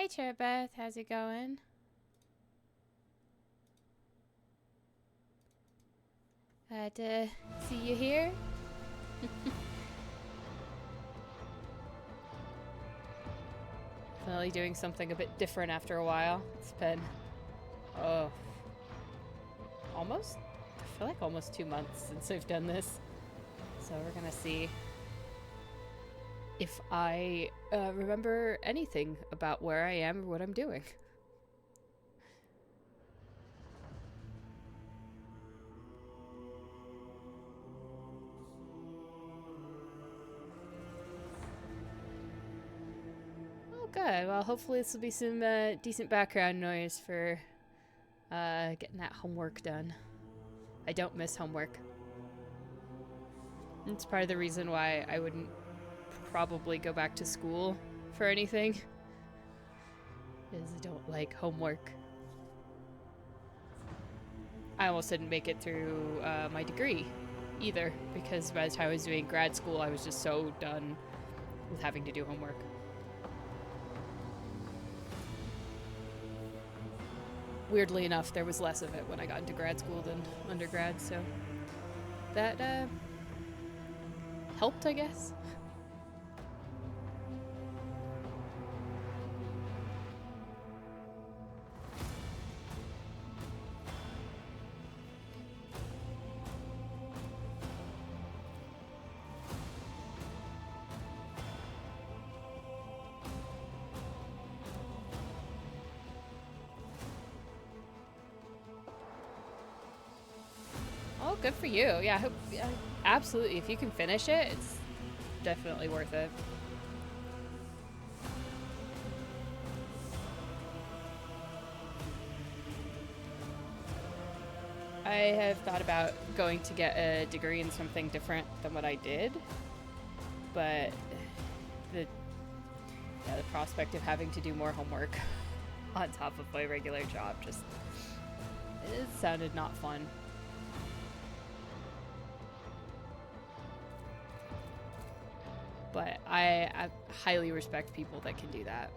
Hi, Cherbeth. How's it going? Glad to see you here. Finally doing something a bit different after a while. It's been, oh, almost, I feel like almost 2 months since I've done this. So we're gonna see if I remember anything about where I am or what I'm doing. Oh, good. Well, hopefully this will be some decent background noise for getting that homework done. I don't miss homework. It's part of the reason why I wouldn't probably go back to school for anything, is I don't like homework. I almost didn't make it through my degree either, because by the time I was doing grad school, I was just so done with having to do homework. Weirdly enough, there was less of it when I got into grad school than undergrad, so that helped, I guess. Oh, good for you. Yeah, I hope, absolutely. If you can finish it, it's definitely worth it. I have thought about going to get a degree in something different than what I did, but the prospect of having to do more homework on top of my regular job just, it sounded not fun. But I highly respect people that can do that.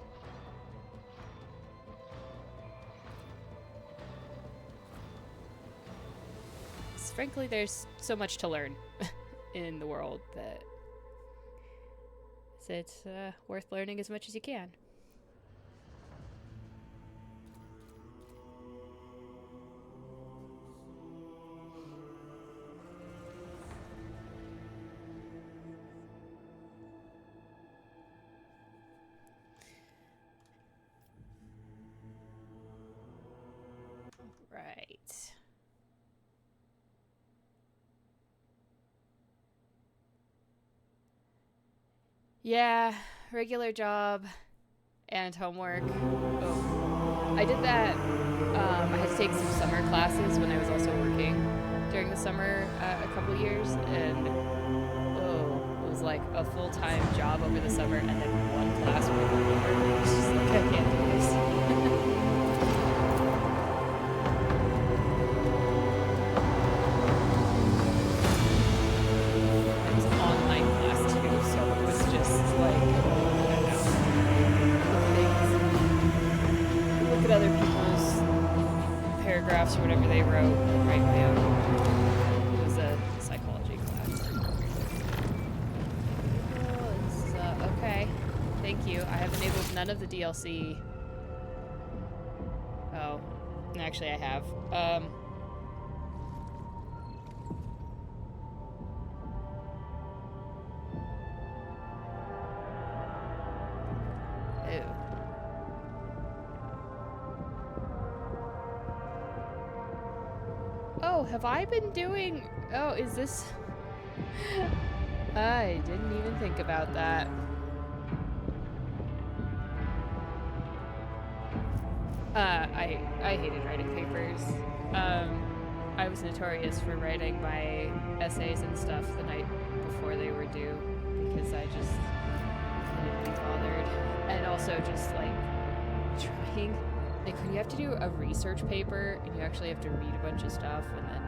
Frankly, there's so much to learn in the world that it's worth learning as much as you can. Right. Yeah, regular job and homework. Oh, I did that. I had to take some summer classes when I was also working during the summer a couple years, and oh, it was like a full-time job over the summer and then one class worth of homework. It's just like, I can't do this. It was an online class too, so it was just like, I don't know, look at other people's paragraphs or whatever they wrote, write my own. It was a psychology class. Oh, it's, okay. Thank you. I have enabled none of the DLC. Oh, actually I have. Ew. Oh, have I been doing... Oh, is this... I didn't even think about that. I hated writing papers. I was notorious for writing my essays and stuff the night before they were due because I just couldn't be bothered. And also just like trying, like when you have to do a research paper and you actually have to read a bunch of stuff and then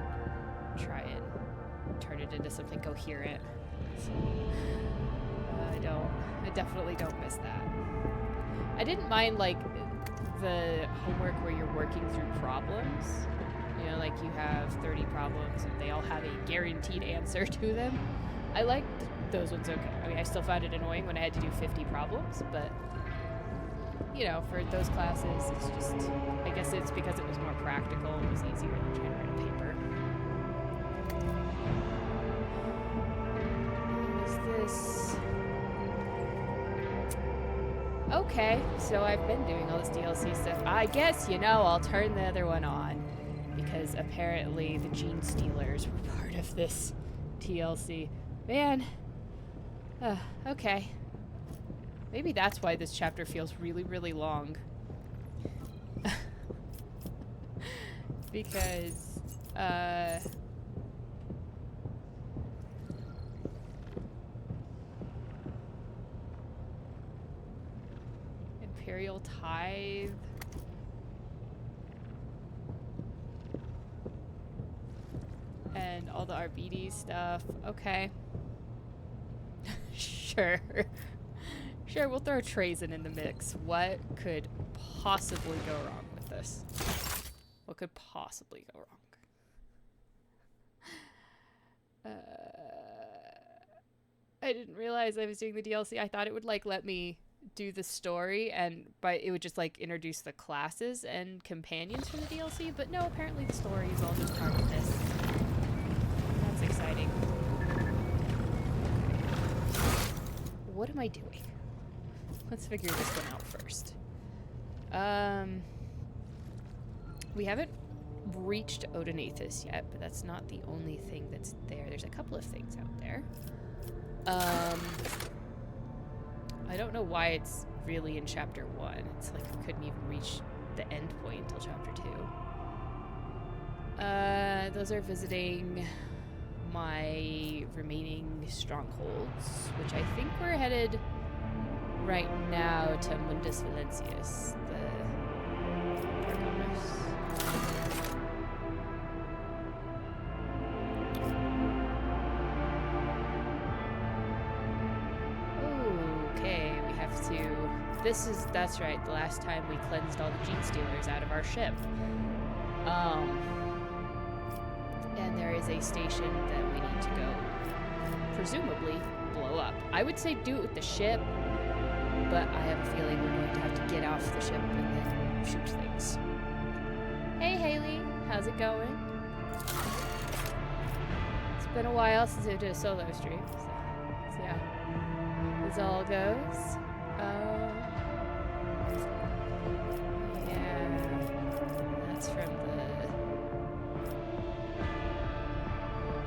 try and turn it into something coherent. So, I definitely don't miss that. I didn't mind, like, the homework where you're working through problems. You know, like you have 30 problems and they all have a guaranteed answer to them. I liked those ones okay. I mean, I still found it annoying when I had to do 50 problems, but, you know, for those classes, it's just, I guess it's because it was more practical, it was easier than trying to write a paper. Is this... Okay, so I've been doing all this DLC stuff. I guess, you know, I'll turn the other one on. Because apparently the Gene Stealers were part of this DLC. Man. Okay. Maybe that's why this chapter feels really, really long. Because, Imperial Tithe. And all the RBD stuff. Okay. Sure. Sure, we'll throw Trazyn in the mix. What could possibly go wrong with this? What could possibly go wrong? I didn't realize I was doing the DLC. I thought it would, like, let me do the story, but it would just, like, introduce the classes and companions from the DLC. But no, apparently the story is all just part of this. That's exciting. What am I doing? Let's figure this one out first. We haven't reached Odonathus yet, but that's not the only thing that's there. There's a couple of things out there. I don't know why it's really in chapter 1. It's like we couldn't even reach the end point until chapter 2. Those are visiting my remaining strongholds, which I think we're headed right now to Mundus Valentius, the Pergamus. Okay, we have to... that's right, the last time we cleansed all the Gene Stealers out of our ship. And there is a station that we need to go, presumably, blow up. I would say do it with the ship, but I have a feeling we're going to have to get off the ship and then shoot things. Hey, Haley. How's it going? It's been a while since I did a solo stream, so let's see how this all goes. Yeah, that's from the...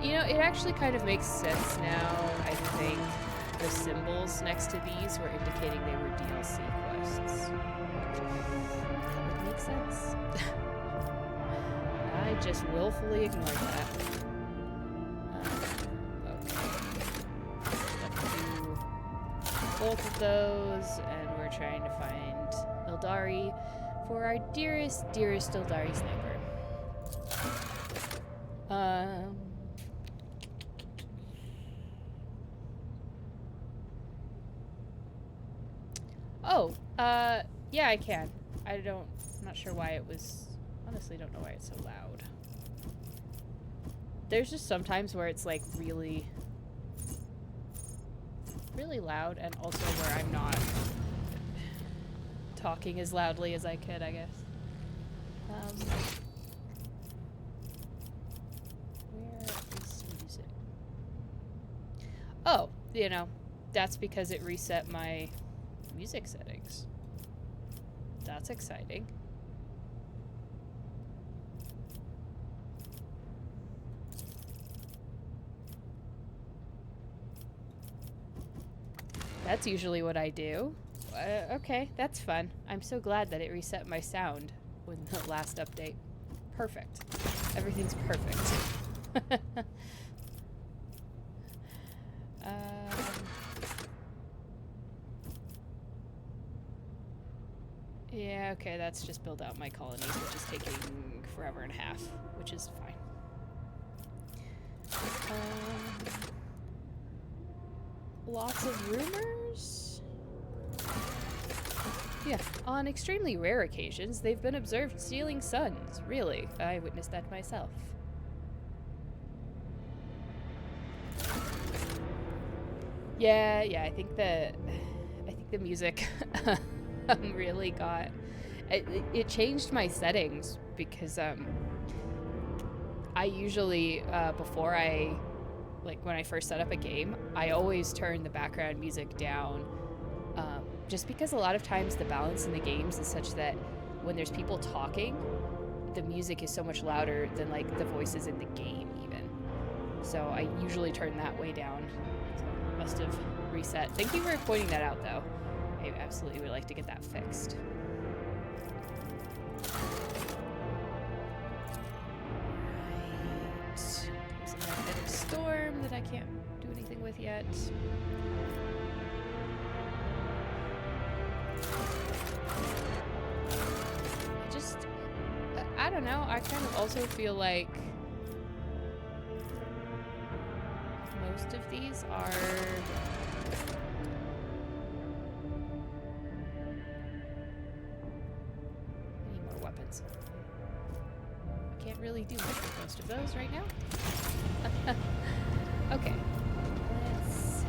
You know, it actually kind of makes sense now, I think. The symbols next to these were indicating they were DLC quests. That would make sense. I just willfully ignored that. Okay. Let's do both of those, and we're trying to find Ildari for our dearest, dearest Ildari sniper. Yeah, I can. I'm not sure why it was, honestly don't know why it's so loud. There's just sometimes where it's like really, really loud, and also where I'm not talking as loudly as I could, I guess. Where is music? Oh, you know, that's because it reset my music settings. That's exciting. That's usually what I do. Okay, that's fun. I'm so glad that it reset my sound with the last update. Perfect. Everything's perfect. Yeah, okay, that's just build out my colonies, which is taking forever and a half, which is fine. Lots of rumors? Yeah, on extremely rare occasions, they've been observed stealing suns. Really, I witnessed that myself. Yeah, I think the music really got it changed my settings because I usually before I when I first set up a game, I always turn the background music down, just because a lot of times the balance in the games is such that when there's people talking, the music is so much louder than like the voices in the game even. So I usually turn that way down. Must have reset. Thank you for pointing that out, though. I absolutely would like to get that fixed. Right. There's a magnetic storm that I can't do anything with yet. I don't know. I kind of also feel like most of these are I need more weapons. I can't really do much with most of those right now. Okay. Let's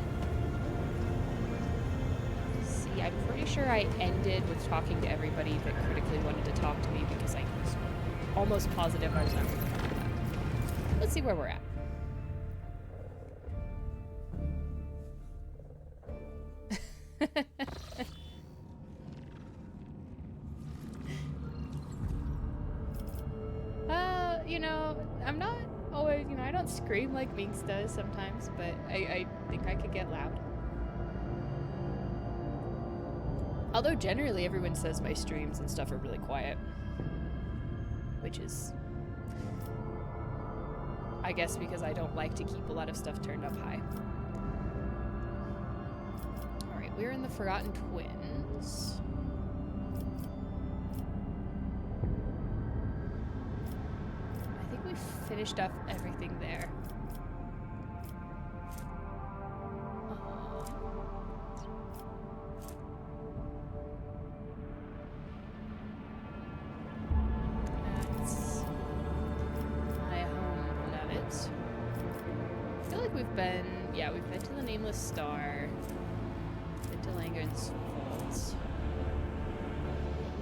see. I'm pretty sure I ended with talking to everybody that critically wanted to talk to me because I was almost positive I was not going to come back. Let's see where we're at. You know, I'm not always, you know, I don't scream like Minx does sometimes, but I think I could get loud. Although generally everyone says my streams and stuff are really quiet. Which is, I guess, because I don't like to keep a lot of stuff turned up high. Alright, we're in the Forgotten Twins. I think we've finished up everything there. We've been to the Nameless Star, been to Langren's Vault,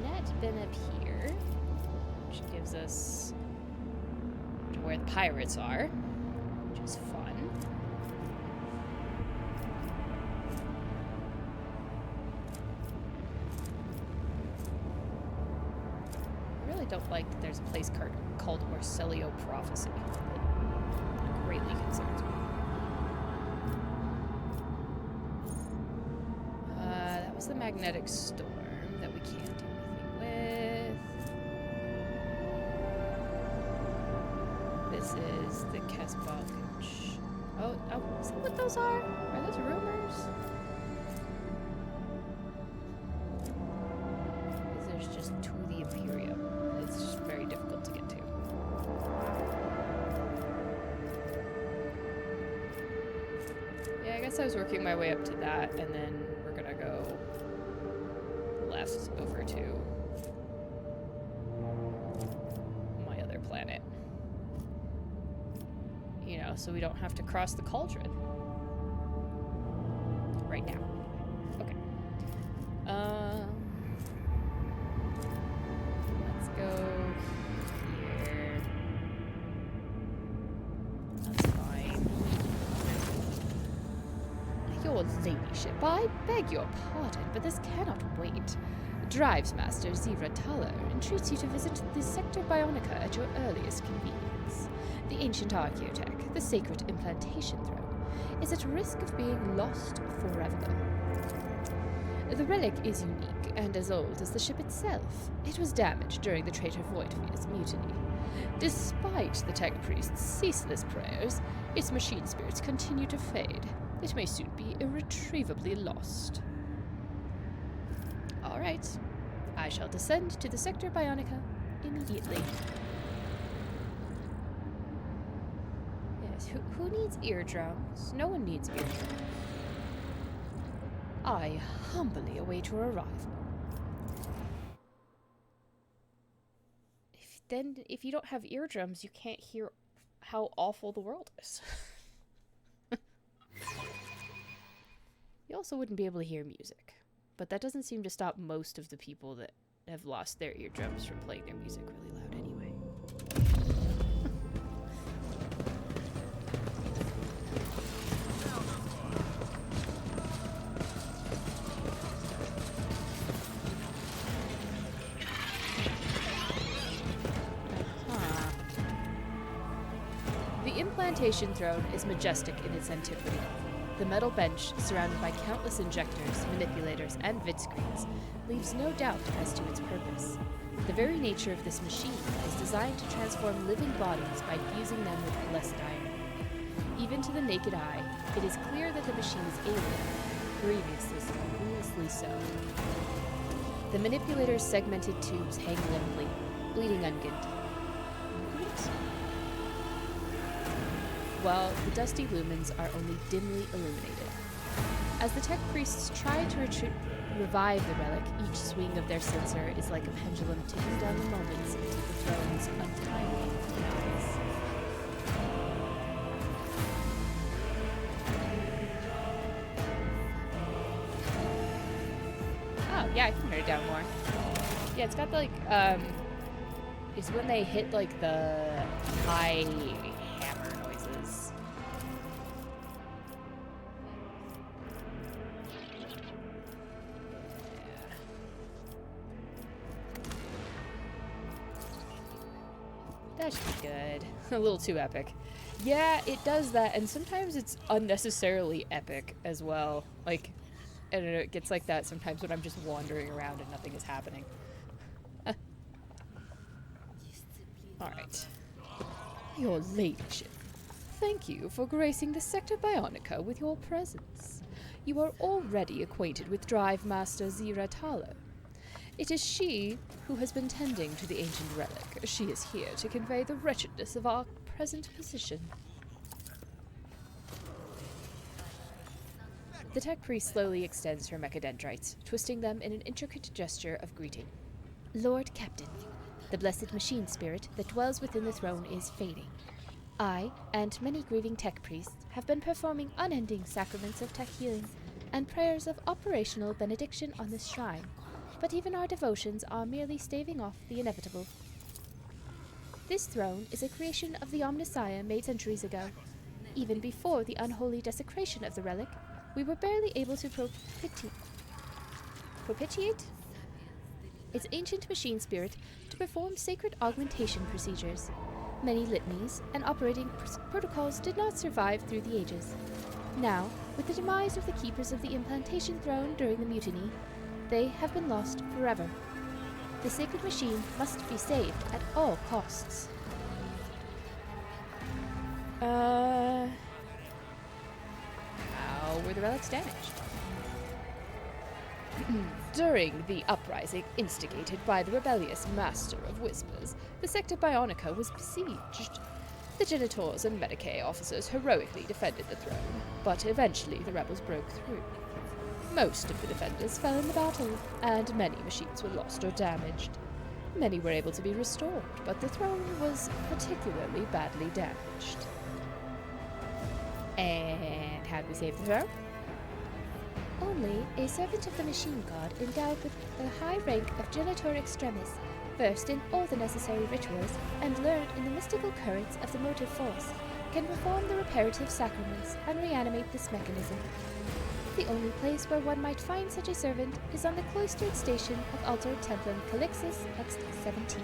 not been up here, which gives us to where the pirates are, which is fun. I really don't like that there's a place called Orselio Prophecy. It greatly concerns me. The magnetic storm that we can't do anything with. This is the Kesbach. Oh, is that what those are? Are those rumors? There's just to the Imperium. It's just very difficult to get to. Yeah, I guess I was working my way up to that, and then we're gonna go left over to my other planet. You know, so we don't have to cross the cauldron. Right now. Okay. Let's go here. That's fine. Your ladyship, I beg your pardon, but this cannot wait. Drivesmaster Zira Taller entreats you to visit the Sector Bionica at your earliest convenience. The ancient Archaeotech, the sacred implantation throne, is at risk of being lost forever. The relic is unique and as old as the ship itself. It was damaged during the traitor Voidfier's mutiny. Despite the tech priest's ceaseless prayers, its machine spirits continue to fade. It may soon be irretrievably lost. All right. I shall descend to the Sector Bionica immediately. Yes, who needs eardrums? No one needs eardrums. I humbly await your arrival. then if you don't have eardrums, you can't hear how awful the world is. You also wouldn't be able to hear music. But that doesn't seem to stop most of the people that have lost their eardrums from playing their music really loud anyway. The implantation throne is majestic in its antiquity. The metal bench, surrounded by countless injectors, manipulators, and vidscreens, leaves no doubt as to its purpose. The very nature of this machine is designed to transform living bodies by fusing them with blessed iron. Even to the naked eye, it is clear that the machine is alien, grievously so. The manipulator's segmented tubes hang limply, bleeding ungent. While the dusty lumens are only dimly illuminated. As the tech priests try to revive the relic, each swing of their censer is like a pendulum ticking down the moments into the throne's untimely demise. Oh, yeah, I can turn it down more. Yeah, it's got like, it's when they hit like the high hammer noises. That should be good. A little too epic. Yeah, it does that, and sometimes it's unnecessarily epic as well. Like, I don't know, it gets like that sometimes when I'm just wandering around and nothing is happening. Alright. Your ladyship, thank you for gracing the Sector Bionica with your presence. You are already acquainted with Drive Master Zira Talo. It is she who has been tending to the ancient relic. She is here to convey the wretchedness of our present position. The tech priest slowly extends her mechadendrites, twisting them in an intricate gesture of greeting. Lord Captain, the blessed machine spirit that dwells within the throne is fading. I, and many grieving tech priests, have been performing unending sacraments of tech healing and prayers of operational benediction on this shrine, but even our devotions are merely staving off the inevitable. This throne is a creation of the Omnissiah made centuries ago. Even before the unholy desecration of the relic, we were barely able to propitiate its ancient machine spirit to perform sacred augmentation procedures. Many litanies and operating protocols did not survive through the ages. Now, with the demise of the keepers of the implantation throne during the mutiny, they have been lost forever. The sacred machine must be saved at all costs. How were the relics damaged? During the uprising instigated by the rebellious Master of Whispers, the Sector Bionica was besieged. The Genitors and Medicae officers heroically defended the throne, but eventually the rebels broke through. Most of the defenders fell in the battle, and many machines were lost or damaged. Many were able to be restored, but the throne was particularly badly damaged. And how do we save the throne? Only a servant of the machine god endowed with the high rank of Genitor Extremis, versed in all the necessary rituals, and learned in the mystical currents of the motive force, can perform the reparative sacraments and reanimate this mechanism. The only place where one might find such a servant is on the cloistered station of Alter Templum Calixus X-17.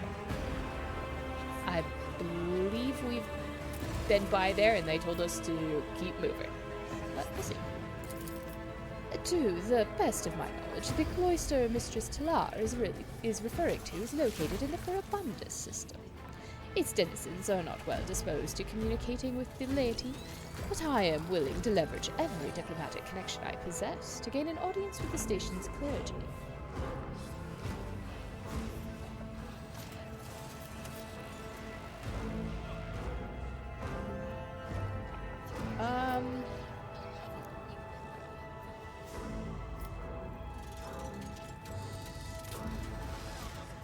I believe we've been by there and they told us to keep moving. But we'll see. To the best of my knowledge, the cloister Mistress Talar is referring to is located in the Ferabundus system. Its denizens are not well disposed to communicating with the laity, but I am willing to leverage every diplomatic connection I possess to gain an audience with the station's clergy.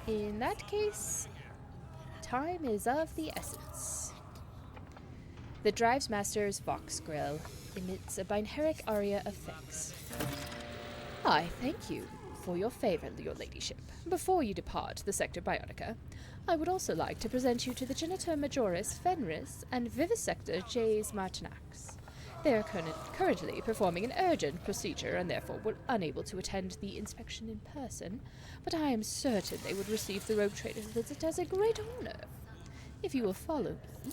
In that case, time is of the essence. The Drives Master's Vox Grill emits a binaric aria of thanks. I thank you for your favor, your ladyship. Before you depart the Sector Bionica, I would also like to present you to the Genitor Majoris Fenris and Vivisector Jas Martinax. They are currently performing an urgent procedure and therefore were unable to attend the inspection in person, but I am certain they would receive the Rogue Trader's visit as a great honor. If you will follow me.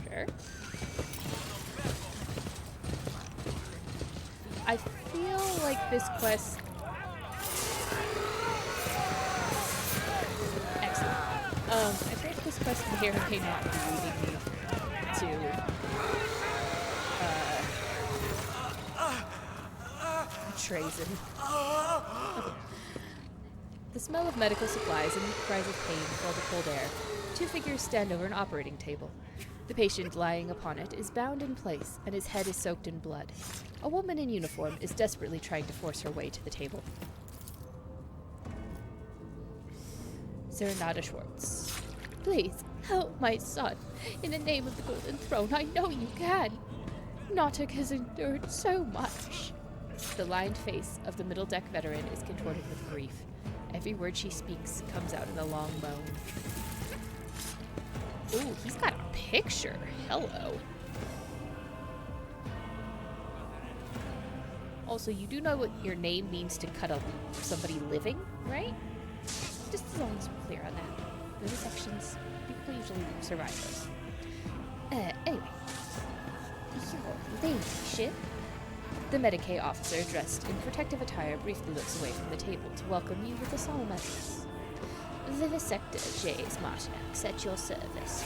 Sure. I feel like this quest... Excellent. I feel like this quest may or may not be leading me to... Trazen. The smell of medical supplies and cries of pain fill the cold air. Two figures stand over an operating table. The patient lying upon it is bound in place, and his head is soaked in blood. A woman in uniform is desperately trying to force her way to the table. Serenada Schwartz. Please, help my son. In the name of the Golden Throne, I know you can. Notic has endured so much. The lined face of the middle deck veteran is contorted with grief. Every word she speaks comes out in a long moan. Ooh, he's got a picture. Hello. Also, you do know what your name means to cut somebody living, right? Just as long as we're clear on that. Those sections, people usually survive those. Anyway. Your ladyship. The Medicaid officer, dressed in protective attire, briefly looks away from the table to welcome you with a solemn address. Vivisector Jas Martinax at your service.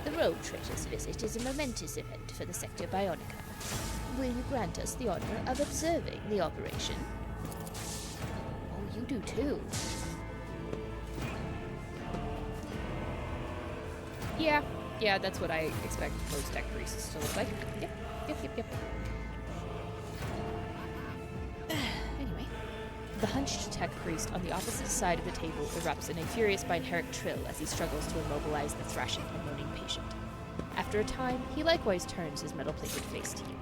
The Rogue Trader's visit is a momentous event for the Sector Bionica. Will you grant us the honor of observing the operation? Oh, you do too. Yeah, that's what I expect most tech priests to look like. Yep. Anyway, the hunched tech priest on the opposite side of the table erupts in a furious binaric trill as he struggles to immobilize the thrashing and moaning patient. After a time, he likewise turns his metal-plated face to you.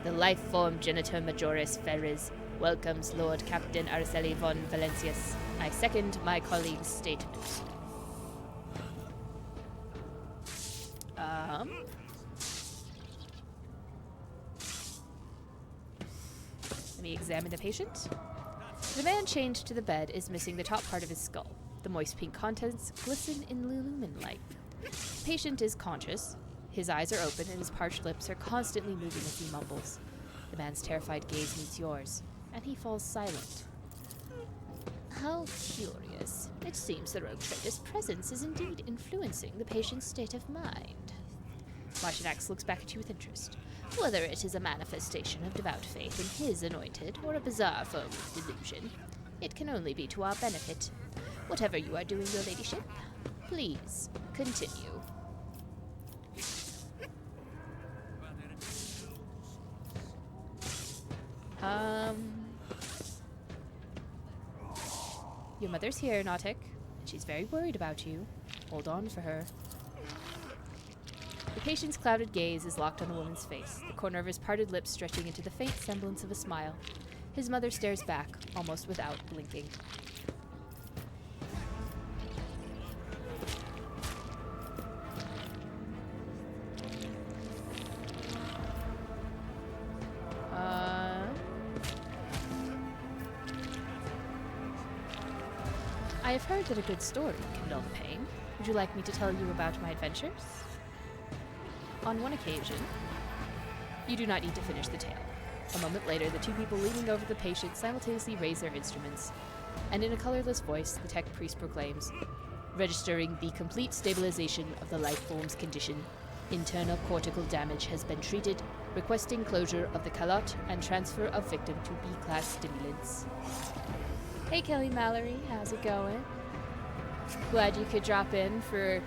The life-form Genitor Majoris Ferris welcomes Lord Captain Araceli von Valencius. I second my colleague's statement. Let me examine the patient. The man chained to the bed is missing the top part of his skull. The moist pink contents glisten in lumen light. The patient is conscious. His eyes are open and his parched lips are constantly moving as he mumbles. The man's terrified gaze meets yours, and he falls silent. How curious. It seems the Rogue Trader's presence is indeed influencing the patient's state of mind. Martinax looks back at you with interest. Whether it is a manifestation of devout faith in his anointed or a bizarre form of delusion, it can only be to our benefit. Whatever you are doing, your ladyship, please continue. Your mother's here, Nautic, and she's very worried about you. Hold on for her. The patient's clouded gaze is locked on the woman's face, the corner of his parted lips stretching into the faint semblance of a smile. His mother stares back, almost without blinking. I have heard that a good story can dull the pain. Would you like me to tell you about my adventures? On one occasion, you do not need to finish the tale. A moment later, the two people leaning over the patient simultaneously raise their instruments, and in a colorless voice, the tech priest proclaims, registering the complete stabilization of the life form's condition. Internal cortical damage has been treated, requesting closure of the calotte and transfer of victim to B-class stimulants. Hey Kelly Mallory, how's it going? Glad you could drop in for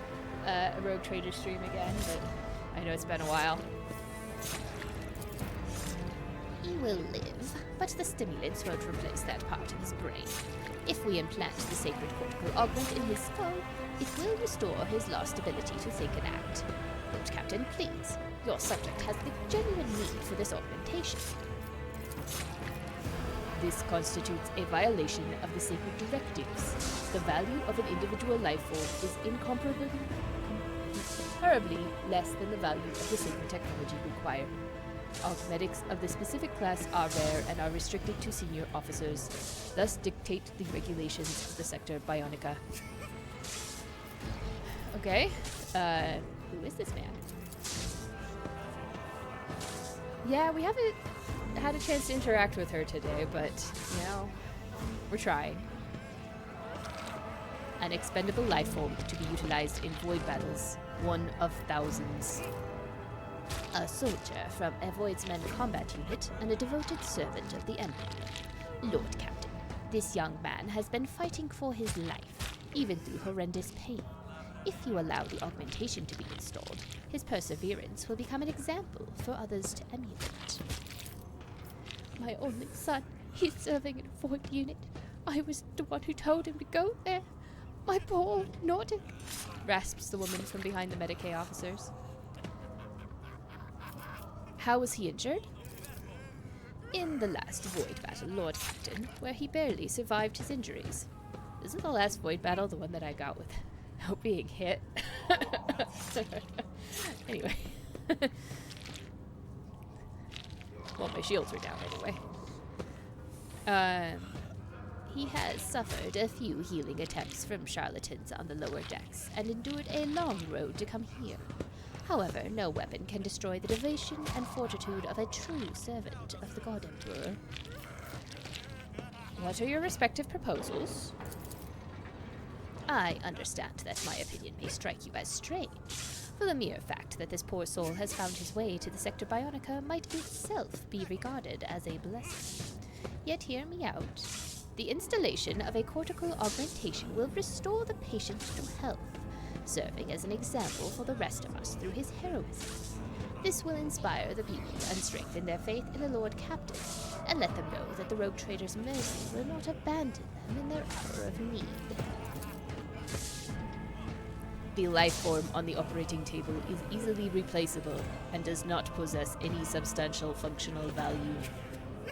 a Rogue Trader stream again, but I know it's been a while. He will live, but the stimulants won't replace that part of his brain. If we implant the sacred cortical augment in his skull, it will restore his lost ability to think and act. Lord Captain, please. Your subject has the genuine need for this augmentation. This constitutes a violation of the sacred directives. The value of an individual life form is incomparably less than the value of the sacred technology required. Augmetics of the specific class are rare and are restricted to senior officers, thus dictate the regulations of the Sector Bionica. Okay, who is this man? Yeah, we haven't had a chance to interact with her today, but, you know, we're trying. An expendable life form to be utilized in void battles, one of thousands. A soldier from a Voidsman combat unit and a devoted servant of the Empire. Lord Captain, this young man has been fighting for his life, even through horrendous pain. If you allow the augmentation to be installed, his perseverance will become an example for others to emulate. My only son, he's serving in a void unit. I was the one who told him to go there. My poor Nordic, rasps the woman from behind the Medicae officers. How was he injured? In the last void battle, Lord Captain, where he barely survived his injuries. Isn't the last void battle the one that I got without being hit? Anyway. Well, my shields were down anyway. He has suffered a few healing attempts from charlatans on the lower decks and endured a long road to come here. However, no weapon can destroy the devotion and fortitude of a true servant of the God Emperor. What are your respective proposals? I understand that my opinion may strike you as strange, for the mere fact that this poor soul has found his way to the Sector Bionica might itself be regarded as a blessing. Yet hear me out. The installation of a cortical augmentation will restore the patient to health, serving as an example for the rest of us through his heroism. This will inspire the people and strengthen their faith in the Lord Captain, and let them know that the Rogue Trader's mercy will not abandon them in their hour of need. The life form on the operating table is easily replaceable and does not possess any substantial functional value.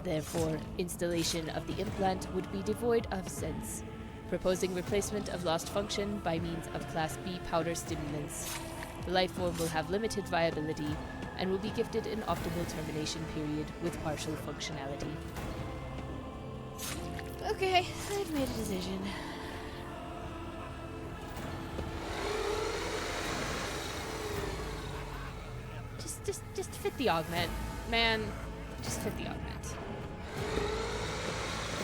Therefore, installation of the implant would be devoid of sense. Proposing replacement of lost function by means of Class B powder stimulants. The life form will have limited viability and will be gifted an optimal termination period with partial functionality. Okay, I've made a decision. Just fit the augment. Man, just fit the augment.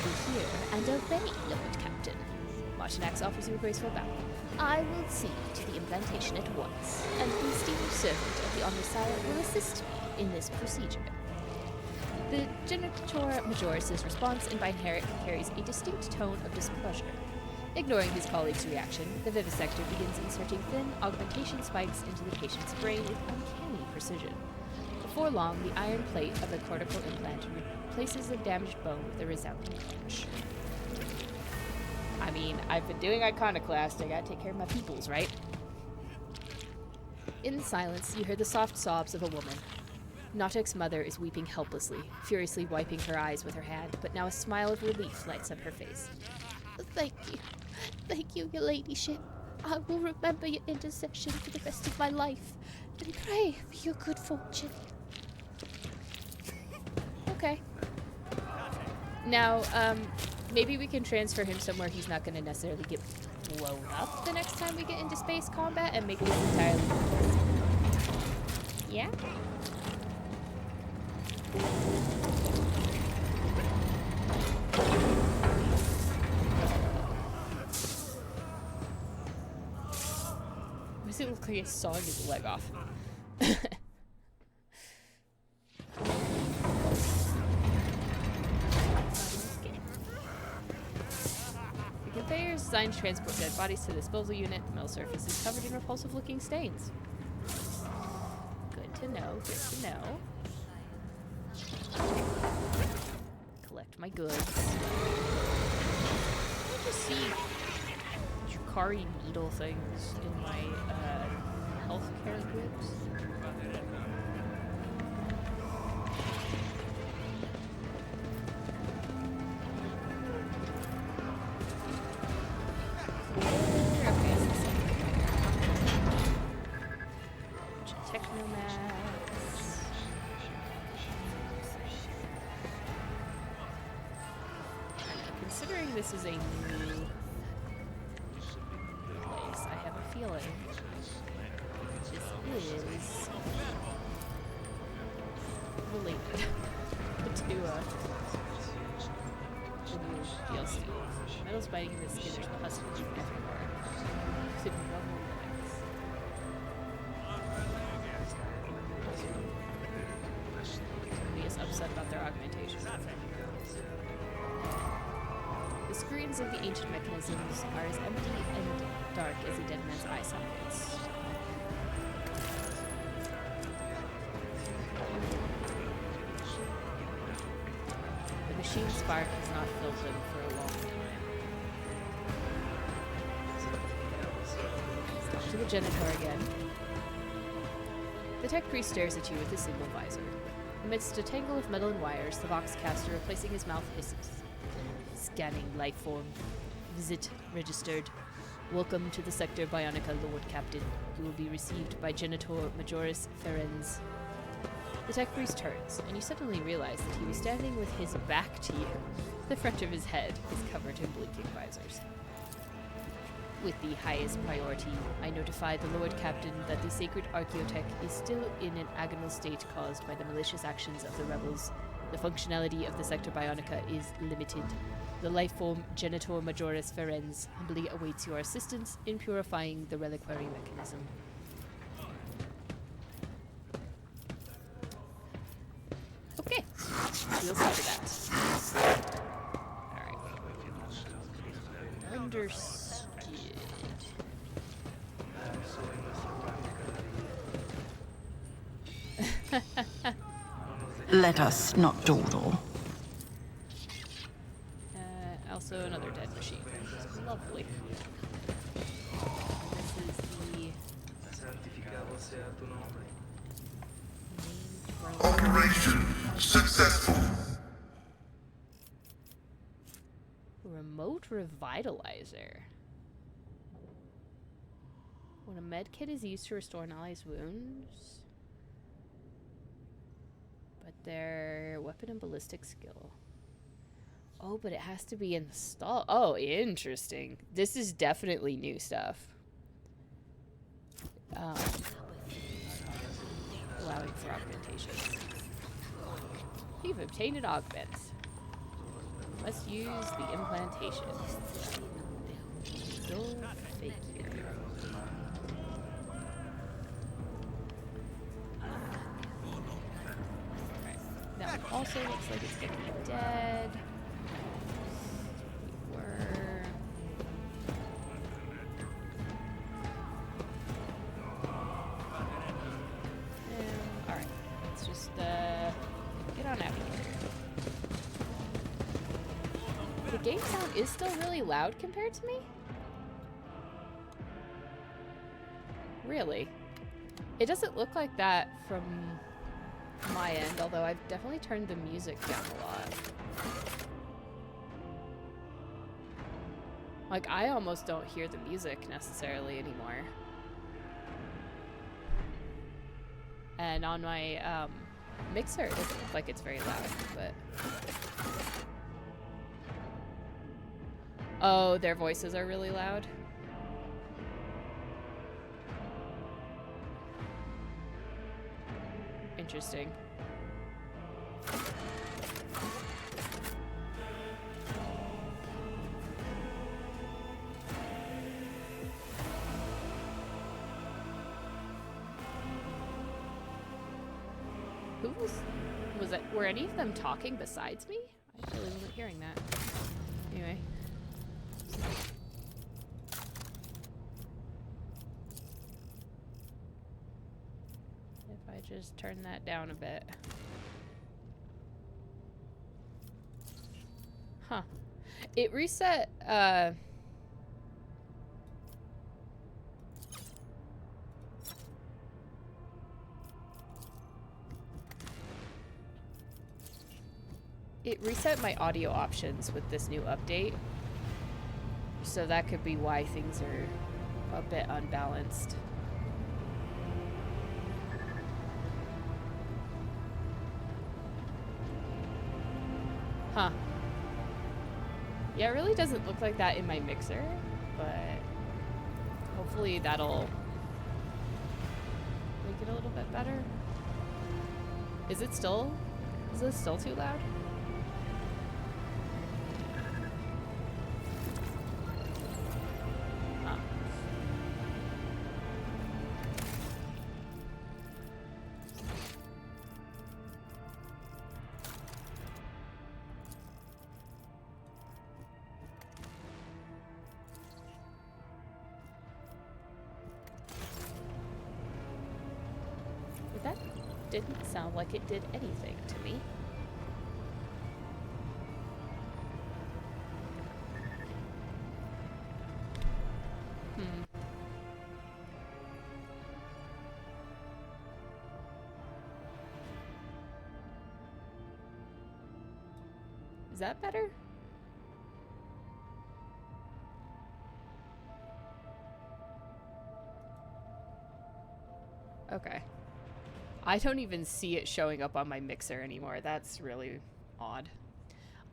Be here and obey, Lord Captain. Martinax offers you a graceful bow. I will see to the implantation at once, and the esteemed servant of the Omnisire will assist me in this procedure. The Genitor Majoris' response in Bineheric carries a distinct tone of displeasure. Ignoring his colleague's reaction, the vivisector begins inserting thin augmentation spikes into the patient's brain with uncanny precision. Before long, the iron plate of the cortical implant replaces the damaged bone with a resounding crunch. I mean, I've been doing Iconoclast, I gotta take care of my peoples, right? In the silence, you hear the soft sobs of a woman. Nautic's mother is weeping helplessly, furiously wiping her eyes with her hand, but now a smile of relief lights up her face. Thank you. Thank you, your ladyship. I will remember your intercession for the rest of my life, and pray for your good fortune. Okay. Now, maybe we can transfer him somewhere he's not going to necessarily get blown up the next time we get into space combat and make this entirely realistic. Yeah? Why does it look like he's sawing his leg off? Conveyors designed to transport dead bodies to the disposal unit. The mill surface is covered in repulsive-looking stains. Good to know, good to know. collect my goods. I just see Chukari needle things in my healthcare goods. Considering this is a new place, I have a feeling this is related to the new DLC. Metals biting in the skin, there's pus everywhere. Could be normal limits. Somebody is upset about their augmentation. The screens of the ancient mechanisms are as empty and dark as a dead man's eye sockets. The machine spark has not filled them for a long time. To the Genitor again. The tech priest stares at you with a single visor. Amidst a tangle of metal and wires, the Voxcaster replacing his mouth hisses. Scanning life form. Visit registered. Welcome to the Sector Bionica, Lord Captain. You will be received by Genitor Majoris Ferenz. The tech priest turns, and you suddenly realize that he was standing with his back to you. The front of his head is covered in blinking visors. With the highest priority, I notify the Lord Captain that the sacred Archaeotech is still in an agonal state caused by the malicious actions of the rebels. The functionality of the Sector Bionica is limited. The lifeform Genitor Majoris Ferenz humbly awaits your assistance in purifying the reliquary mechanism. Okay, we'll see to that. Alright. Understood. Let us not dawdle. Also another dead machine. Lovely. This is the Operation successful. Remote revitalizer. When a medkit is used to restore an ally's wounds, but their weapon and ballistic skill. Oh, but it has to be installed. Oh, interesting. This is definitely new stuff. Allowing for augmentation. You've obtained an augment. Let's use the implantation. Go figure. Alright. That one also looks like it's gonna be dead. Alright. Let's just get on out of here. The game sound is still really loud compared to me? Really? It doesn't look like that from my end, although I've definitely turned the music down a lot. Like, I almost don't hear the music necessarily anymore. And on my mixer, it doesn't look like it's very loud, but... Oh, their voices are really loud? Interesting. Who was it? Were any of them talking besides me? I really wasn't hearing that. Anyway. If I just turn that down a bit. Huh. It reset, it reset my audio options with this new update. So that could be why things are a bit unbalanced. Huh. Yeah, it really doesn't look like that in my mixer, but hopefully that'll make it a little bit better. Is this still too loud? Huh. That didn't sound like it did anything to me. Is that better? Okay. I don't even see it showing up on my mixer anymore. That's really odd.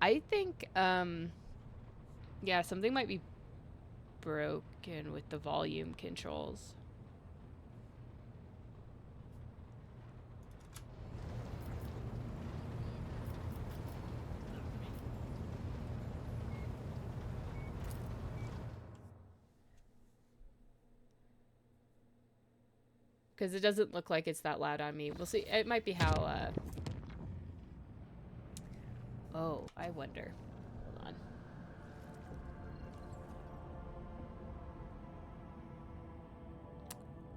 I think, yeah, something might be broken with the volume controls. Because it doesn't look like it's that loud on me. We'll see. It might be how, oh, I wonder. Hold on.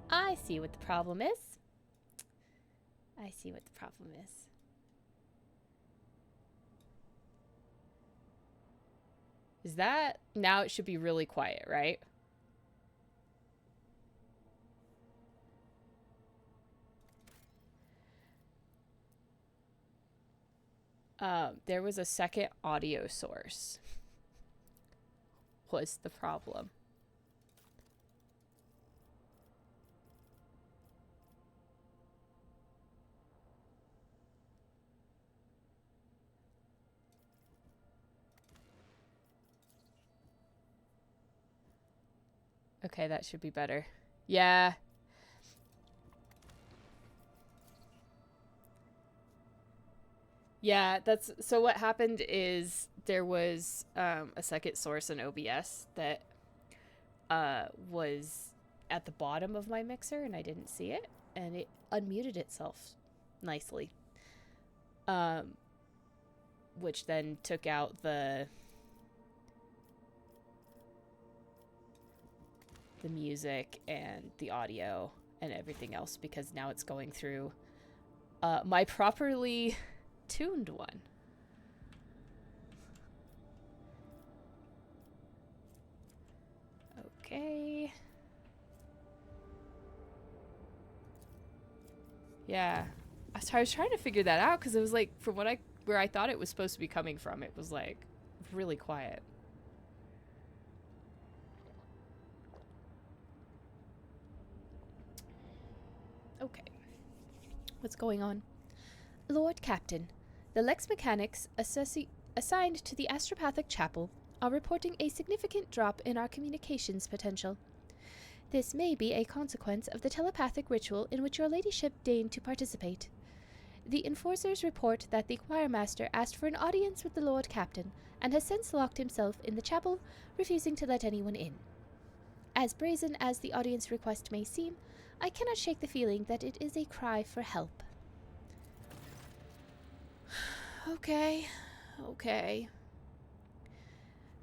I see what the problem is. I see what the problem is. Is that... Now it should be really quiet, right? There was a second audio source. Was the problem. Okay, that should be better. Yeah. Yeah, that's so what happened is there was a second source in OBS that was at the bottom of my mixer and I didn't see it and it unmuted itself nicely. Which then took out the music and the audio and everything else because now it's going through my properly tuned one. Okay. Yeah. I was trying to figure that out because it was like from where I thought it was supposed to be coming from, it was like really quiet. Okay. What's going on? Lord Captain, the Lex Mechanics assigned to the Astropathic Chapel are reporting a significant drop in our communications potential. This may be a consequence of the telepathic ritual in which your ladyship deigned to participate. The enforcers report that the choirmaster asked for an audience with the Lord Captain and has since locked himself in the chapel, refusing to let anyone in. As brazen as the audience request may seem, I cannot shake the feeling that it is a cry for help. Okay.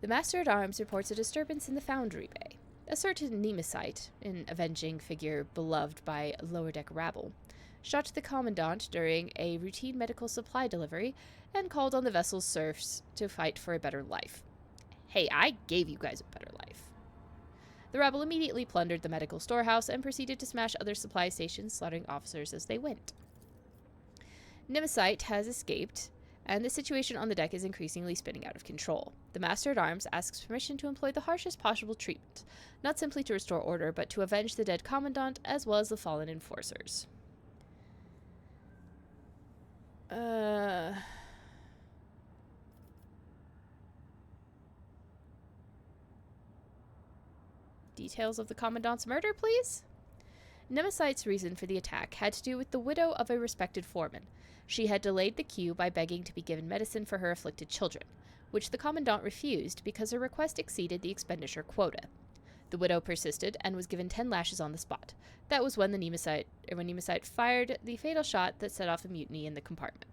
The Master-at-Arms reports a disturbance in the Foundry Bay. A certain Nemesite, an avenging figure beloved by lower-deck rabble, shot the commandant during a routine medical supply delivery, and called on the vessel's serfs to fight for a better life. Hey, I gave you guys a better life. The rabble immediately plundered the medical storehouse and proceeded to smash other supply stations, slaughtering officers as they went. Nemesis has escaped, and the situation on the deck is increasingly spinning out of control. The Master-at-Arms asks permission to employ the harshest possible treatment, not simply to restore order, but to avenge the dead commandant as well as the fallen enforcers. Details of the commandant's murder, please? Nemesis' reason for the attack had to do with the widow of a respected foreman. She had delayed the queue by begging to be given medicine for her afflicted children, which the commandant refused because her request exceeded the expenditure quota. The widow persisted and was given 10 lashes on the spot. That was when Nemesis fired the fatal shot that set off a mutiny in the compartment.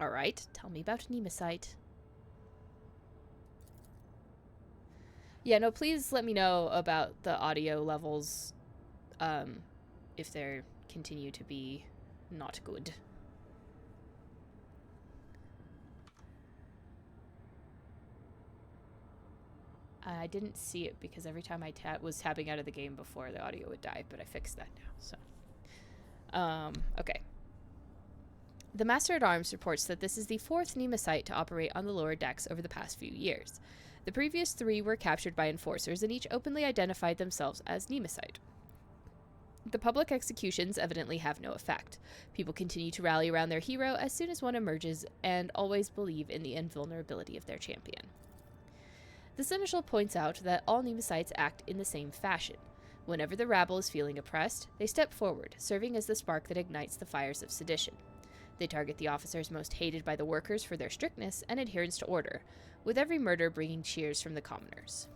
Alright, tell me about Nemesis. Yeah, no, please let me know about the audio levels, if they continue to be not good. I didn't see it because every time I was tapping out of the game before, the audio would die, but I fixed that now, so. Okay. The Master-at-Arms reports that this is the 4th Nemesis to operate on the lower decks over the past few years. The previous 3 were captured by enforcers and each openly identified themselves as Nemesis. The public executions evidently have no effect. People continue to rally around their hero as soon as one emerges and always believe in the invulnerability of their champion. The Seneschal points out that all Nemesis act in the same fashion. Whenever the rabble is feeling oppressed, they step forward, serving as the spark that ignites the fires of sedition. They target the officers most hated by the workers for their strictness and adherence to order, with every murder bringing cheers from the commoners.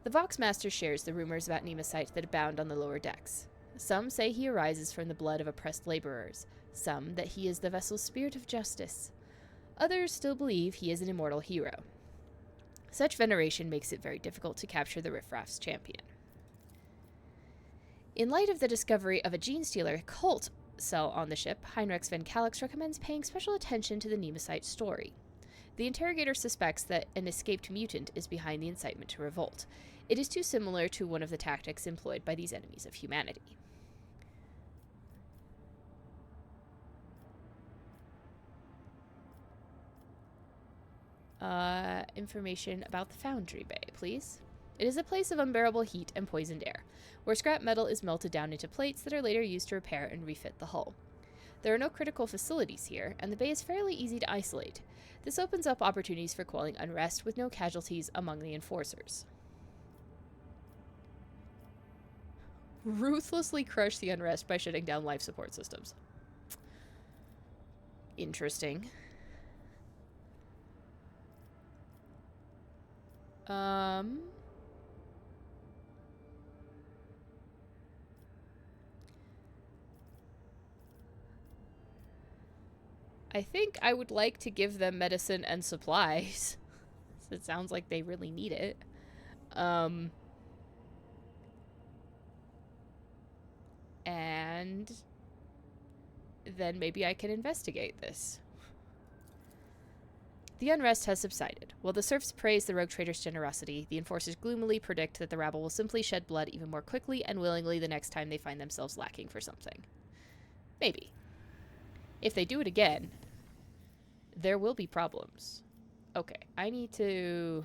The Voxmaster shares the rumors about Nemesis that abound on the lower decks. Some say he arises from the blood of oppressed laborers, some that he is the vessel's spirit of justice. Others still believe he is an immortal hero. Such veneration makes it very difficult to capture the Riffraff's champion. In light of the discovery of a gene-stealer cult cell on the ship, Heinrichs van Calix recommends paying special attention to the Nemesis story. The interrogator suspects that an escaped mutant is behind the incitement to revolt. It is too similar to one of the tactics employed by these enemies of humanity. Information about the Foundry Bay, please. It is a place of unbearable heat and poisoned air, where scrap metal is melted down into plates that are later used to repair and refit the hull. There are no critical facilities here, and the bay is fairly easy to isolate. This opens up opportunities for quelling unrest with no casualties among the enforcers. Ruthlessly crush the unrest by shutting down life support systems. Interesting. I think I would like to give them medicine and supplies. It sounds like they really need it. And then maybe I can investigate this. The unrest has subsided. While the serfs praise the rogue trader's generosity, the enforcers gloomily predict that the rabble will simply shed blood even more quickly and willingly the next time they find themselves lacking for something. Maybe. If they do it again, there will be problems. Okay, I need to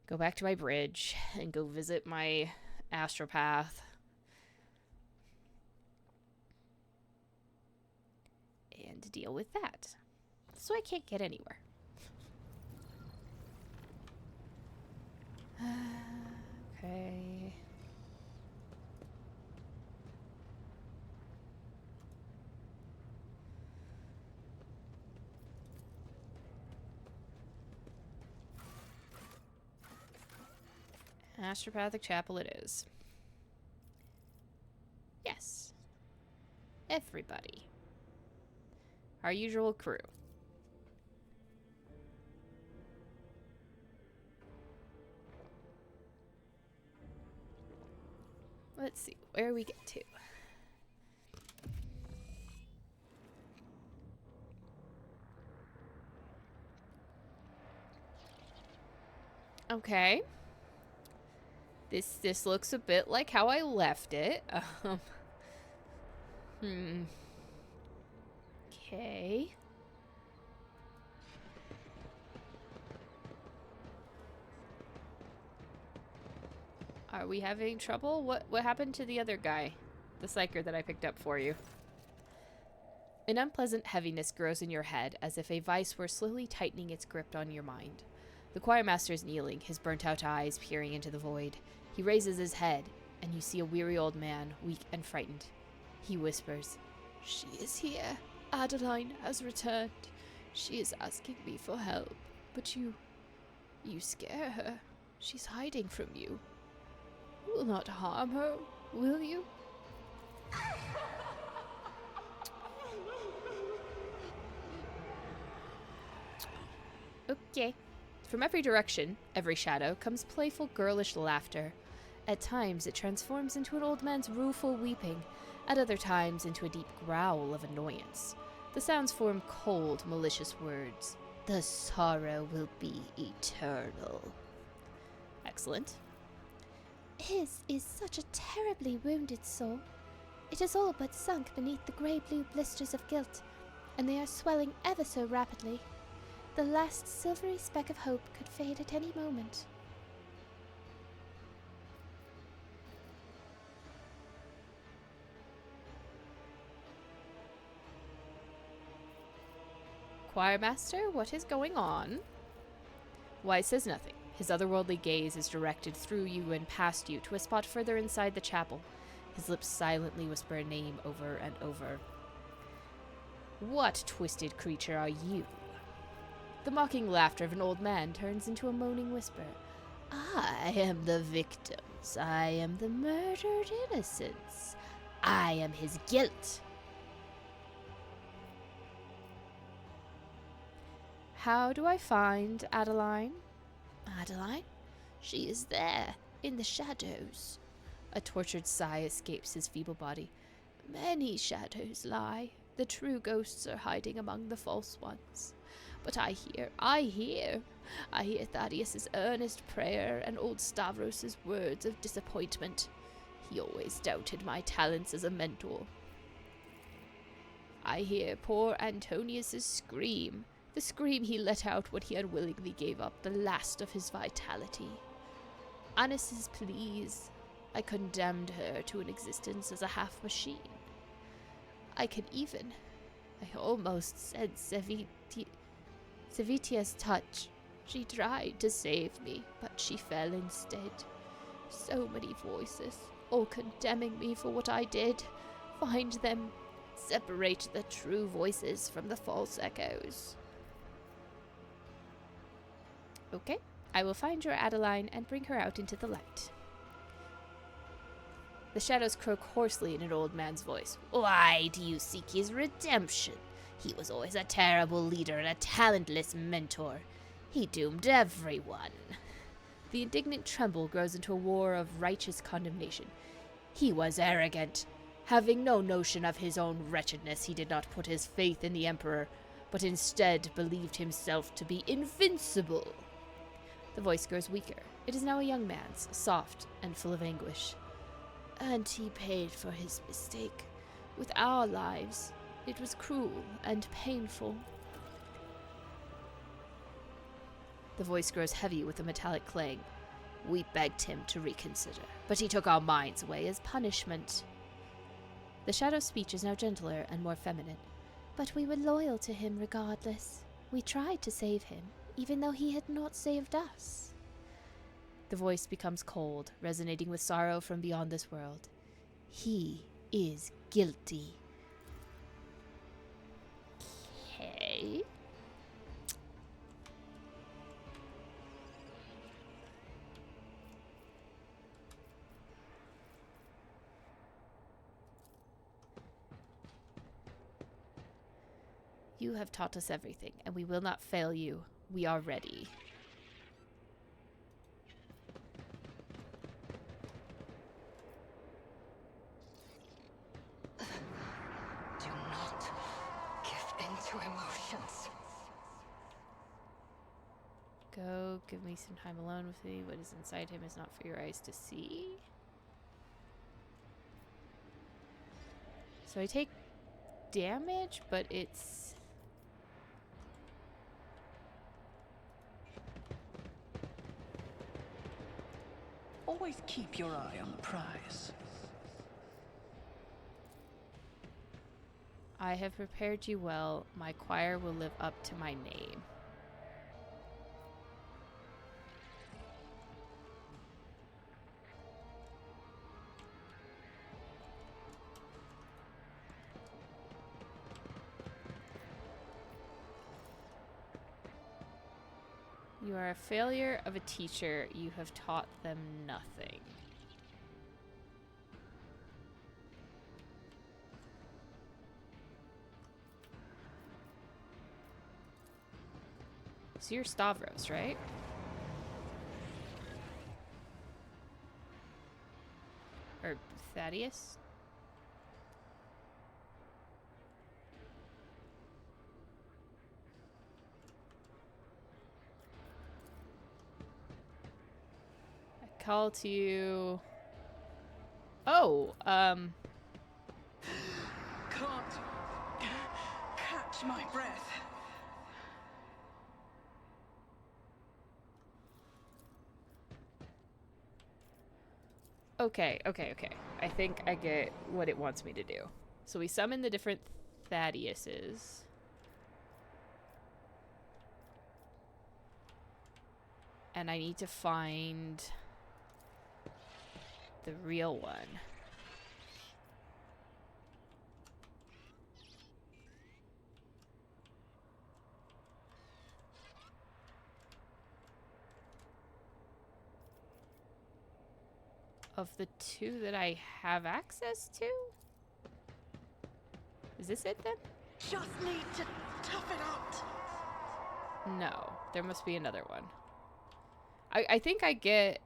go back to my bridge and go visit my astropath. And deal with that. So I can't get anywhere. Okay. Astropathic Chapel it is. Yes. Everybody. Our usual crew. Let's see where we get to. Okay. This looks a bit like how I left it. Okay. Are we having trouble? What happened to the other guy? The psyker that I picked up for you. An unpleasant heaviness grows in your head, as if a vice were slowly tightening its grip on your mind. The choirmaster is kneeling, his burnt-out eyes peering into the void. He raises his head, and you see a weary old man, weak and frightened. He whispers, "She is here. Adeline has returned. She is asking me for help. But you scare her. She's hiding from you. You will not harm her, will you?" Okay. From every direction, every shadow, comes playful, girlish laughter. At times, it transforms into an old man's rueful weeping, at other times into a deep growl of annoyance. The sounds form cold, malicious words. "The sorrow will be eternal." Excellent. His is such a terribly wounded soul. It is all but sunk beneath the grey-blue blisters of guilt, and they are swelling ever so rapidly. The last silvery speck of hope could fade at any moment. Choirmaster, what is going on? Wise says nothing. His otherworldly gaze is directed through you and past you to a spot further inside the chapel. His lips silently whisper a name over and over. What twisted creature are you? The mocking laughter of an old man turns into a moaning whisper. I am the victims. I am the murdered innocents. I am his guilt. How do I find Adeline? Adeline? She is there, in the shadows. A tortured sigh escapes his feeble body. Many shadows lie. The true ghosts are hiding among the false ones. But I hear Thaddeus's earnest prayer and old Stavros's words of disappointment. He always doubted my talents as a mentor. I hear poor Antonius's scream, the scream he let out when he unwillingly gave up the last of his vitality. Annis's pleas, I condemned her to an existence as a half-machine. I almost said Savitia's touch. She tried to save me, but she fell instead. So many voices, all condemning me for what I did. Find them. Separate the true voices from the false echoes. Okay, I will find your Adeline and bring her out into the light. The shadows croak hoarsely in an old man's voice. Why do you seek his redemption? He was always a terrible leader and a talentless mentor. He doomed everyone. The indignant tremble grows into a war of righteous condemnation. He was arrogant. Having no notion of his own wretchedness, he did not put his faith in the Emperor, but instead believed himself to be invincible. The voice grows weaker. It is now a young man's, soft and full of anguish. And he paid for his mistake with our lives. It was cruel and painful. The voice grows heavy with a metallic clang. We begged him to reconsider, but he took our minds away as punishment. The shadow's speech is now gentler and more feminine. But we were loyal to him regardless. We tried to save him, even though he had not saved us. The voice becomes cold, resonating with sorrow from beyond this world. He is guilty. Okay. You have taught us everything, and we will not fail you. We are ready. Do not give in to emotions. Go, give me some time alone with me. What is inside him is not for your eyes to see. So I take damage, but it's... Always keep your eye on the prize. I have prepared you well. My choir will live up to my name. You are a failure of a teacher. You have taught them nothing. So you're Stavros, right? Or Thaddeus? I call to you. Oh, Can't catch my breath. okay. I think I get what it wants me to do. So we summon the different Thaddeus's. And I need to find the real one. Of the two that I have access to? Is this it then? Just need to tough it out. No, there must be another one. I think I get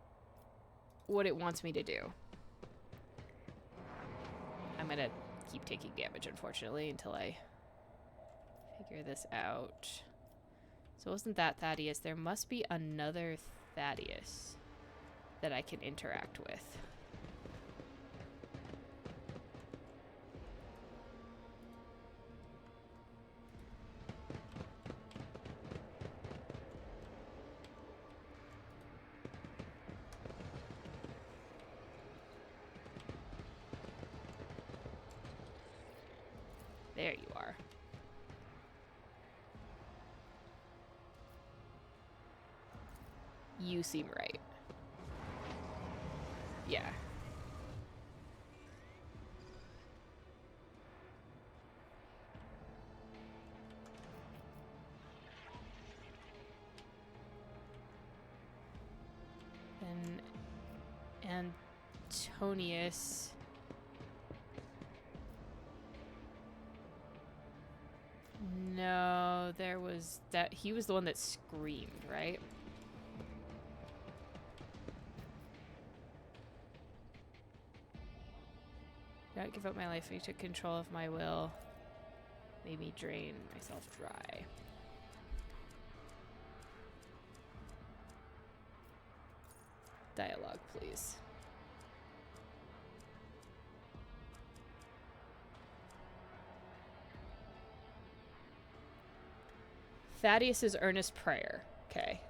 what it wants me to do. I'm gonna keep taking damage, unfortunately, until I figure this out. So it wasn't that Thaddeus. There must be another Thaddeus that I can interact with. There you are. You seem right. Yeah. And Antonius. No, there was that. He was the one that screamed, right? Don't give up my life. You took control of my will. Made me drain myself dry. Dialogue, please. Thaddeus's earnest prayer. Okay.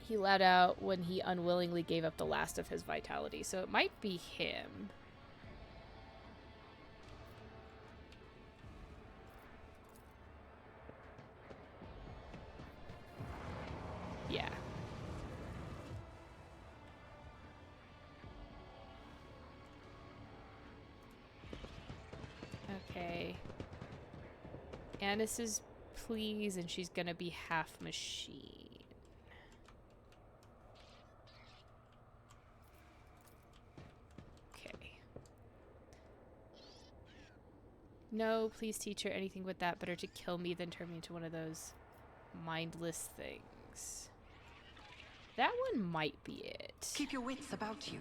He let out when he unwillingly gave up the last of his vitality. So it might be him. Yeah. Okay. Annis is pleased, and she's gonna be half machine. Okay. No, please, teacher, anything but that. Better to kill me than turn me into one of those mindless things. That one might be it. Keep your wits about you.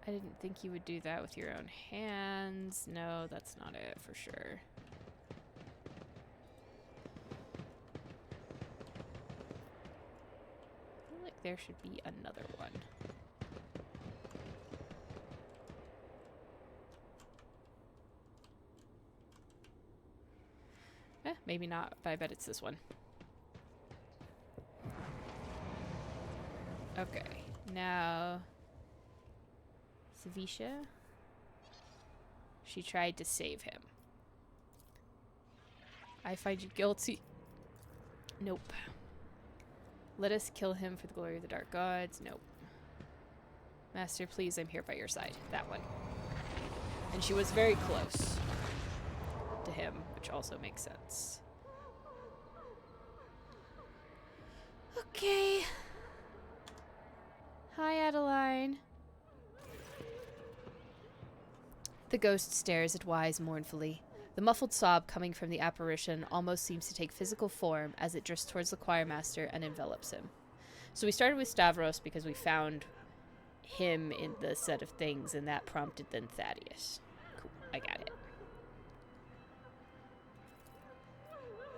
I didn't think you would do that with your own hands. No, that's not it for sure. I feel like there should be another one. Maybe not, but I bet it's this one. Okay, now Savisha. She tried to save him. I find you guilty. Nope. Let us kill him for the glory of the dark gods. Nope. Master, please, I'm here by your side. That one. And she was very close to him, which also makes sense. Okay. Hi, Adeline. The ghost stares at Wise mournfully. The muffled sob coming from the apparition almost seems to take physical form as it drifts towards the choir master and envelops him. So we started with Stavros because we found him in the set of things, and that prompted then Thaddeus. Cool, I got it.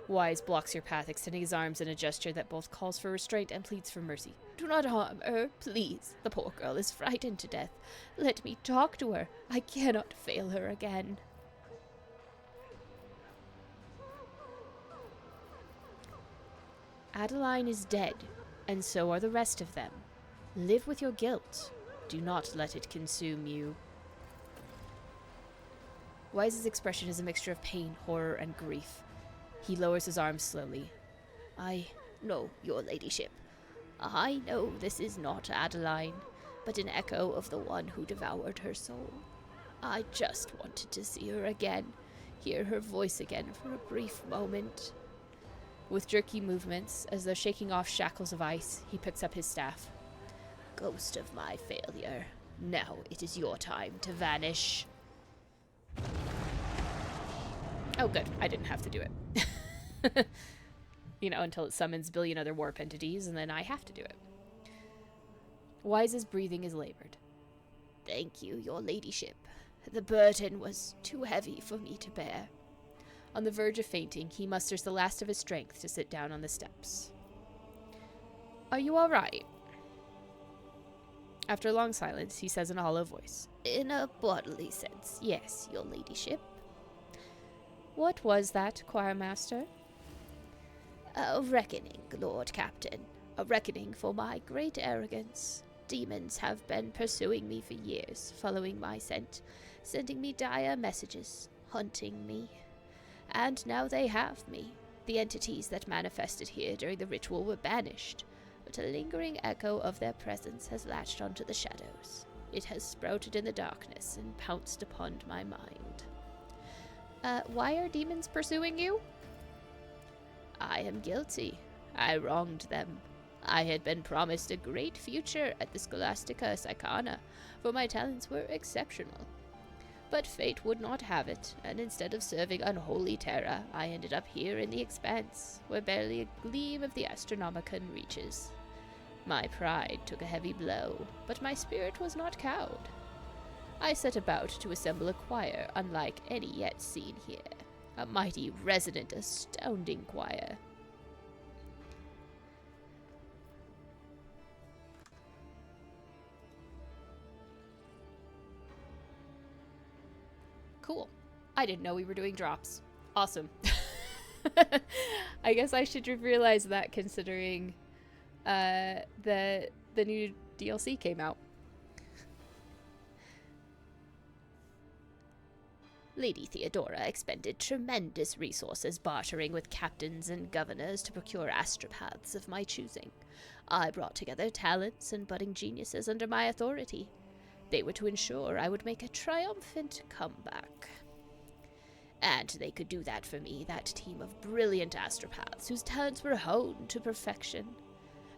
Wise blocks your path, extending his arms in a gesture that both calls for restraint and pleads for mercy. Do not harm her, please. The poor girl is frightened to death. Let me talk to her. I cannot fail her again. Adeline is dead, and so are the rest of them. Live with your guilt. Do not let it consume you. Wise's expression is a mixture of pain, horror, and grief. He lowers his arms slowly. I know, your ladyship. I know this is not Adeline, but an echo of the one who devoured her soul. I just wanted to see her again, hear her voice again for a brief moment. With jerky movements, as though shaking off shackles of ice, he picks up his staff. Ghost of my failure, now it is your time to vanish. Oh, good. I didn't have to do it. You know, until it summons a billion other warp entities, and then I have to do it. Wise's breathing is labored. Thank you, your ladyship. The burden was too heavy for me to bear. On the verge of fainting, he musters the last of his strength to sit down on the steps. Are you all right? After a long silence, he says in a hollow voice, In a bodily sense, yes, your ladyship. What was that, choir master? A reckoning, Lord Captain. A reckoning for my great arrogance. Demons have been pursuing me for years, following my scent, sending me dire messages, hunting me. And now they have me. The entities that manifested here during the ritual were banished, but a lingering echo of their presence has latched onto the shadows. It has sprouted in the darkness and pounced upon my mind. Why are demons pursuing you? I am guilty. I wronged them. I had been promised a great future at the Scholastica Sicana, for my talents were exceptional. But fate would not have it, and instead of serving unholy terror, I ended up here in the Expanse, where barely a gleam of the Astronomicon reaches. My pride took a heavy blow, but my spirit was not cowed. I set about to assemble a choir unlike any yet seen here. A mighty, resonant, astounding choir. Cool. I didn't know we were doing drops. Awesome. I guess I should have realized that considering the new DLC came out. Lady Theodora expended tremendous resources bartering with captains and governors to procure astropaths of my choosing. I brought together talents and budding geniuses under my authority. They were to ensure I would make a triumphant comeback. And they could do that for me, that team of brilliant astropaths whose talents were honed to perfection.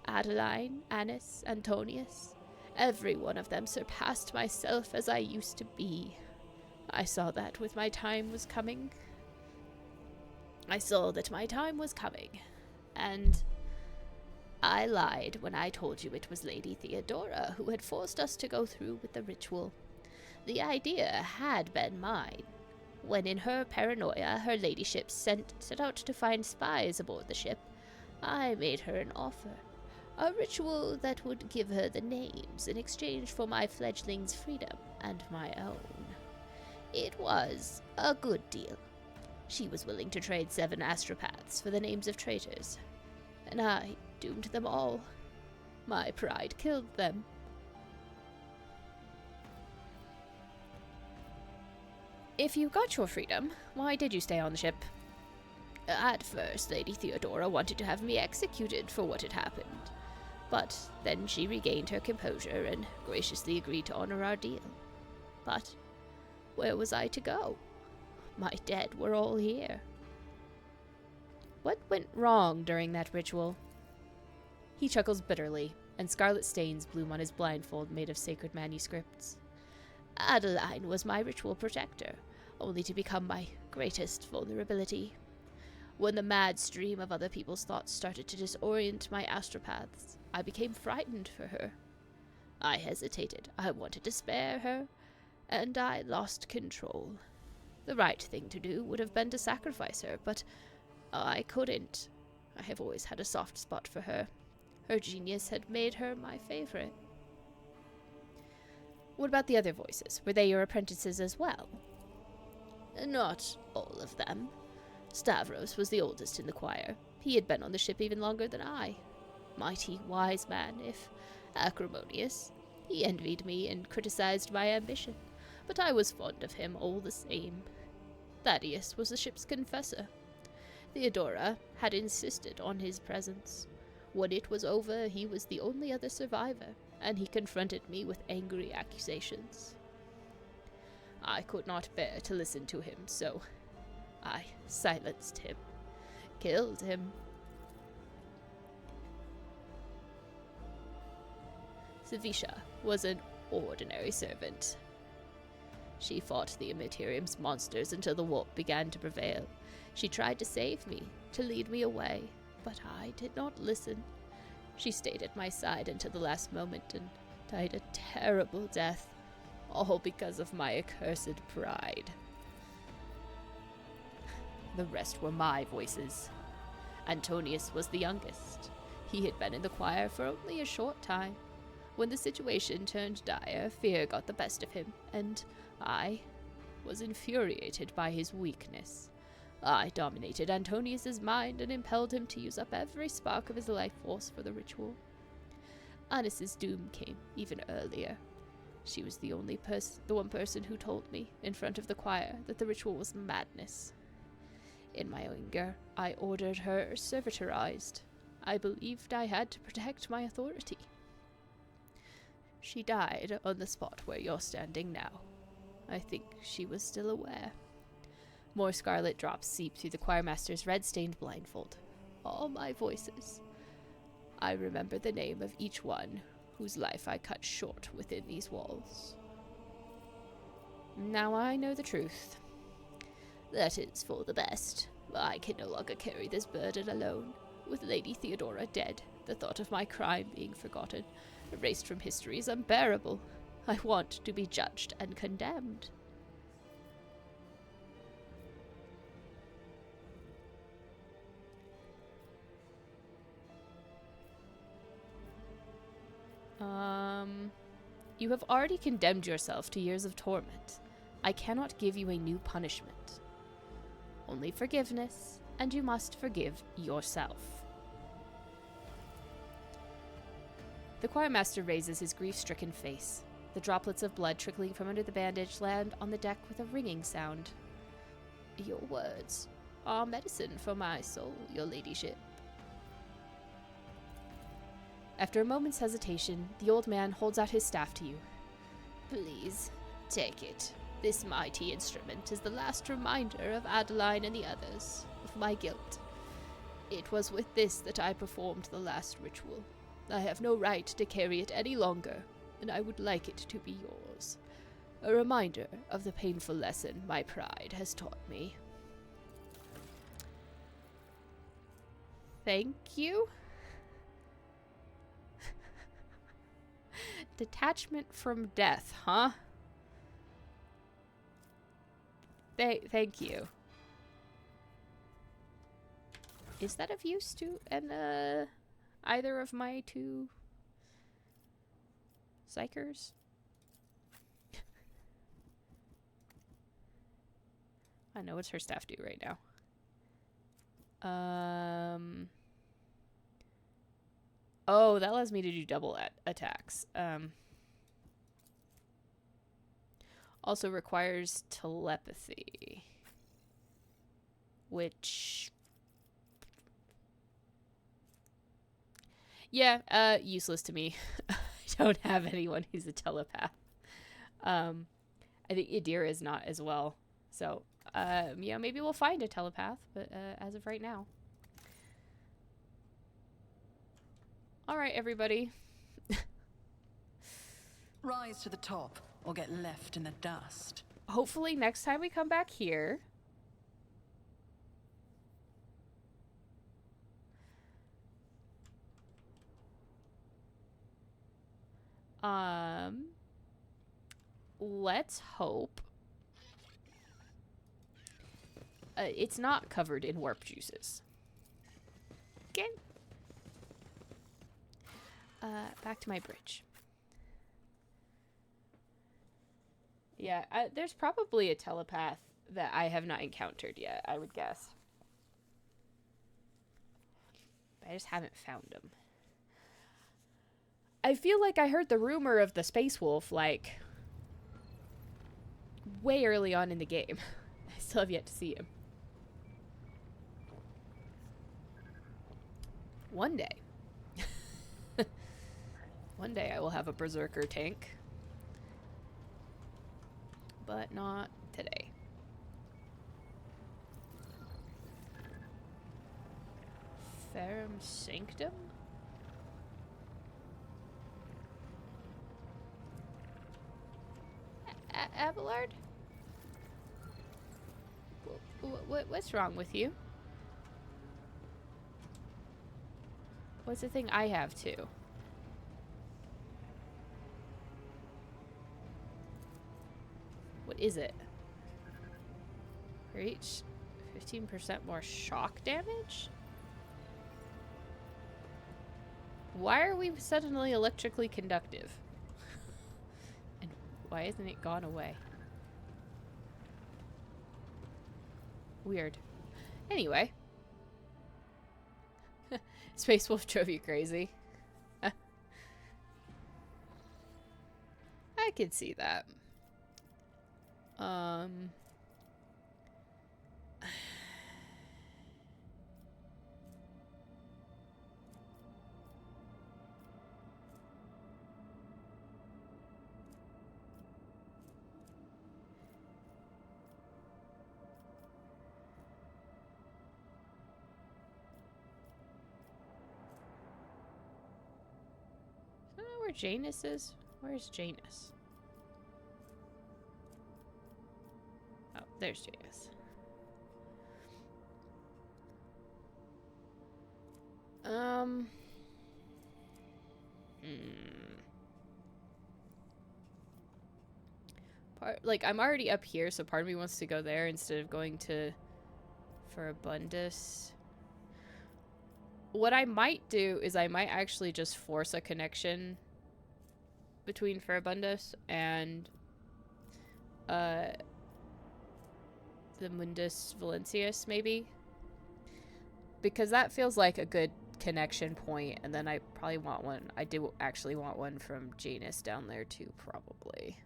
Adeline, Annis, Antonius, every one of them surpassed myself as I used to be. I saw that my time was coming. And I lied when I told you it was Lady Theodora who had forced us to go through with the ritual. The idea had been mine, when in her paranoia her ladyship set out to find spies aboard the ship. I made her an offer, a ritual that would give her the names in exchange for my fledgling's freedom and my own. It was a good deal. She was willing to trade 7 astropaths for the names of traitors, and I doomed them all. My pride killed them. If you got your freedom, why did you stay on the ship? At first, Lady Theodora wanted to have me executed for what had happened, but then she regained her composure and graciously agreed to honor our deal. But where was I to go? My dead were all here. What went wrong during that ritual? He chuckles bitterly, and scarlet stains bloom on his blindfold made of sacred manuscripts. Adeline was my ritual protector, only to become my greatest vulnerability. When the mad stream of other people's thoughts started to disorient my astropaths, I became frightened for her. I hesitated. I wanted to spare her, and I lost control. The right thing to do would have been to sacrifice her, but I couldn't. I have always had a soft spot for her. Her genius had made her my favorite. What about the other voices? Were they your apprentices as well? Not all of them. Stavros was the oldest in the choir. He had been on the ship even longer than I. Mighty wise man, if acrimonious. He envied me and criticized my ambition, but I was fond of him all the same. Thaddeus was the ship's confessor. Theodora had insisted on his presence. When it was over, he was the only other survivor, and he confronted me with angry accusations. I could not bear to listen to him, so I silenced him, killed him. Savisha was an ordinary servant. She fought the Immaterium's monsters until the warp began to prevail. She tried to save me, to lead me away, but I did not listen. She stayed at my side until the last moment and died a terrible death, all because of my accursed pride. The rest were my voices. Antonius was the youngest. He had been in the choir for only a short time. When the situation turned dire, fear got the best of him, and I was infuriated by his weakness. I dominated Antonius's mind and impelled him to use up every spark of his life force for the ritual. Anis's doom came even earlier. She was the one person who told me, in front of the choir, that the ritual was madness. In my anger, I ordered her servitorized. I believed I had to protect my authority. She died on the spot where you're standing now. I think she was still aware. More scarlet drops seep through the choirmaster's red-stained blindfold. All my voices. I remember the name of each one whose life I cut short within these walls. Now I know the truth. That is for the best. I can no longer carry this burden alone. With Lady Theodora dead, the thought of my crime being forgotten, erased from history, is unbearable. I want to be judged and condemned. You have already condemned yourself to years of torment. I cannot give you a new punishment. Only forgiveness, and you must forgive yourself. The choirmaster raises his grief-stricken face. The droplets of blood trickling from under the bandage land on the deck with a ringing sound. Your words are medicine for my soul, your ladyship. After a moment's hesitation, the old man holds out his staff to you. Please, take it. This mighty instrument is the last reminder of Adeline and the others, of my guilt. It was with this that I performed the last ritual. I have no right to carry it any longer, and I would like it to be yours. A reminder of the painful lesson my pride has taught me. Thank you? Detachment from death, huh? Thank you. Is that of use to either of my two psychers? I know what's her staff do right now. Oh, that allows me to do double attacks. Also requires telepathy, which, yeah, useless to me. I don't have anyone who's a telepath. I think Yadira is not as well. So, yeah, maybe we'll find a telepath, but as of right now. All right, everybody. Rise to the top, or get left in the dust. Hopefully next time we come back here, let's hope it's not covered in warp juices. Again. Back to my bridge. Yeah, there's probably a telepath that I have not encountered yet, I would guess. But I just haven't found them. I feel like I heard the rumor of the Space Wolf, like, way early on in the game. I still have yet to see him. One day. One day I will have a Berserker tank. But not today. Ferrum Sanctum? Abelard? What's wrong with you? What's the thing I have too? What is it? Reach 15% more shock damage? Why are we suddenly electrically conductive? And why isn't it gone away? Weird. Anyway. Space Wolf drove you crazy. I could see that. I don't know where Janus is. Where's Janus? Oh, there's Janus. Like, I'm already up here, so part of me wants to go there instead of going to Ferabundus. What I might do is I might actually just force a connection between Ferabundus and the Mundus Valentius, maybe, because that feels like a good connection point. And then I probably want one. I do actually want one from Janus down there too, probably.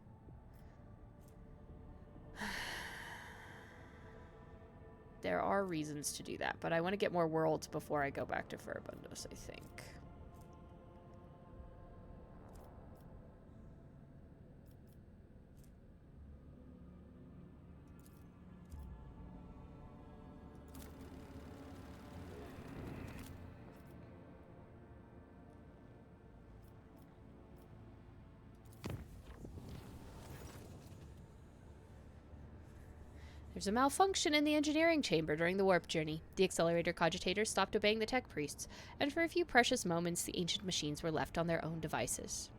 There are reasons to do that, but I want to get more worlds before I go back to Ferabundus, I think. There's a malfunction in the engineering chamber during the warp journey. The accelerator cogitators stopped obeying the tech priests, and for a few precious moments the ancient machines were left on their own devices.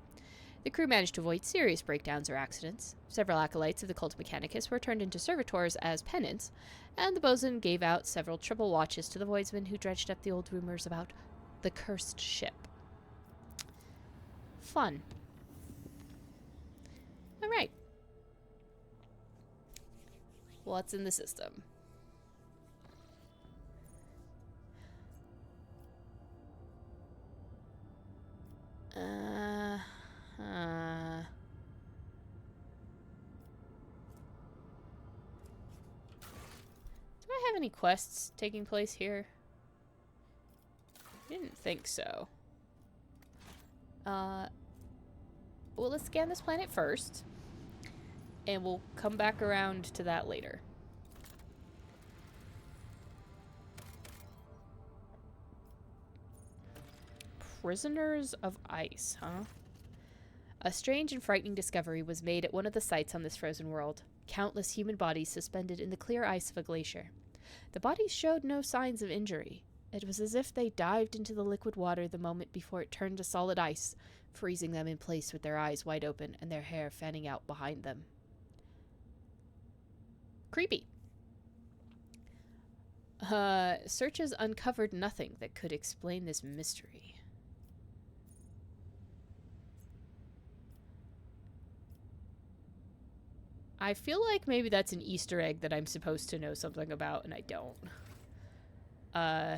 The crew managed to avoid serious breakdowns or accidents. Several acolytes of the cult Mechanicus were turned into servitors as penance, and the bosun gave out several triple watches to the voidsmen who dredged up the old rumors about the cursed ship. Fun. Alright. What's in the system? Do I have any quests taking place here? Didn't think so. Well, let's scan this planet first, and we'll come back around to that later. Prisoners of Ice, huh? A strange and frightening discovery was made at one of the sites on this frozen world. Countless human bodies suspended in the clear ice of a glacier. The bodies showed no signs of injury. It was as if they dived into the liquid water the moment before it turned to solid ice, freezing them in place with their eyes wide open and their hair fanning out behind them. Creepy. Searches uncovered nothing that could explain this mystery. I feel like maybe that's an Easter egg that I'm supposed to know something about, and I don't. Oh,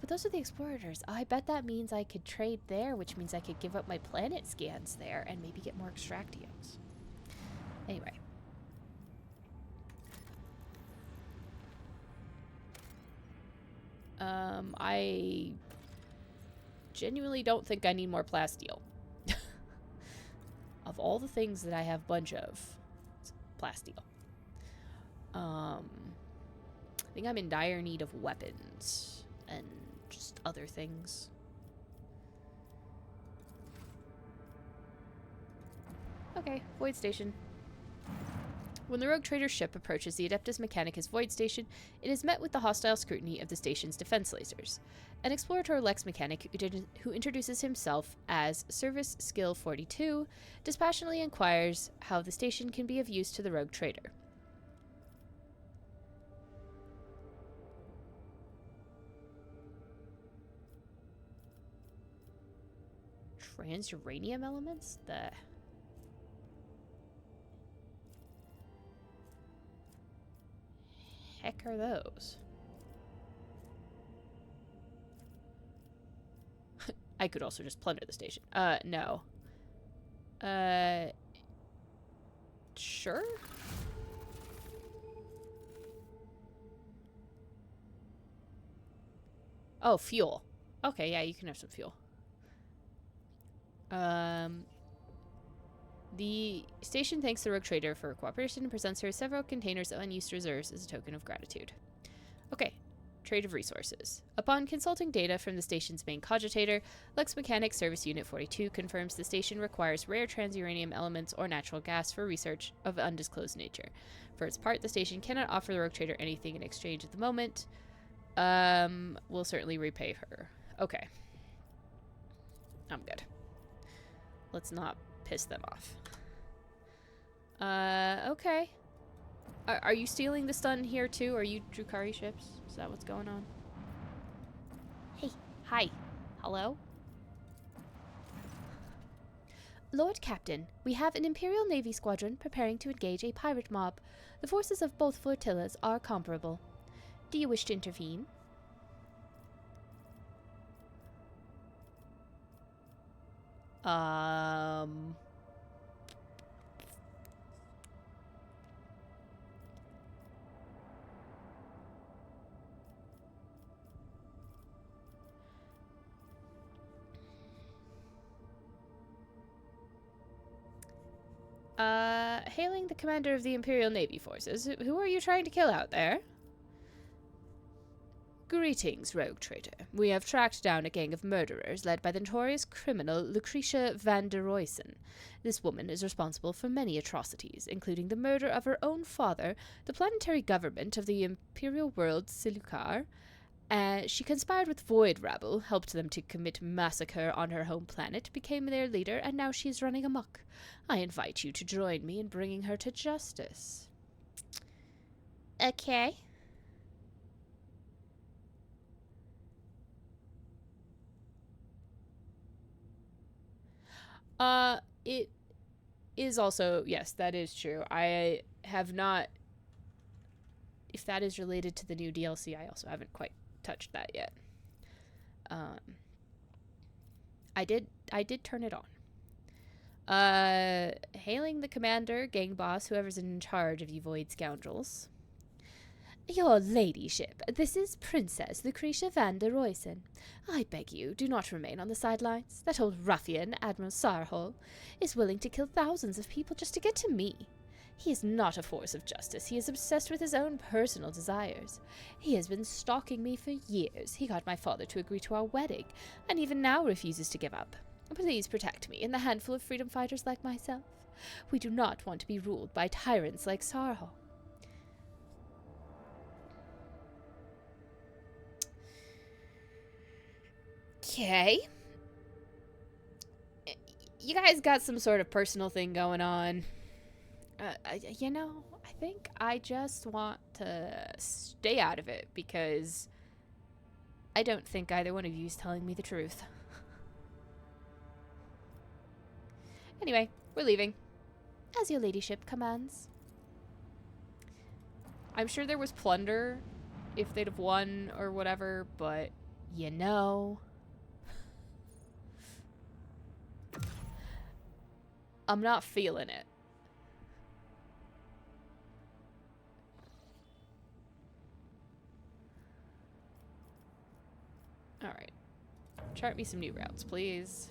but those are the explorators. I bet that means I could trade there, which means I could give up my planet scans there and maybe get more extractios. Anyway. I genuinely don't think I need more plasteel. Of all the things that I have a bunch of, it's plasteel. I think I'm in dire need of weapons and just other things. Okay, Void Station. When the rogue trader ship approaches the Adeptus Mechanicus Void Station, it is met with the hostile scrutiny of the station's defense lasers. An explorator Lex Mechanic, who introduces himself as Service Skill 42, dispassionately inquires how the station can be of use to the rogue trader. Transuranium elements? The heck are those? I could also just plunder the station. No. Sure? Oh, fuel. Okay, yeah, you can have some fuel. The station thanks the rogue trader for her cooperation and presents her several containers of unused reserves as a token of gratitude. Okay, trade of resources. Upon consulting data from the station's main cogitator, Lex Mechanic Service Unit 42 confirms the station requires rare transuranium elements or natural gas for research of undisclosed nature. For its part, the station cannot offer the rogue trader anything in exchange at the moment. We'll certainly repay her. Okay. I'm good. Let's not piss them off. Okay. Are you stealing the stun here too? Are you Drukhari ships? Is that what's going on? Hey, hi. Hello? Lord Captain, we have an Imperial Navy squadron preparing to engage a pirate mob. The forces of both flotillas are comparable. Do you wish to intervene? Hailing the commander of the Imperial Navy forces, who are you trying to kill out there? Greetings, rogue traitor. We have tracked down a gang of murderers led by the notorious criminal Lucretia van der Roysen. This woman is responsible for many atrocities, including the murder of her own father, the planetary government of the imperial world Silukar. She conspired with Void Rabble, helped them to commit massacre on her home planet, became their leader, and now she is running amok. I invite you to join me in bringing her to justice. Okay. It is also, yes, that is true. I have not, if that is related to the new DLC, I also haven't quite touched that yet. I did turn it on. Hailing the commander, gang boss, whoever's in charge of you void scoundrels. Your ladyship, this is Princess Lucretia van der Roysen. I beg you, do not remain on the sidelines. That old ruffian, Admiral Sarhol, is willing to kill thousands of people just to get to me. He is not a force of justice. He is obsessed with his own personal desires. He has been stalking me for years. He got my father to agree to our wedding, and even now refuses to give up. Please protect me and the handful of freedom fighters like myself. We do not want to be ruled by tyrants like Sarhol. Okay. You guys got some sort of personal thing going on. You know, I think I just want to stay out of it because I don't think either one of you is telling me the truth. Anyway, we're leaving. As your ladyship commands. I'm sure there was plunder if they'd have won or whatever, but you know. I'm not feeling it. Alright. Chart me some new routes, please.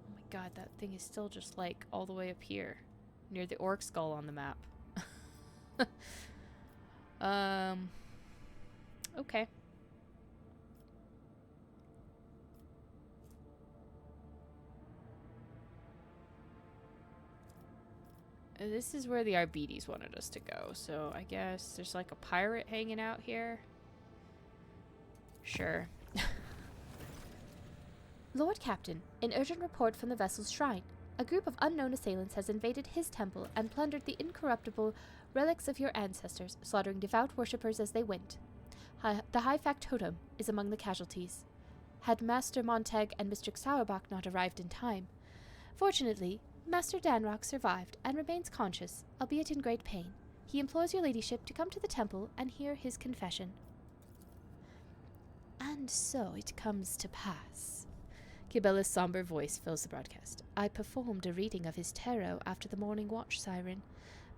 Oh my god, that thing is still just like all the way up here. Near the orc skull on the map. Okay. This is where the Arbites wanted us to go, so I guess there's like a pirate hanging out here. Sure. Lord Captain, an urgent report from the vessel's shrine. A group of unknown assailants has invaded his temple and plundered the incorruptible relics of your ancestors, slaughtering devout worshippers as they went. The high factotum is among the casualties. Had Master Montag and Mistress Sauerbach not arrived in time. Fortunately, Master Danrock survived and remains conscious, albeit in great pain. He implores your ladyship to come to the temple and hear his confession. And so it comes to pass. Kibella's somber voice fills the broadcast. I performed a reading of his tarot after the morning watch siren,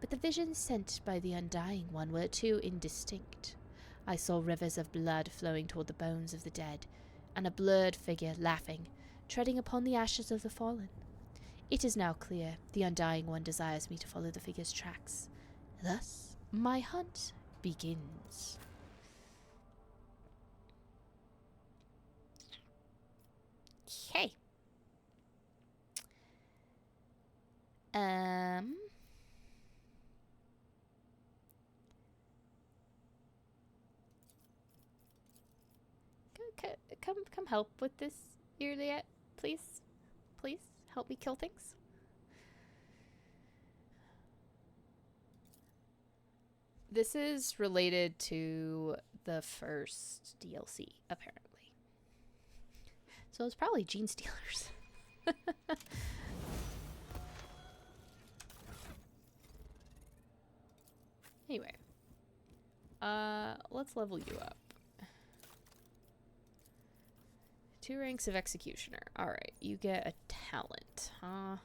but the visions sent by the Undying One were too indistinct. I saw rivers of blood flowing toward the bones of the dead, and a blurred figure laughing, treading upon the ashes of the fallen. It is now clear the Undying One desires me to follow the figure's tracks. Thus, my hunt begins. Okay. Come help with this, Juliet, please. Please help me kill things. This is related to the first DLC, apparently. So it's probably Gene Stealers. Anyway. Let's level you up. 2 ranks of Executioner. Alright, you get a talent, huh?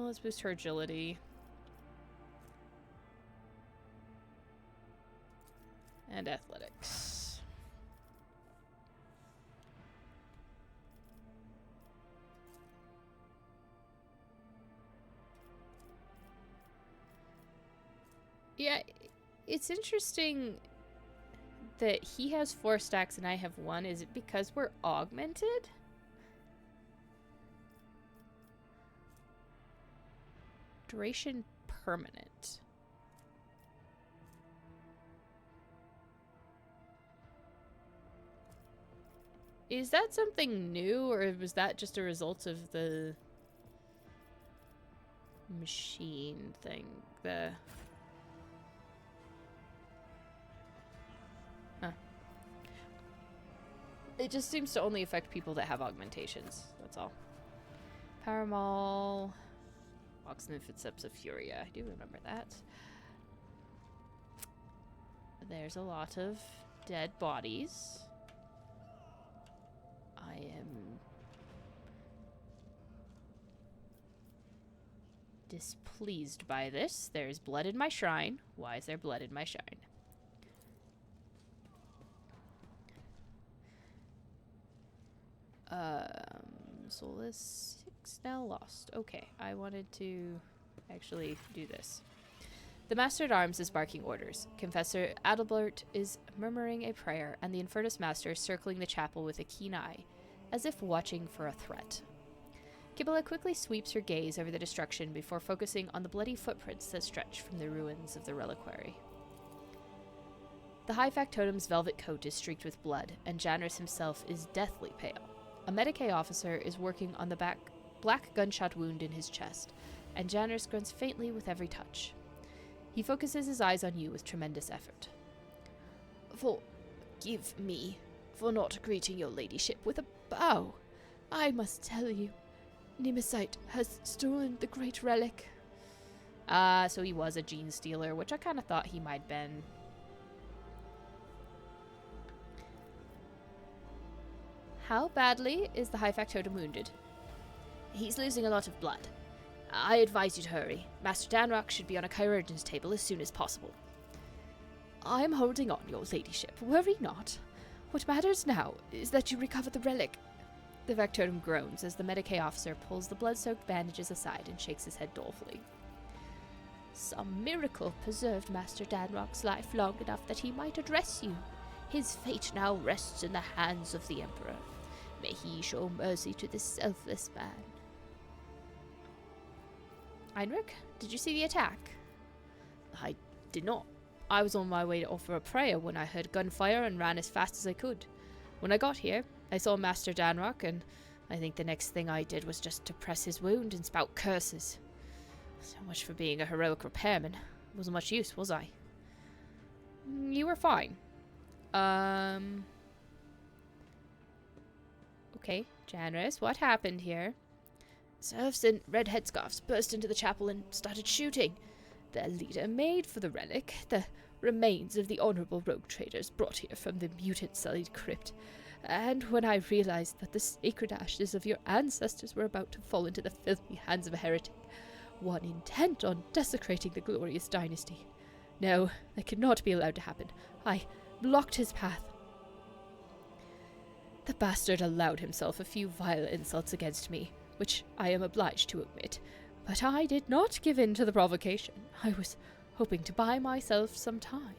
let's boost her agility. And athletics. Yeah, it's interesting that he has 4 stacks and I have 1. Is it because we're augmented? Duration permanent. Is that something new, or was that just a result of the machine thing? Huh. It just seems to only affect people that have augmentations. That's all. Power Maul. Oxen and Footsteps of Furia. I do remember that. There's a lot of dead bodies. I am displeased by this. There's blood in my shrine. Why is there blood in my shrine? Soulless 6 now lost. Okay, I wanted to actually do this. The Master at Arms is barking orders. Confessor Adalbert is murmuring a prayer, and the Infernus Master is circling the chapel with a keen eye, as if watching for a threat. Kibala quickly sweeps her gaze over the destruction before focusing on the bloody footprints that stretch from the ruins of the reliquary. The High Factotum's velvet coat is streaked with blood, and Janris himself is deathly pale. A Medicae officer is working on the black gunshot wound in his chest, and Janris grunts faintly with every touch. He focuses his eyes on you with tremendous effort. Forgive me for not greeting your ladyship with a bow. I must tell you, Nemesis has stolen the great relic. So he was a gene stealer, which I kind of thought he might have been. How badly is the High Factotum wounded? He's losing a lot of blood. I advise you to hurry. Master Danrock should be on a chirurgeon's table as soon as possible. I am holding on, your ladyship. Worry not. What matters now is that you recover the relic. The Factotum groans as the Medicae officer pulls the blood-soaked bandages aside and shakes his head dolefully. Some miracle preserved Master Danrock's life long enough that he might address you. His fate now rests in the hands of the Emperor. May he show mercy to this selfless man. Heinrich, did you see the attack? I did not. I was on my way to offer a prayer when I heard gunfire and ran as fast as I could. When I got here, I saw Master Danrock, and I think the next thing I did was just to press his wound and spout curses. So much for being a heroic repairman. Wasn't much use, was I? You were fine. Okay, Janris, what happened here? Serfs in red headscarves burst into the chapel and started shooting. Their leader made for the relic, the remains of the honorable rogue traders brought here from the mutant-sullied crypt. And when I realized that the sacred ashes of your ancestors were about to fall into the filthy hands of a heretic, one intent on desecrating the glorious dynasty. No, that could not be allowed to happen. I blocked his path. The bastard allowed himself a few vile insults against me, which I am obliged to admit, but I did not give in to the provocation. I was hoping to buy myself some time.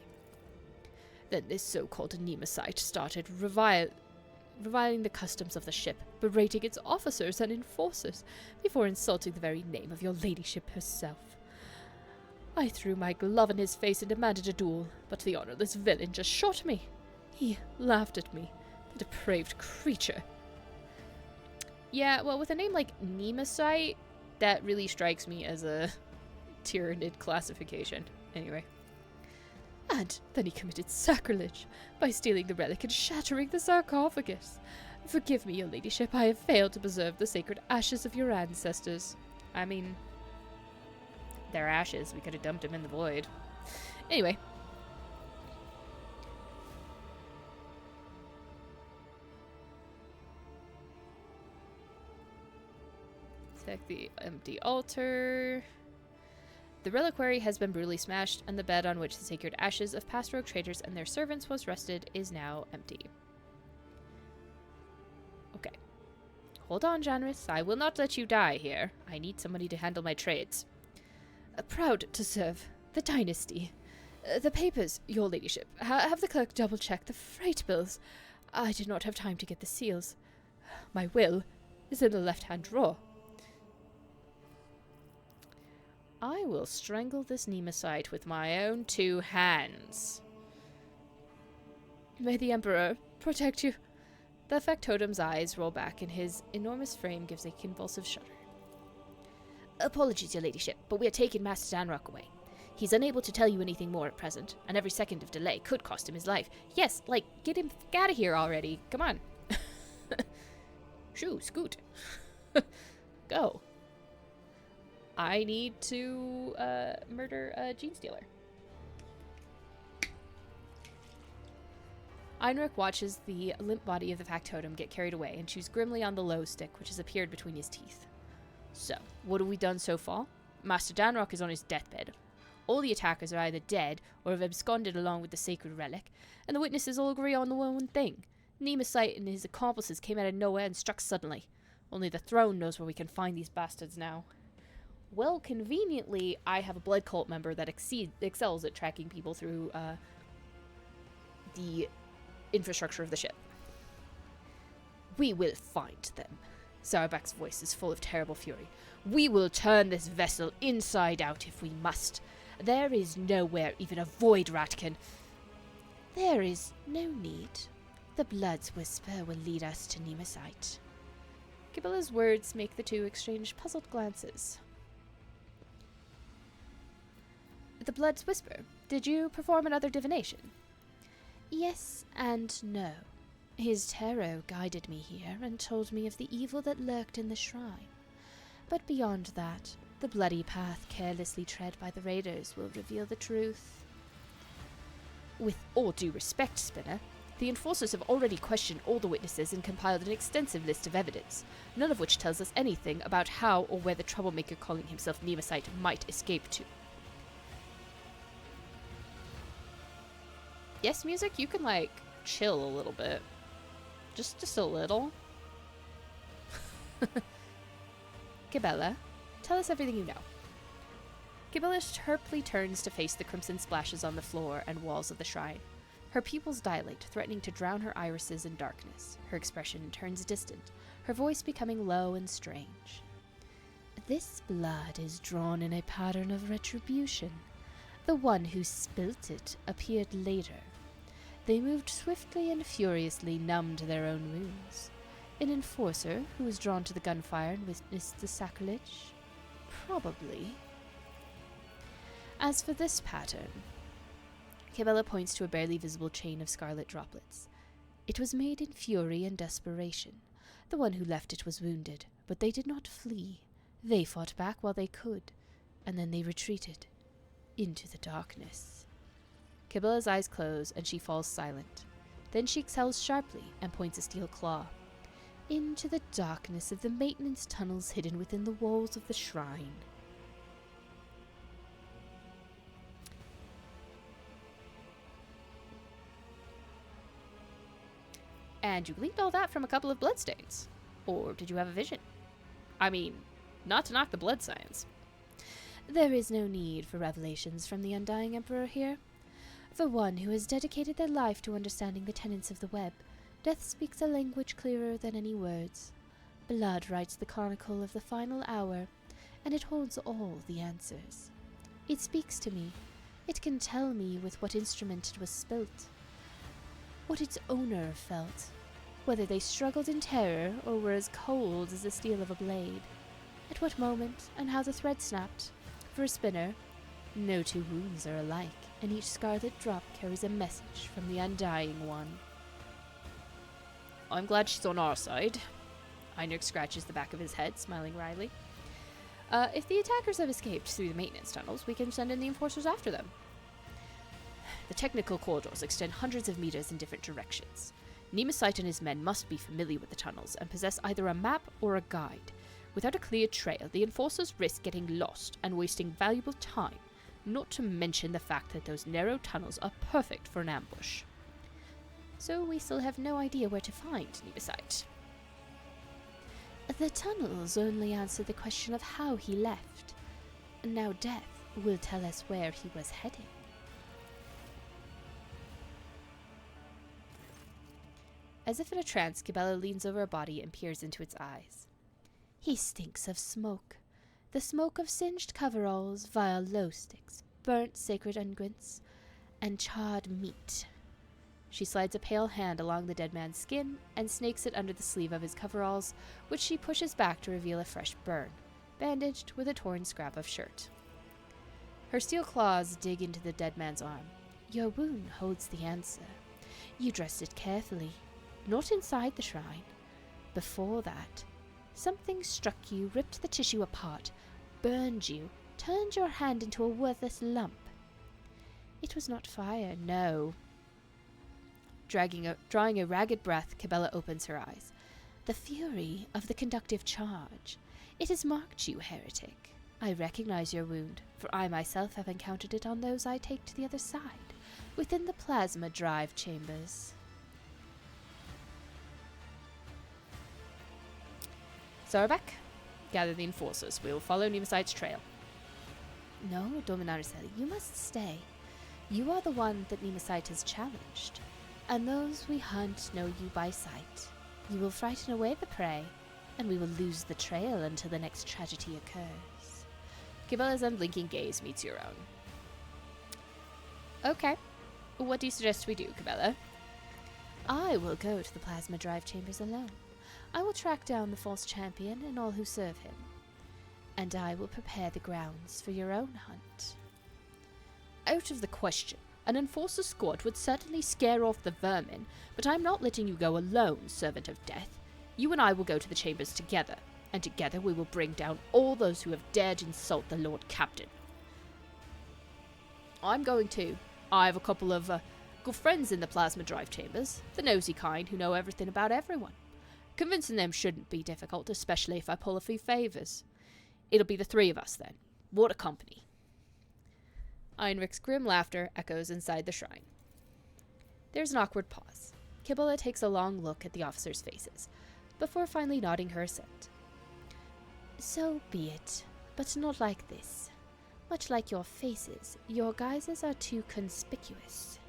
Then this so-called Nemesite started reviling the customs of the ship, berating its officers and enforcers, before insulting the very name of your ladyship herself. I threw my glove in his face and demanded a duel, but the honourless villain just shot me. He laughed at me, the depraved creature. Yeah, well, with a name like Nemesite, that really strikes me as a Tyranid classification. Anyway. And then he committed sacrilege by stealing the relic and shattering the sarcophagus. Forgive me, your ladyship, I have failed to preserve the sacred ashes of your ancestors. I mean, they're ashes. We could have dumped them in the void. Anyway. Protect the empty altar. The reliquary has been brutally smashed, and the bed on which the sacred ashes of past rogue traders and their servants was rested is now empty. Okay. Hold on, Janris. I will not let you die here. I need somebody to handle my trades. Proud to serve the dynasty. The papers, your ladyship. Have the clerk double-check the freight bills. I did not have time to get the seals. My will is in the left-hand drawer. I will strangle this Nemesite with my own 2 hands. May the Emperor protect you. The factotum's eyes roll back, and his enormous frame gives a convulsive shudder. Apologies, your ladyship, but we are taking Master Danrock away. He's unable to tell you anything more at present, and every second of delay could cost him his life. Yes, get him out of here already. Come on. Shoo, scoot. Go. I need to murder a gene stealer. Einrich watches the limp body of the factotum get carried away and chews grimly on the low stick which has appeared between his teeth. So, what have we done so far? Master Danrock is on his deathbed. All the attackers are either dead or have absconded along with the sacred relic, and the witnesses all agree on the one thing. Nemesite and his accomplices came out of nowhere and struck suddenly. Only the throne knows where we can find these bastards now. Well, conveniently, I have a blood cult member that excels at tracking people through the infrastructure of the ship. We will find them. Zarabak's voice is full of terrible fury. We will turn this vessel inside out if we must. There is nowhere even a void rat can... There is no need. The Blood's Whisper will lead us to Nemesite. Cabela's words make the two exchange puzzled glances. The Blood's Whisper. Did you perform another divination? Yes and no. His tarot guided me here and told me of the evil that lurked in the shrine. But beyond that, the bloody path carelessly tread by the raiders will reveal the truth. With all due respect, Spinner, the enforcers have already questioned all the witnesses and compiled an extensive list of evidence, none of which tells us anything about how or where the troublemaker calling himself Nemesite might escape to. Yes, music, you can, chill a little bit. Just a little. Cabela, tell us everything you know. Cabela sharply turns to face the crimson splashes on the floor and walls of the shrine. Her pupils dilate, threatening to drown her irises in darkness. Her expression turns distant, her voice becoming low and strange. This blood is drawn in a pattern of retribution. The one who spilt it appeared later. They moved swiftly and furiously, numbed their own wounds. An enforcer who was drawn to the gunfire and witnessed the sacrilege? Probably. As for this pattern, Cabela points to a barely visible chain of scarlet droplets. It was made in fury and desperation. The one who left it was wounded, but they did not flee. They fought back while they could, and then they retreated into the darkness. Cabela's eyes close, and she falls silent. Then she exhales sharply and points a steel claw. Into the darkness of the maintenance tunnels hidden within the walls of the shrine. And you gleaned all that from a couple of bloodstains. Or did you have a vision? I mean, not to knock the blood science. There is no need for revelations from the Undying Emperor here. For one who has dedicated their life to understanding the tenets of the web, death speaks a language clearer than any words. Blood writes the chronicle of the final hour, and it holds all the answers. It speaks to me. It can tell me with what instrument it was spilt, what its owner felt, whether they struggled in terror or were as cold as the steel of a blade, at what moment and how the thread snapped. For a spinner, no two wounds are alike, and each scarlet drop carries a message from the Undying One. I'm glad she's on our side. Einrich scratches the back of his head, smiling wryly. If the attackers have escaped through the maintenance tunnels, we can send in the enforcers after them. The technical corridors extend hundreds of meters in different directions. Nemesite and his men must be familiar with the tunnels and possess either a map or a guide. Without a clear trail, the enforcers risk getting lost and wasting valuable time, not to mention the fact that those narrow tunnels are perfect for an ambush. So we still have no idea where to find Nemesis. The tunnels only answer the question of how he left. Now Death will tell us where he was heading. As if in a trance, Cabela leans over her body and peers into its eyes. He stinks of smoke. The smoke of singed coveralls, vile glow sticks, burnt sacred unguents, and charred meat. She slides a pale hand along the dead man's skin and snakes it under the sleeve of his coveralls, which she pushes back to reveal a fresh burn, bandaged with a torn scrap of shirt. Her steel claws dig into the dead man's arm. Your wound holds the answer. You dressed it carefully, not inside the shrine. Before that, something struck you, ripped the tissue apart, burned you, turned your hand into a worthless lump. It was not fire, no. Drawing a ragged breath, Cabela opens her eyes. The fury of the conductive charge. It has marked you, heretic. I recognize your wound, for I myself have encountered it on those I take to the other side, within the plasma drive chambers. Sarabak, gather the enforcers. We will follow Nemesis' trail. No, Dominar Arceli, you must stay. You are the one that Nemesis has challenged, and those we hunt know you by sight. You will frighten away the prey, and we will lose the trail until the next tragedy occurs. Cabela's unblinking gaze meets your own. Okay. What do you suggest we do, Cabela? I will go to the plasma drive chambers alone. I will track down the false champion and all who serve him. And I will prepare the grounds for your own hunt. Out of the question. An enforcer squad would certainly scare off the vermin, but I'm not letting you go alone, servant of death. You and I will go to the chambers together, and together we will bring down all those who have dared insult the Lord Captain. I'm going too. I have a couple of good friends in the plasma drive chambers, the nosy kind who know everything about everyone. Convincing them shouldn't be difficult, especially if I pull a few favours. It'll be the three of us then. What a company. Einrich's grim laughter echoes inside the shrine. There's an awkward pause. Cabela takes a long look at the officers' faces, before finally nodding her assent. So be it, but not like this. Much like your faces, your guises are too conspicuous.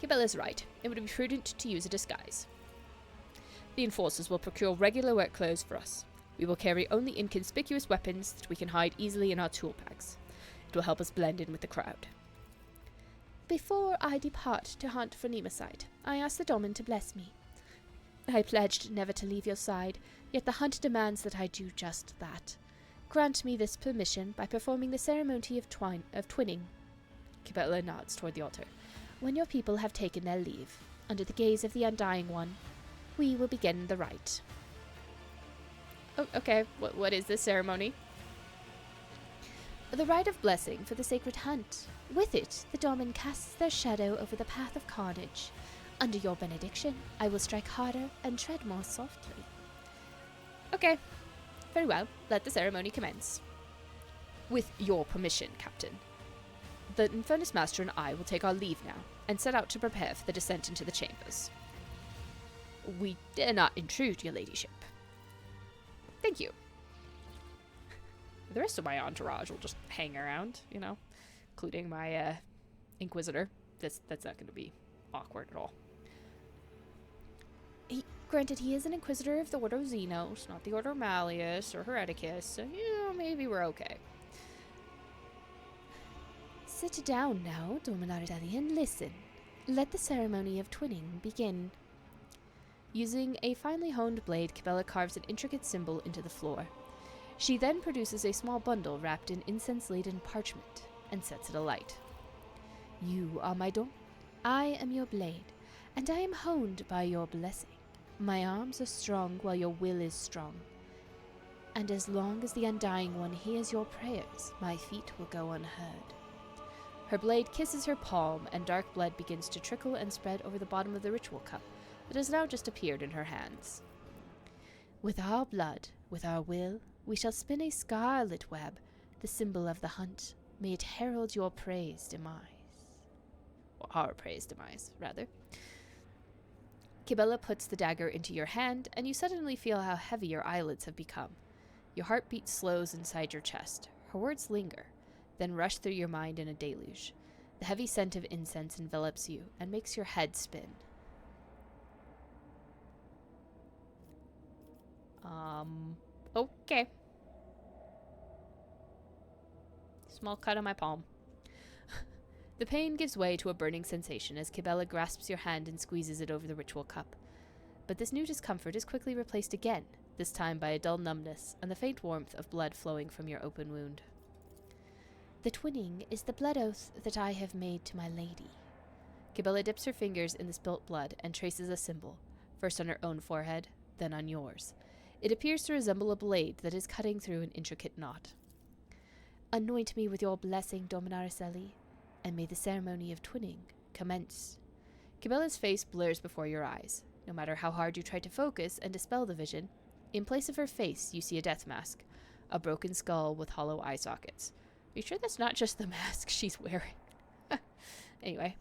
Cabela's right. It would be prudent to use a disguise. The enforcers will procure regular work clothes for us. We will carry only inconspicuous weapons that we can hide easily in our tool bags. It will help us blend in with the crowd. Before I depart to hunt for Nemesis, I ask the Domin to bless me. I pledged never to leave your side, yet the hunt demands that I do just that. Grant me this permission by performing the ceremony of twinning. Cabela nods toward the altar. When your people have taken their leave, under the gaze of the Undying One, we will begin the rite. Oh, okay, what is this ceremony? The rite of blessing for the sacred hunt. With it, the Domin casts their shadow over the path of carnage. Under your benediction, I will strike harder and tread more softly. Okay, very well. Let the ceremony commence. With your permission, Captain. The Infernus Master and I will take our leave now, and set out to prepare for the descent into the chambers. We dare not intrude, your ladyship. Thank you. The rest of my entourage will just hang around, including my Inquisitor. That's not going to be awkward at all. Granted, he is an Inquisitor of the Order of Xenos, not the Order of Malleus or Hereticus, so, maybe we're okay. Sit down now, Dominar Arceli, and listen. Let the ceremony of twinning begin. Using a finely honed blade, Cabela carves an intricate symbol into the floor. She then produces a small bundle wrapped in incense-laden parchment and sets it alight. You are my Dom. I am your blade, and I am honed by your blessing. My arms are strong while your will is strong. And as long as the Undying One hears your prayers, my feet will go unheard. Her blade kisses her palm, and dark blood begins to trickle and spread over the bottom of the ritual cup that has now just appeared in her hands. With our blood, with our will, we shall spin a scarlet web, the symbol of the hunt. May it herald your praise demise. Or our praise demise, rather. Kibella puts the dagger into your hand, and you suddenly feel how heavy your eyelids have become. Your heartbeat slows inside your chest. Her words linger, then rush through your mind in a deluge. The heavy scent of incense envelops you and makes your head spin. Okay. Small cut on my palm. The pain gives way to a burning sensation as Kibella grasps your hand and squeezes it over the ritual cup. But this new discomfort is quickly replaced again, this time by a dull numbness and the faint warmth of blood flowing from your open wound. The twinning is the blood oath that I have made to my lady. Kibella dips her fingers in the spilt blood and traces a symbol, first on her own forehead, then on yours. It appears to resemble a blade that is cutting through an intricate knot. Anoint me with your blessing, Dominar Arceli, and may the ceremony of twinning commence. Kibella's face blurs before your eyes. No matter how hard you try to focus and dispel the vision, in place of her face you see a death mask, a broken skull with hollow eye sockets. Are you sure that's not just the mask she's wearing? Anyway.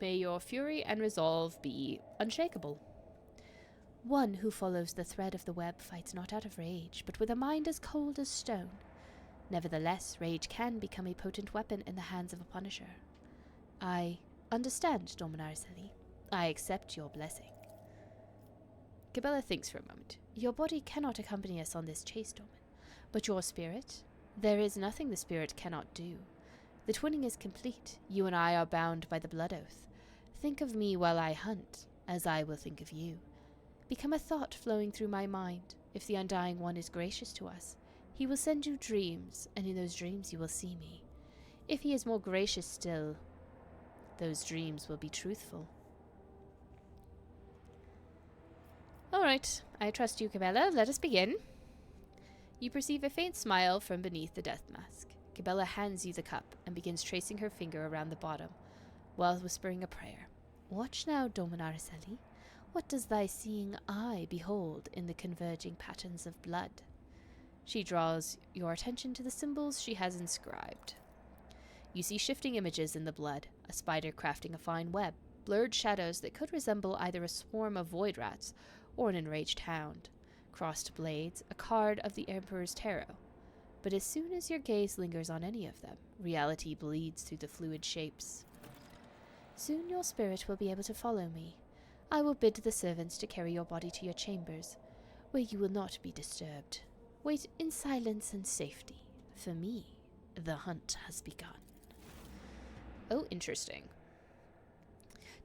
May your fury and resolve be unshakable. One who follows the thread of the web fights not out of rage, but with a mind as cold as stone. Nevertheless, rage can become a potent weapon in the hands of a punisher. I understand, Dominar Arceli. I accept your blessing. Kibella thinks for a moment. Your body cannot accompany us on this chase, Domin, but your spirit? There is nothing the spirit cannot do. The twinning is complete. You and I are bound by the blood oath. Think of me while I hunt, as I will think of you. Become a thought flowing through my mind. If the Undying One is gracious to us, he will send you dreams, and in those dreams you will see me. If he is more gracious still, those dreams will be truthful. All right, I trust you, Kibella. Let us begin. You perceive a faint smile from beneath the death mask. Kibella hands you the cup and begins tracing her finger around the bottom, while whispering a prayer. Watch now, Dominar Arceli. What does thy seeing eye behold in the converging patterns of blood? She draws your attention to the symbols she has inscribed. You see shifting images in the blood, a spider crafting a fine web, blurred shadows that could resemble either a swarm of void rats or an enraged hound, crossed blades, a card of the Emperor's Tarot. But as soon as your gaze lingers on any of them, reality bleeds through the fluid shapes. Soon your spirit will be able to follow me. I will bid the servants to carry your body to your chambers, where you will not be disturbed. Wait in silence and safety. For me, the hunt has begun. Oh, interesting.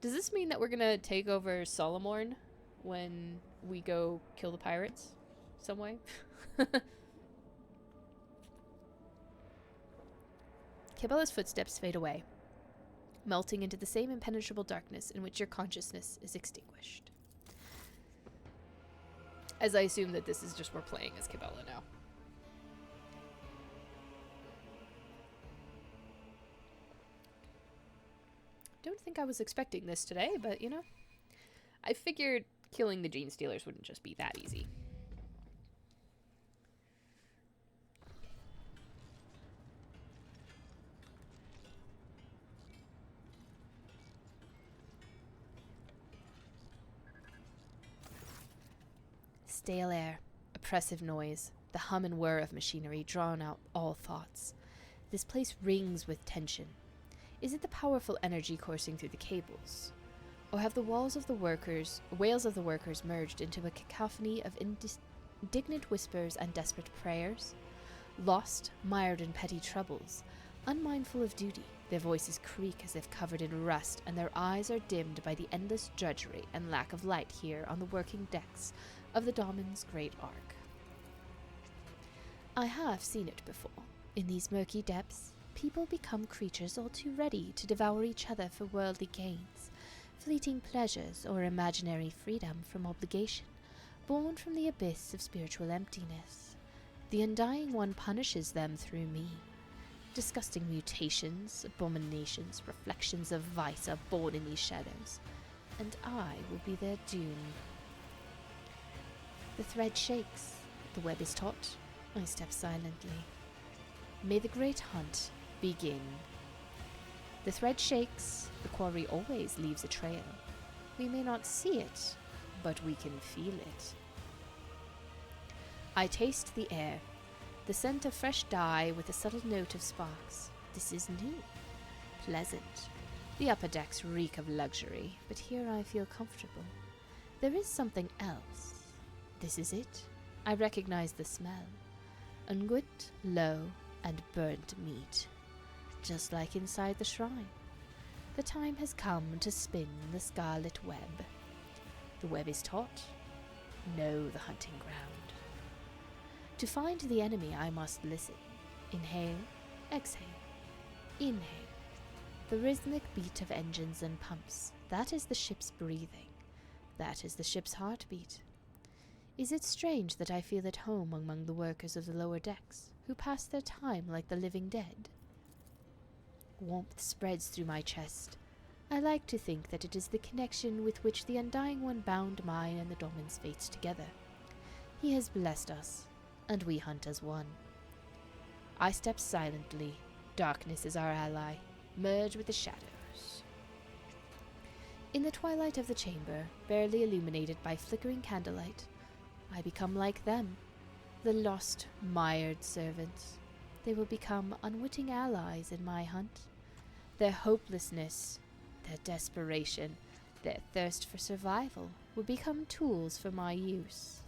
Does this mean that we're gonna take over Solomorn when we go kill the pirates? Some way? Kibella's footsteps fade away, melting into the same impenetrable darkness in which your consciousness is extinguished. As I assume that this is just we're playing as Kibella now. Don't think I was expecting this today, but you know, I figured killing the Gene Stealers wouldn't just be that easy. Stale air, oppressive noise, the hum and whir of machinery drown out all thoughts. This place rings with tension. Is it the powerful energy coursing through the cables? Or have the wails of the workers merged into a cacophony of indignant whispers and desperate prayers? Lost, mired in petty troubles, unmindful of duty, their voices creak as if covered in rust, and their eyes are dimmed by the endless drudgery and lack of light here on the working decks of the Domin's great ark. I have seen it before. In these murky depths, people become creatures all too ready to devour each other for worldly gains, fleeting pleasures or imaginary freedom from obligation, born from the abyss of spiritual emptiness. The Undying One punishes them through me. Disgusting mutations, abominations, reflections of vice are born in these shadows, and I will be their doom. The thread shakes, the web is taut. I step silently. May the great hunt begin. The thread shakes, the quarry always leaves a trail. We may not see it, but we can feel it. I taste the air, the scent of fresh dye with a subtle note of sparks. This is new, pleasant. The upper decks reek of luxury, but here I feel comfortable. There is something else. This is it. I recognize the smell. Ungut, low, and burnt meat. Just like inside the shrine. The time has come to spin the scarlet web. The web is taut. Know the hunting ground. To find the enemy, I must listen. Inhale, exhale, inhale. The rhythmic beat of engines and pumps. That is the ship's breathing. That is the ship's heartbeat. Is it strange that I feel at home among the workers of the lower decks, who pass their time like the living dead? Warmth spreads through my chest. I like to think that it is the connection with which the Undying One bound mine and the Domin's fates together. He has blessed us, and we hunt as one. I step silently. Darkness is our ally. Merge with the shadows. In the twilight of the chamber, barely illuminated by flickering candlelight, I become like them, the lost, mired servants. They will become unwitting allies in my hunt. Their hopelessness, their desperation, their thirst for survival will become tools for my use.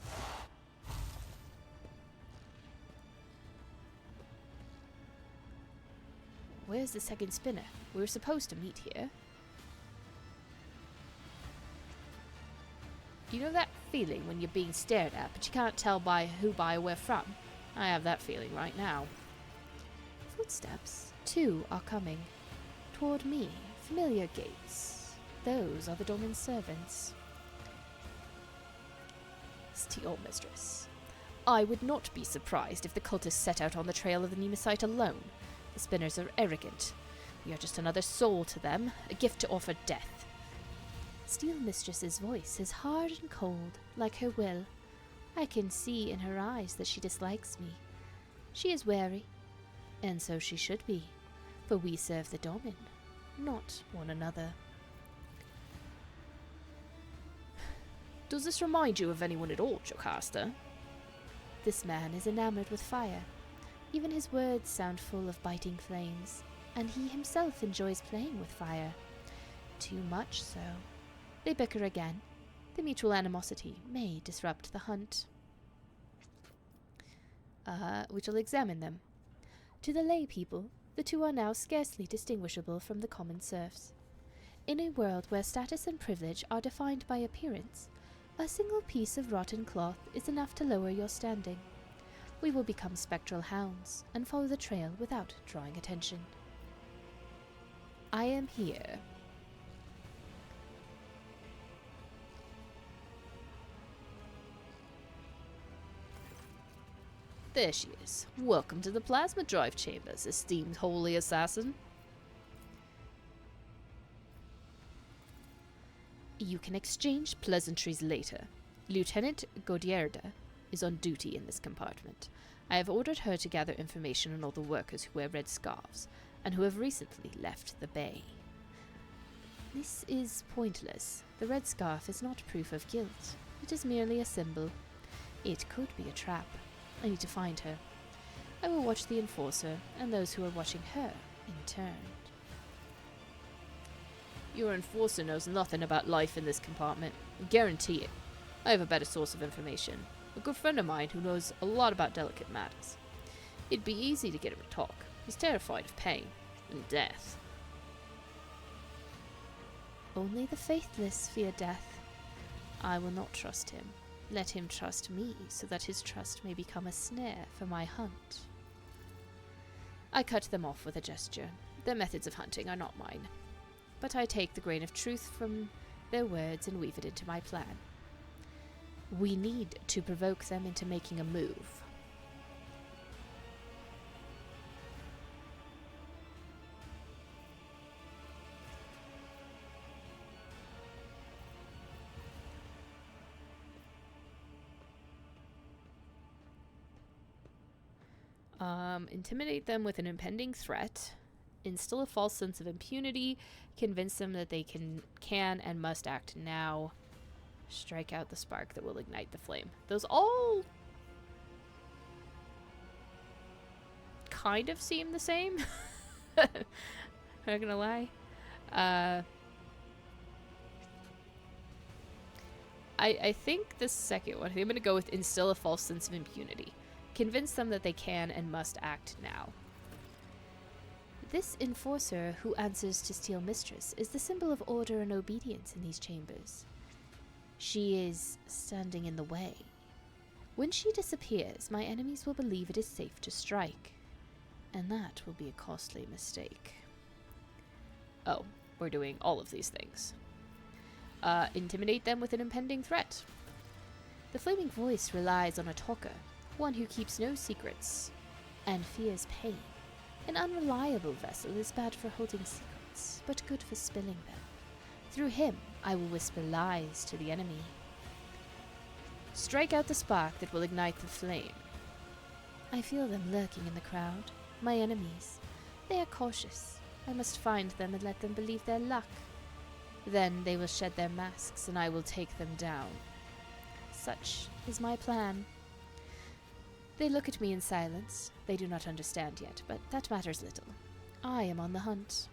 Where's the second spinner? We were supposed to meet here. You know that feeling when you're being stared at, but you can't tell by who, by, or where from? I have that feeling right now. Footsteps, too, are coming. Toward me, familiar gaits. Those are the Domin's servants. Steel Mistress. I would not be surprised if the cultists set out on the trail of the Nemesite alone. The spinners are arrogant. We are just another soul to them, a gift to offer death. Steel Mistress's voice is hard and cold, like her will. I can see in her eyes that she dislikes me. She is wary, and so she should be, for we serve the Domin, not one another. Does this remind you of anyone at all, Jocasta? This man is enamored with fire. Even his words sound full of biting flames, and he himself enjoys playing with fire. Too much so. They bicker again. The mutual animosity may disrupt the hunt. We shall examine them. To the lay people, the two are now scarcely distinguishable from the common serfs. In a world where status and privilege are defined by appearance, a single piece of rotten cloth is enough to lower your standing. We will become spectral hounds and follow the trail without drawing attention. I am here. There she is. Welcome to the plasma drive chambers, esteemed holy assassin. You can exchange pleasantries later. Lieutenant Godierda is on duty in this compartment. I have ordered her to gather information on all the workers who wear red scarves, and who have recently left the bay. This is pointless. The red scarf is not proof of guilt. It is merely a symbol. It could be a trap. I need to find her. I will watch the Enforcer, and those who are watching her, in turn. Your Enforcer knows nothing about life in this compartment. I guarantee it. I have a better source of information. A good friend of mine who knows a lot about delicate matters. It'd be easy to get him to talk. He's terrified of pain and death. Only the faithless fear death. I will not trust him. Let him trust me, so that his trust may become a snare for my hunt. I cut them off with a gesture. Their methods of hunting are not mine. But I take the grain of truth from their words and weave it into my plan. We need to provoke them into making a move. Intimidate them with an impending threat, instill a false sense of impunity, convince them that they can and must act now, strike out the spark that will ignite the flame. Those all kind of seem the same. I'm not gonna lie. I think the second one, I'm gonna go with instill a false sense of impunity. Convince them that they can and must act now. This enforcer who answers to Steel Mistress is the symbol of order and obedience in these chambers. She is standing in the way. When she disappears, my enemies will believe it is safe to strike, and that will be a costly mistake. Oh, we're doing all of these things. Intimidate them with an impending threat. The flaming voice relies on a talker, one who keeps no secrets and fears pain. An unreliable vessel is bad for holding secrets, but good for spilling them. Through him, I will whisper lies to the enemy. Strike out the spark that will ignite the flame. I feel them lurking in the crowd, my enemies. They are cautious. I must find them and let them believe their luck. Then they will shed their masks, and I will take them down. Such is my plan. They look at me in silence. They do not understand yet, but that matters little. I am on the hunt.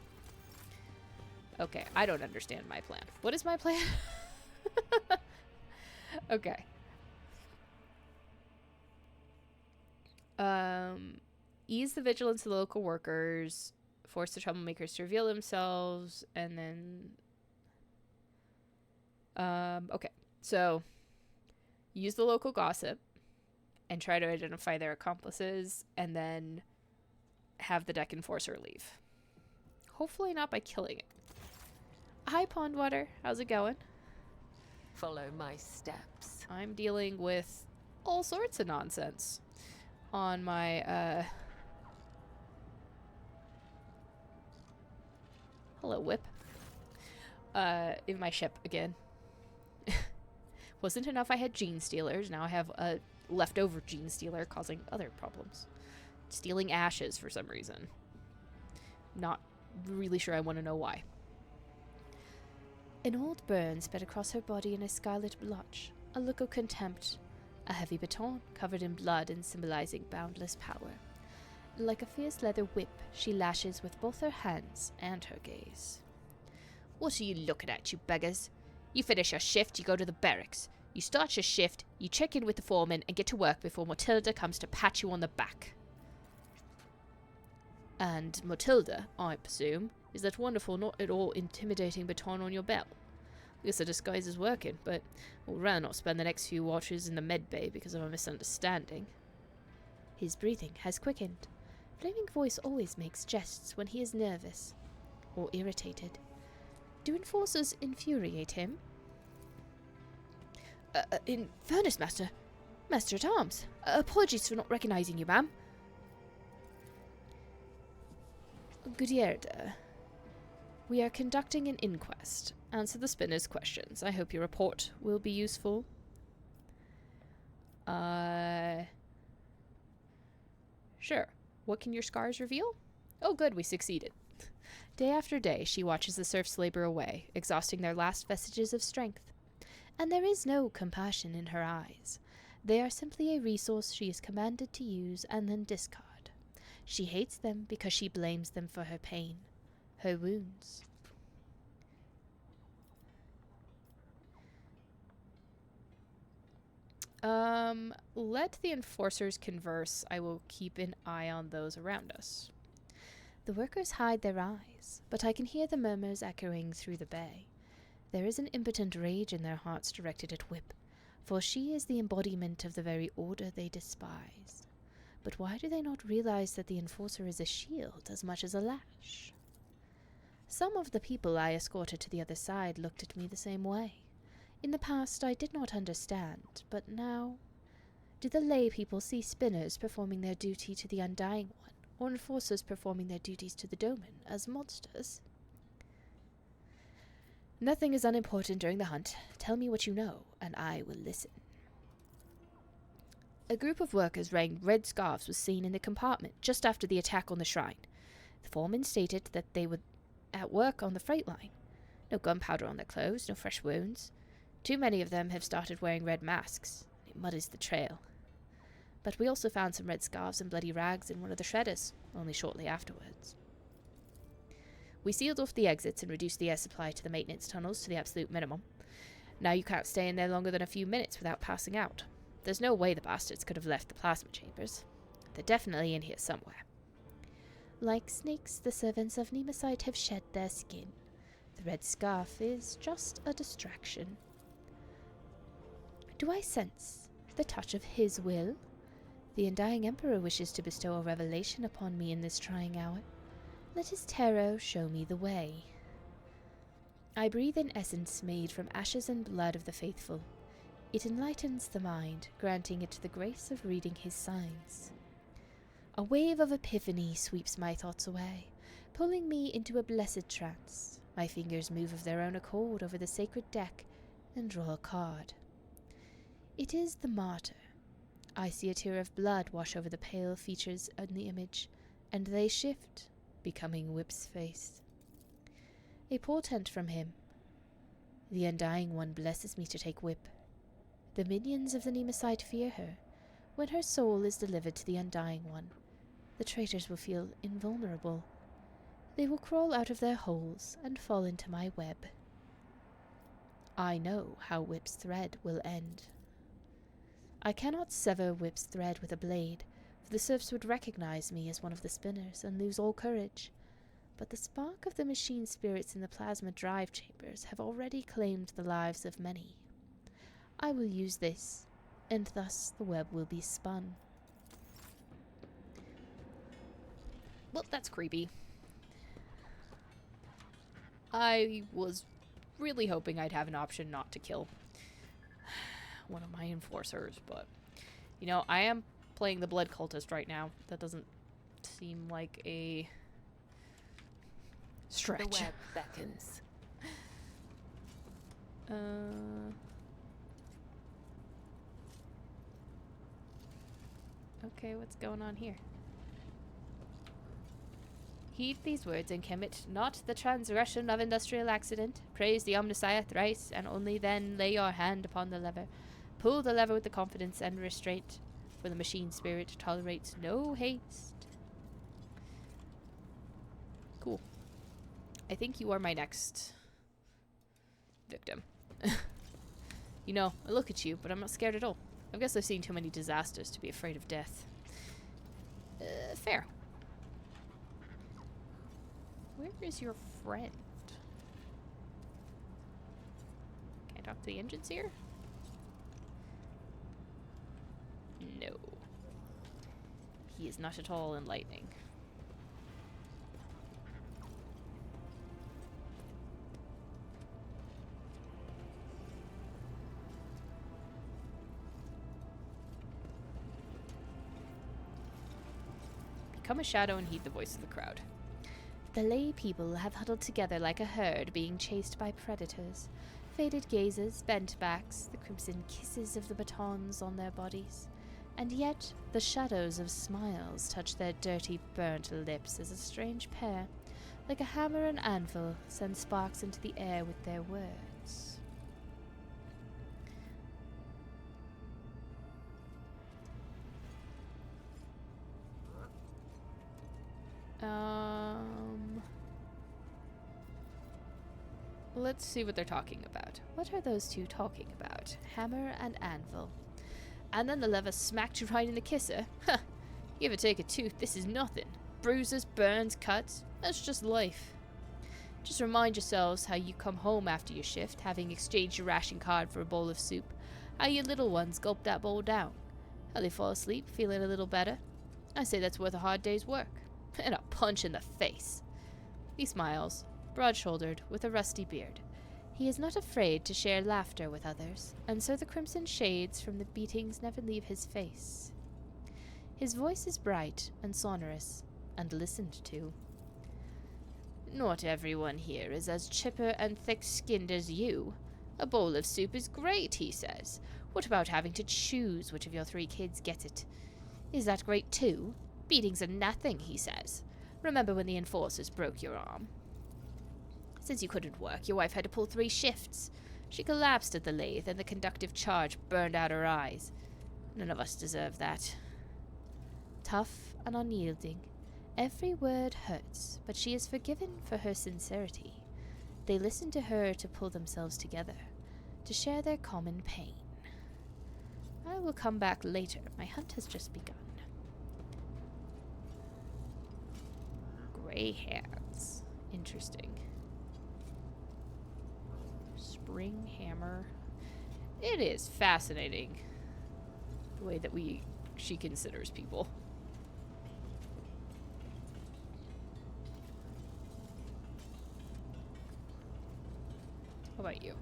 Okay, I don't understand my plan. What is my plan? Okay. Ease the vigilance of the local workers, force the troublemakers to reveal themselves, and then... okay, so use the local gossip and try to identify their accomplices, and then have the deck enforcer leave. Hopefully not by killing it. Hi, Pondwater. How's it going? Follow my steps. I'm dealing with all sorts of nonsense on my, hello, Whip. In my ship again. Wasn't enough I had Gene Stealers, now I have a leftover Gene Stealer causing other problems. Stealing ashes for some reason. Not really sure I want to know why. An old burn spread across her body in a scarlet blotch, a look of contempt, a heavy baton covered in blood and symbolizing boundless power. Like a fierce leather whip, she lashes with both her hands and her gaze. What are you looking at, you beggars? You finish your shift, you go to the barracks. You start your shift, you check in with the foreman, and get to work before Matilda comes to pat you on the back. And Matilda, I presume, is that wonderful, not at all intimidating baton on your belt. I guess the disguise is working, but we'll rather not spend the next few watches in the med bay because of a misunderstanding. His breathing has quickened. Flaming Voice always makes jests when he is nervous or irritated. Do enforcers infuriate him? Infernus Master. Master-at-Arms. Apologies for not recognizing you, ma'am. Gudierda. We are conducting an inquest. Answer the spinner's questions. I hope your report will be useful. Sure. What can your scars reveal? Oh good, we succeeded. Day after day, she watches the serfs labor away, exhausting their last vestiges of strength. And there is no compassion in her eyes. They are simply a resource she is commanded to use and then discard. She hates them because she blames them for her pain, her wounds. Let the enforcers converse. I will keep an eye on those around us. The workers hide their eyes, but I can hear the murmurs echoing through the bay. There is an impotent rage in their hearts directed at Whip, for she is the embodiment of the very order they despise. But why do they not realize that the Enforcer is a shield as much as a lash? Some of the people I escorted to the other side looked at me the same way. In the past I did not understand, but now... Do the lay people see spinners performing their duty to the Undying One, or enforcers performing their duties to the Doman, as monsters? Nothing is unimportant during the hunt. Tell me what you know, and I will listen. A group of workers wearing red scarves was seen in the compartment just after the attack on the shrine. The foreman stated that they were at work on the freight line. No gunpowder on their clothes, no fresh wounds. Too many of them have started wearing red masks. It muddies the trail. But we also found some red scarves and bloody rags in one of the shredders, only shortly afterwards. We sealed off the exits and reduced the air supply to the maintenance tunnels to the absolute minimum. Now you can't stay in there longer than a few minutes without passing out. There's no way the bastards could have left the plasma chambers. They're definitely in here somewhere. Like snakes, the servants of Nemesis have shed their skin. The red scarf is just a distraction. Do I sense the touch of his will? The Undying Emperor wishes to bestow a revelation upon me in this trying hour. Let his tarot show me the way. I breathe in essence made from ashes and blood of the faithful. It enlightens the mind, granting it the grace of reading his signs. A wave of epiphany sweeps my thoughts away, pulling me into a blessed trance. My fingers move of their own accord over the sacred deck and draw a card. It is the martyr. I see a tear of blood wash over the pale features in the image, and they shift, becoming Whip's face. A portent from him. The Undying One blesses me to take Whip. The minions of the Nemesis fear her. When her soul is delivered to the Undying One, the traitors will feel invulnerable. They will crawl out of their holes and fall into my web. I know how Whip's thread will end. I cannot sever Whip's thread with a blade, for the serfs would recognize me as one of the spinners and lose all courage. But the spark of the machine spirits in the plasma drive chambers have already claimed the lives of many. I will use this, and thus the web will be spun. Well, that's creepy. I was really hoping I'd have an option not to kill one of my enforcers, but, you know, I am playing the Blood Cultist right now. That doesn't seem like a stretch. The web beckons. Okay, what's going on here? Heed these words and commit not the transgression of industrial accident. Praise the Omnissiah thrice, and only then lay your hand upon the lever. Pull the lever with the confidence and restraint, for the machine spirit tolerates no haste. Cool. I think you are my next victim. You know, I look at you, but I'm not scared at all. I guess I've seen too many disasters to be afraid of death. Fair. Where is your friend? Can I talk to the engines here? No. He is not at all enlightening. Become a shadow and heed the voice of the crowd. The lay people have huddled together like a herd being chased by predators. Faded gazes, bent backs, the crimson kisses of the batons on their bodies. And yet the shadows of smiles touch their dirty, burnt lips as a strange pair, like a hammer and anvil, send sparks into the air with their words. Let's see what they're talking about. What are those two talking about? Hammer and anvil. And then the lever smacked you right in the kisser. Huh. You ever take a tooth? This is nothing. Bruises, burns, cuts. That's just life. Just remind yourselves how you come home after your shift, having exchanged your ration card for a bowl of soup. How your little ones gulp that bowl down. How they fall asleep, feeling a little better. I say that's worth a hard day's work. And a punch in the face. He smiles, broad-shouldered, with a rusty beard. He is not afraid to share laughter with others, and so the crimson shades from the beatings never leave his face. His voice is bright and sonorous, and listened to. Not everyone here is as chipper and thick-skinned as you. A bowl of soup is great, he says. What about having to choose which of your 3 kids gets it? Is that great too? Beatings are nothing, he says. Remember when the enforcers broke your arm? Since you couldn't work, your wife had to pull 3 shifts. She collapsed at the lathe, and the conductive charge burned out her eyes. None of us deserve that. Tough and unyielding, every word hurts, but she is forgiven for her sincerity. They listen to her to pull themselves together, to share their common pain. I will come back later. My hunt has just begun. Grey hands. Interesting. Spring hammer. It is fascinating the way that she considers people. How about you?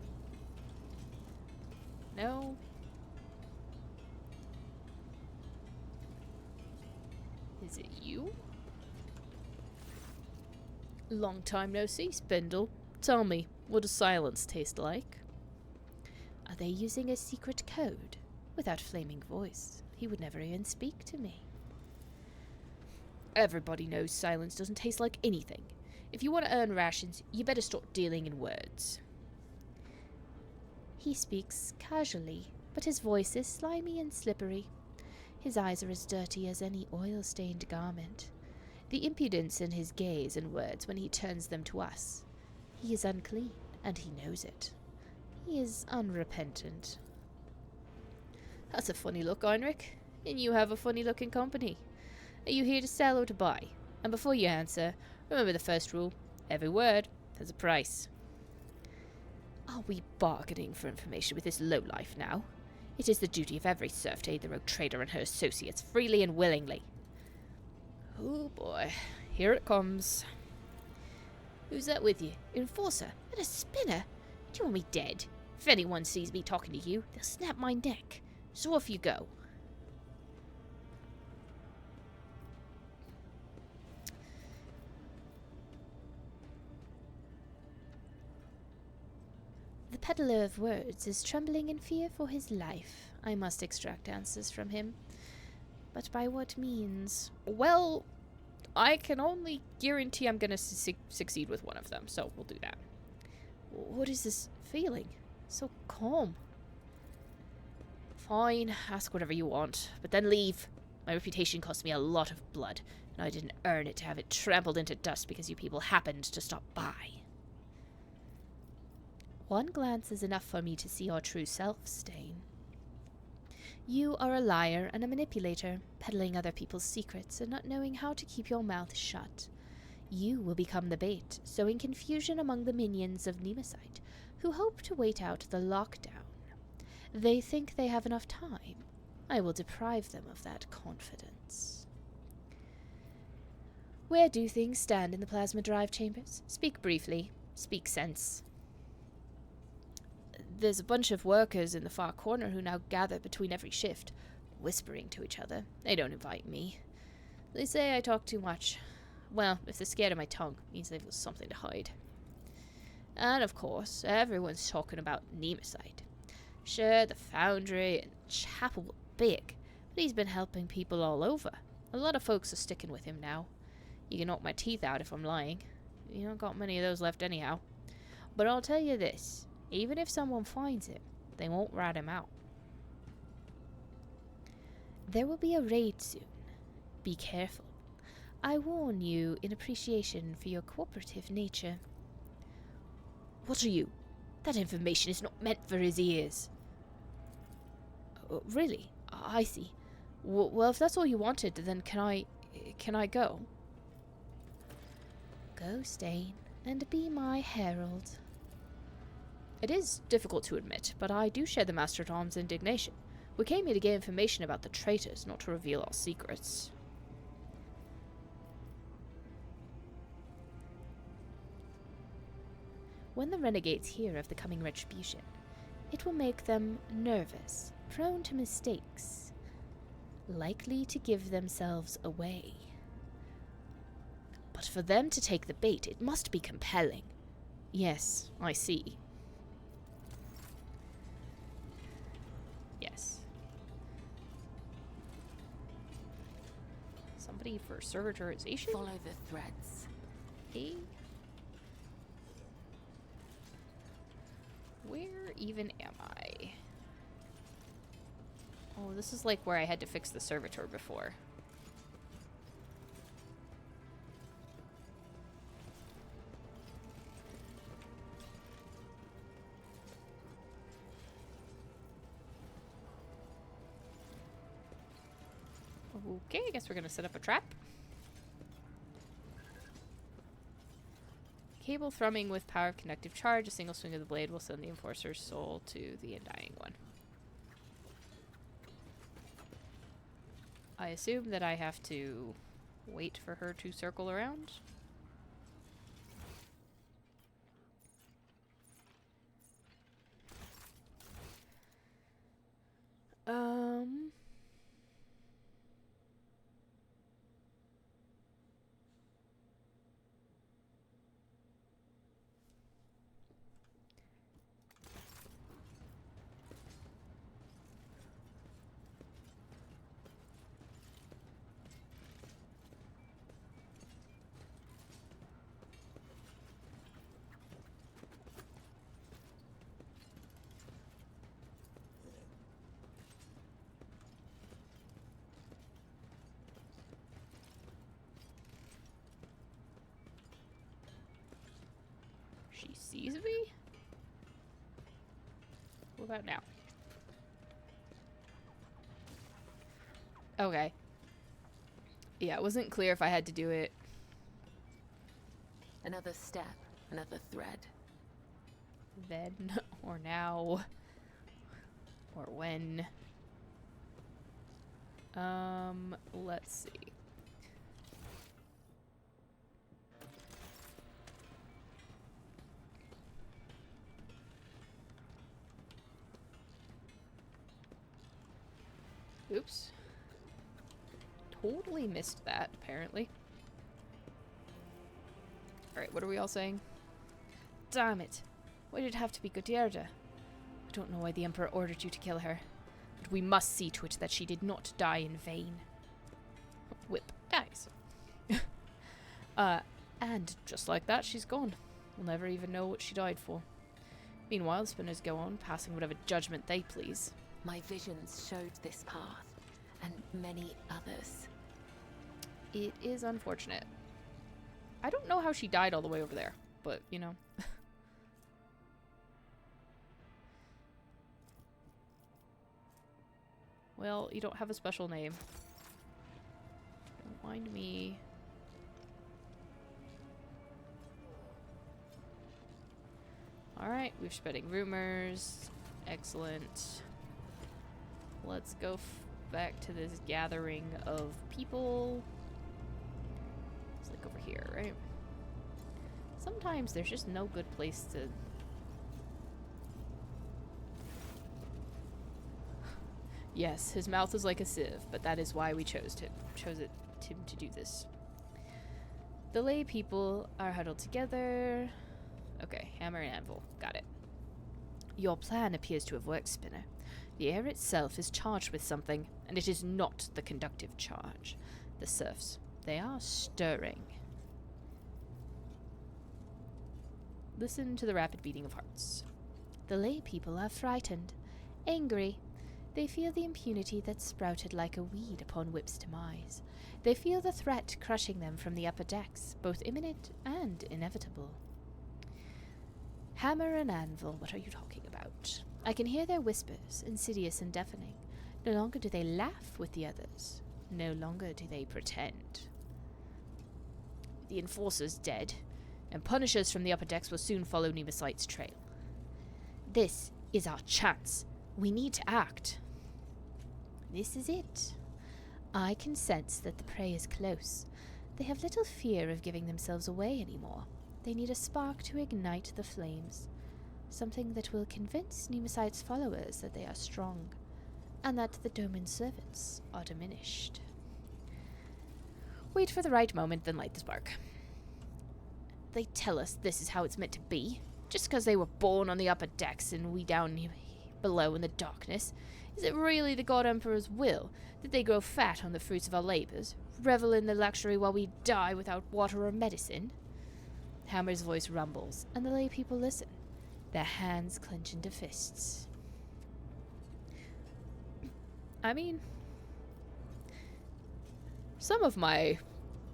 No? Is it you? Long time no see, Spindle. Tell me, what does silence taste like? Are they using a secret code? Without flaming voice, he would never even speak to me. Everybody knows silence doesn't taste like anything. If you want to earn rations, you better start dealing in words. He speaks casually, but his voice is slimy and slippery. His eyes are as dirty as any oil-stained garment. The impudence in his gaze and words when he turns them to us. He is unclean, and he knows it. He is unrepentant. That's a funny look, Heinrich. And you have a funny-looking company. Are you here to sell or to buy? And before you answer, remember the first rule. Every word has a price. Are we bargaining for information with this lowlife now? It is the duty of every serf to aid the rogue trader and her associates freely and willingly. Oh boy, here it comes. Who's that with you? Enforcer? And a spinner? Do you want me dead? If anyone sees me talking to you, they'll snap my neck. So off you go. The peddler of words is trembling in fear for his life. I must extract answers from him. But by what means? Well, I can only guarantee I'm going to succeed with one of them, so we'll do that. What is this feeling? So calm. Fine, ask whatever you want, but then leave. My reputation cost me a lot of blood, and I didn't earn it to have it trampled into dust because you people happened to stop by. One glance is enough for me to see your true self, Stain. You are a liar and a manipulator, peddling other people's secrets and not knowing how to keep your mouth shut. You will become the bait, sowing confusion among the minions of Nemesis, who hope to wait out the lockdown. They think they have enough time. I will deprive them of that confidence. Where do things stand in the plasma drive chambers? Speak briefly. Speak sense. There's a bunch of workers in the far corner who now gather between every shift, whispering to each other. They don't invite me. They say I talk too much. Well, if they're scared of my tongue, it means they've got something to hide. And of course, everyone's talking about Nemesis. Sure, the foundry and chapel were big, but he's been helping people all over. A lot of folks are sticking with him now. You can knock my teeth out if I'm lying. You don't got many of those left anyhow. But I'll tell you this. Even if someone finds him, they won't rat him out. There will be a raid soon. Be careful. I warn you in appreciation for your cooperative nature. What are you? That information is not meant for his ears. Really? I see. Well, if that's all you wanted, then can I go? Go, Stain, and be my herald. It is difficult to admit, but I do share the Master-at-Arms' indignation. We came here to get information about the traitors, not to reveal our secrets. When the renegades hear of the coming retribution, it will make them nervous, prone to mistakes, likely to give themselves away. But for them to take the bait, it must be compelling. Yes, I see. Yes. Somebody for servitorization? Follow the threads. Hey. Where even am I? Oh, this is like where I had to fix the servitor before. Okay, I guess we're gonna set up a trap. Cable thrumming with power of conductive charge. A single swing of the blade will send the enforcer's soul to the undying one. I assume that I have to wait for her to circle around. She sees me? What about now? Okay. Yeah, it wasn't clear if I had to do it. Another step, another thread. Then, or now, or when. Let's see. Oops. Totally missed that, apparently. Alright, what are we all saying? Damn it. Why did it have to be Gudierda? I don't know why the Emperor ordered you to kill her, but we must see to it that she did not die in vain. Whip dies. And just like that, she's gone. We'll never even know what she died for. Meanwhile, the spinners go on, passing whatever judgment they please. My visions showed this path, and many others. It is unfortunate. I don't know how she died all the way over there, but, you know. Well, you don't have a special name. Don't mind me. Alright, we're spreading rumors. Excellent. Let's go back to this gathering of people. It's like over here, right? Sometimes there's just no good place to... Yes, his mouth is like a sieve, but that is why we chose him to do this. The lay people are huddled together. Okay, hammer and anvil. Got it. Your plan appears to have worked, Spinner. The air itself is charged with something, and it is not the conductive charge. The serfs, they are stirring. Listen to the rapid beating of hearts. The lay people are frightened, angry. They feel the impunity that sprouted like a weed upon Whip's demise. They feel the threat crushing them from the upper decks, both imminent and inevitable. Hammer and anvil, what are you talking about? I can hear their whispers, insidious and deafening. No longer do they laugh with the others. No longer do they pretend. The enforcer's dead, and punishers from the upper decks will soon follow Nemesight's trail. This is our chance. We need to act. This is it. I can sense that the prey is close. They have little fear of giving themselves away anymore. They need a spark to ignite the flames, something that will convince Nemesight's followers that they are strong, and that the Domin's servants are diminished. Wait for the right moment, then light the spark. They tell us this is how it's meant to be, just because they were born on the upper decks and we down below in the darkness. Is it really the God Emperor's will that they grow fat on the fruits of our labors, revel in the luxury while we die without water or medicine? Hammer's voice rumbles, and the lay people listen, their hands clench into fists. I mean, some of my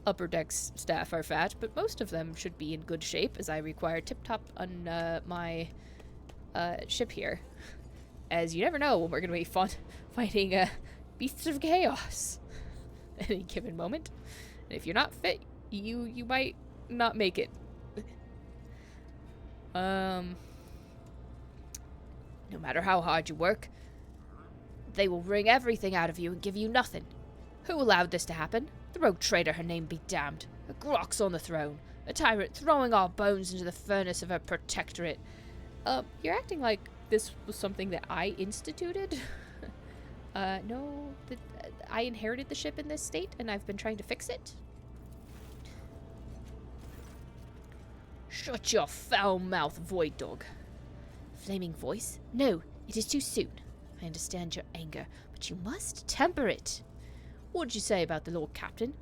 upper decks staff are fat, but most of them should be in good shape, as I require tip-top on my ship here. As you never know when we're going to be fighting beasts of chaos at any given moment. And if you're not fit, you might not make it. No matter how hard you work, they will wring everything out of you and give you nothing. Who allowed this to happen? The rogue traitor, her name be damned. A Grox on the throne. A tyrant throwing our bones into the furnace of her protectorate. You're acting like this was something that I instituted? No, I inherited the ship in this state, and I've been trying to fix it. Shut your foul mouth, void dog. Flaming voice? No, it is too soon. I understand your anger, but you must temper it. What did you say about the Lord Captain?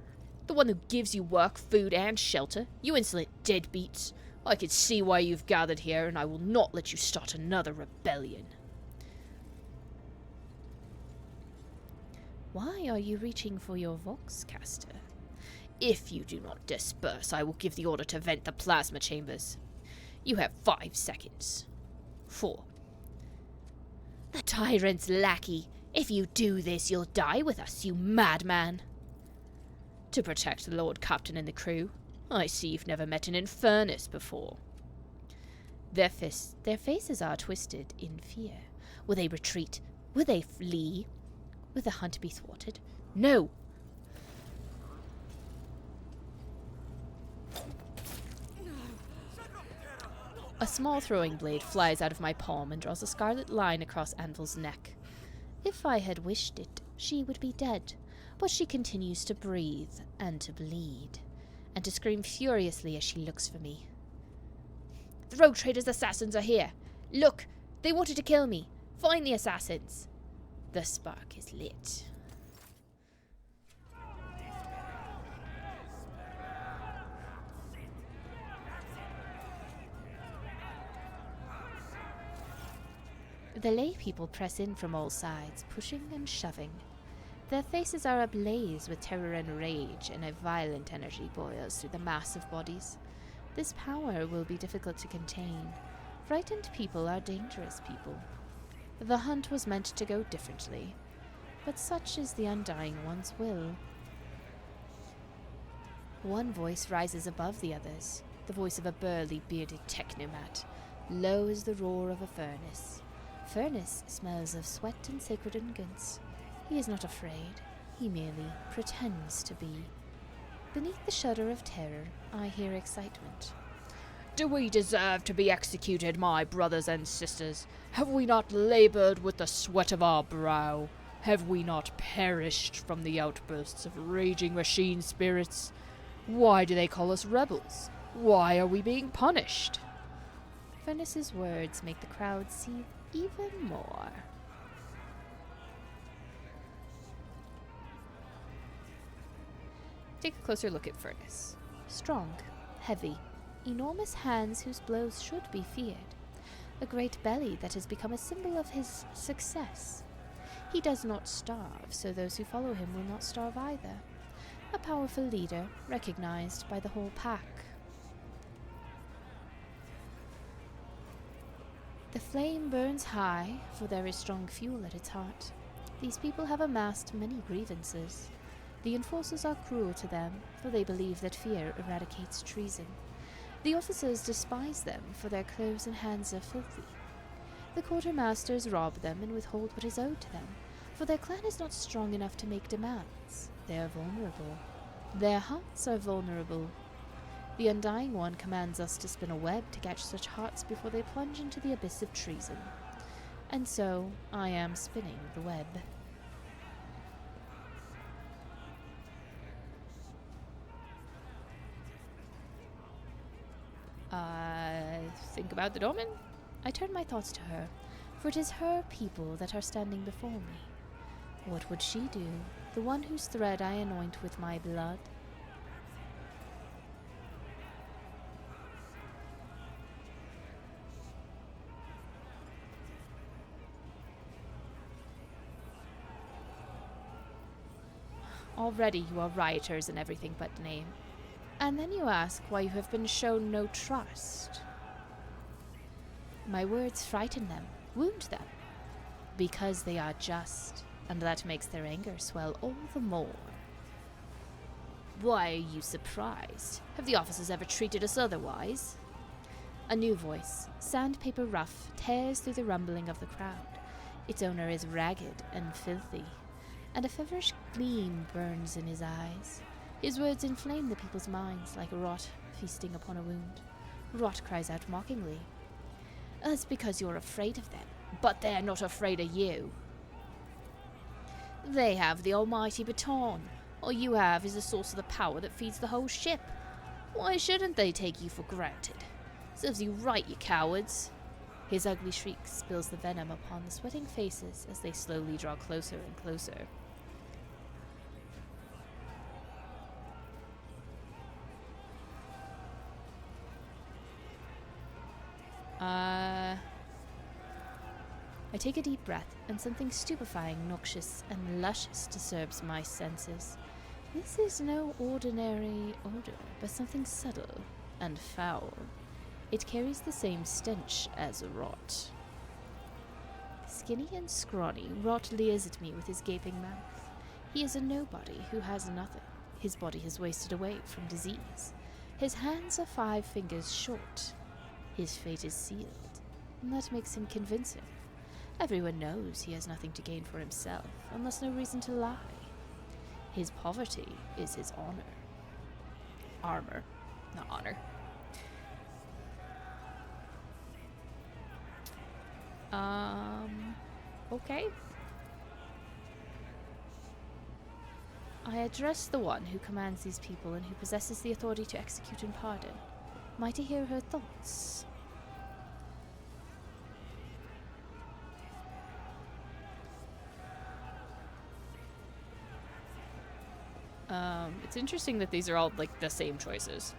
The one who gives you work, food, and shelter? You insolent deadbeats. I can see why you've gathered here, and I will not let you start another rebellion. Why are you reaching for your Voxcaster? If you do not disperse, I will give the order to vent the plasma chambers. You have 5 seconds. 4. The tyrant's lackey. If you do this, you'll die with us, you madman. To protect the Lord Captain and the crew. I see you've never met an Infernus before. Their faces are twisted in fear. Will they retreat? Will they flee? Will the hunt be thwarted? No! A small throwing blade flies out of my palm and draws a scarlet line across Anvil's neck. If I had wished it, she would be dead, but she continues to breathe and to bleed, and to scream furiously as she looks for me. The rogue trader's assassins are here. Look, they wanted to kill me. Find the assassins. The spark is lit. The lay people press in from all sides, pushing and shoving. Their faces are ablaze with terror and rage, and a violent energy boils through the mass of bodies. This power will be difficult to contain. Frightened people are dangerous people. The hunt was meant to go differently, but such is the Undying One's will. One voice rises above the others, the voice of a burly, bearded technomat, low as the roar of a furnace. Furnace smells of sweat and sacred unguents. He is not afraid. He merely pretends to be. Beneath the shudder of terror, I hear excitement. Do we deserve to be executed, my brothers and sisters? Have we not labored with the sweat of our brow? Have we not perished from the outbursts of raging machine spirits? Why do they call us rebels? Why are we being punished? Furnace's words make the crowd seethe even more. Take a closer look at Furnace. Strong, heavy, enormous hands whose blows should be feared. A great belly that has become a symbol of his success. He does not starve, so those who follow him will not starve either. A powerful leader, recognized by the whole pack. The flame burns high, for there is strong fuel at its heart. These people have amassed many grievances. The enforcers are cruel to them, for they believe that fear eradicates treason. The officers despise them, for their clothes and hands are filthy. The quartermasters rob them and withhold what is owed to them, for their clan is not strong enough to make demands. They are vulnerable. Their hearts are vulnerable. The Undying One commands us to spin a web to catch such hearts before they plunge into the abyss of treason. And so, I am spinning the web. Think about the Domin? I turn my thoughts to her, for it is her people that are standing before me. What would she do, the one whose thread I anoint with my blood? Already you are rioters in everything but name. And then you ask why you have been shown no trust. My words frighten them, wound them, because they are just, and that makes their anger swell all the more. Why are you surprised? Have the officers ever treated us otherwise? A new voice, sandpaper rough, tears through the rumbling of the crowd. Its owner is ragged and filthy, and a feverish gleam burns in his eyes. His words inflame the people's minds like rot feasting upon a wound. Rot cries out mockingly. That's because you're afraid of them, but they're not afraid of you. They have the almighty baton. All you have is the source of the power that feeds the whole ship. Why shouldn't they take you for granted? Serves you right, you cowards. His ugly shriek spills the venom upon the sweating faces as they slowly draw closer and closer. I take a deep breath, and something stupefying, noxious, and luscious disturbs my senses. This is no ordinary odor, but something subtle and foul. It carries the same stench as rot. Skinny and scrawny, Rot leers at me with his gaping mouth. He is a nobody who has nothing. His body has wasted away from disease. His hands are 5 fingers short. His fate is sealed, and that makes him convincing. Everyone knows he has nothing to gain for himself, and thus no reason to lie. His poverty is his honor. Armor, not honor. Okay. I address the one who commands these people and who possesses the authority to execute and pardon. Might I hear her thoughts? It's interesting that these are all, like, the same choices.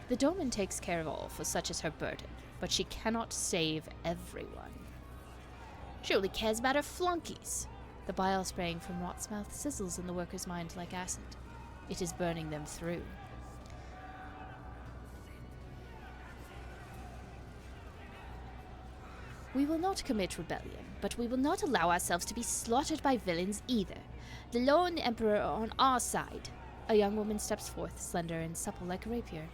The Domin takes care of all, for such is her burden, but she cannot save everyone. She only cares about her flunkies. The bile spraying from Rot's mouth sizzles in the worker's mind like acid. It is burning them through. We will not commit rebellion, but we will not allow ourselves to be slaughtered by villains either. The law and the Emperor are on our side. A young woman steps forth, slender and supple like a rapier.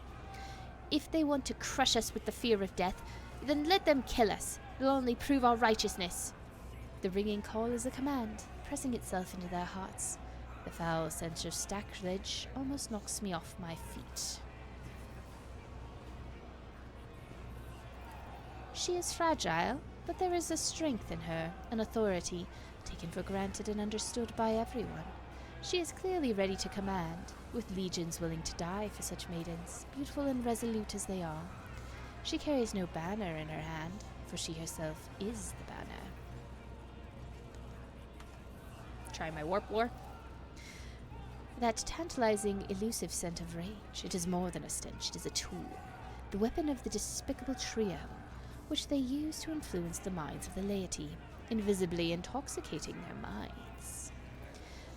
If they want to crush us with the fear of death, then let them kill us. It'll only prove our righteousness. The ringing call is a command, pressing itself into their hearts. The foul sense of sacrilege almost knocks me off my feet. She is fragile, but there is a strength in her, an authority, taken for granted and understood by everyone. She is clearly ready to command, with legions willing to die for such maidens, beautiful and resolute as they are. She carries no banner in her hand, for she herself is the banner. Try my warp lore. That tantalizing, elusive scent of rage, it is more than a stench, it is a tool. The weapon of the despicable trio, which they use to influence the minds of the laity, invisibly intoxicating their minds.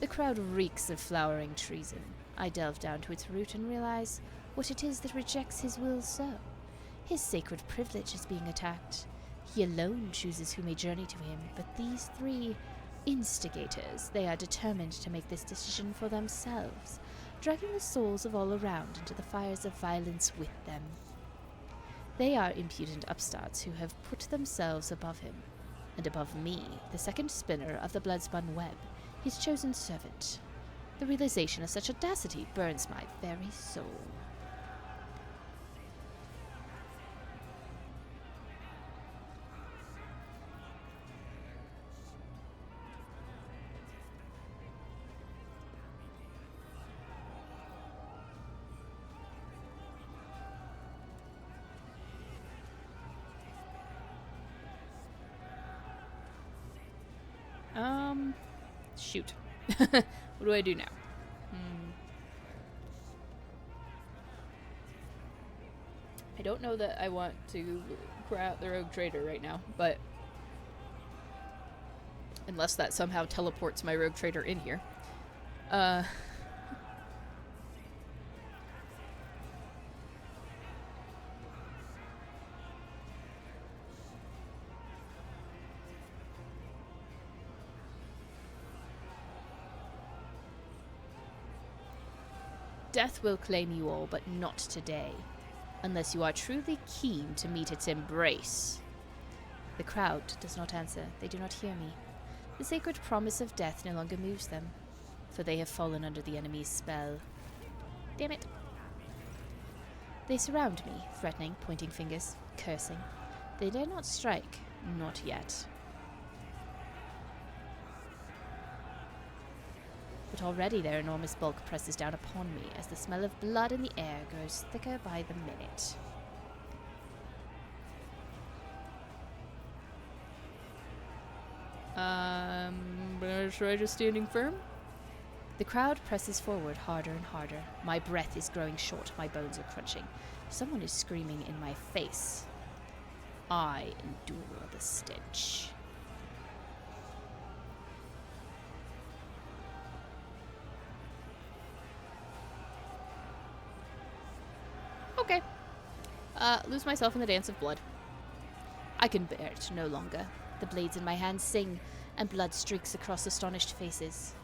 The crowd reeks of flowering treason. I delve down to its root and realize what it is that rejects his will so. His sacred privilege is being attacked. He alone chooses who may journey to him, but these 3 instigators, they are determined to make this decision for themselves, dragging the souls of all around into the fires of violence with them. They are impudent upstarts who have put themselves above him, and above me, the second spinner of the blood-spun web, his chosen servant. The realization of such audacity burns my very soul. Shoot. What do I do now? I don't know that I want to cry out the Rogue Trader right now, but unless that somehow teleports my Rogue Trader in here. Death will claim you all, but not today, unless you are truly keen to meet its embrace. The crowd does not answer. They do not hear me. The sacred promise of death no longer moves them, for they have fallen under the enemy's spell. Damn it. They surround me, threatening, pointing fingers, cursing. They dare not strike. Not yet. But already their enormous bulk presses down upon me as the smell of blood in the air grows thicker by the minute. Should I just standing firm? The crowd presses forward harder and harder. My breath is growing short, my bones are crunching. Someone is screaming in my face. I endure the stench. Okay. Lose myself in the dance of blood. I can bear it no longer. The blades in my hands sing, and blood streaks across astonished faces.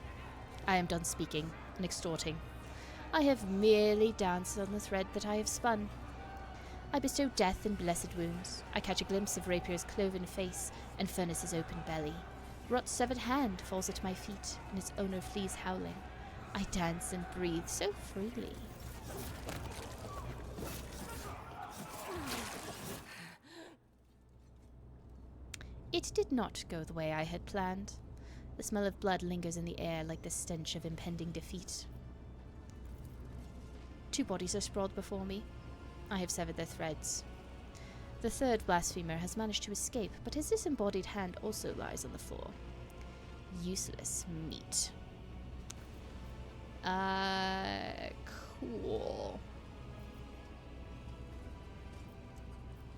I am done speaking and extorting. I have merely danced on the thread that I have spun. I bestow death in blessed wounds. I catch a glimpse of Rapier's cloven face and Furnace's open belly. Rot's severed hand falls at my feet, and its owner flees howling. I dance and breathe so freely. It did not go the way I had planned. The smell of blood lingers in the air like the stench of impending defeat. 2 bodies are sprawled before me. I have severed their threads. The third blasphemer has managed to escape, but his disembodied hand also lies on the floor. Useless meat. Cool.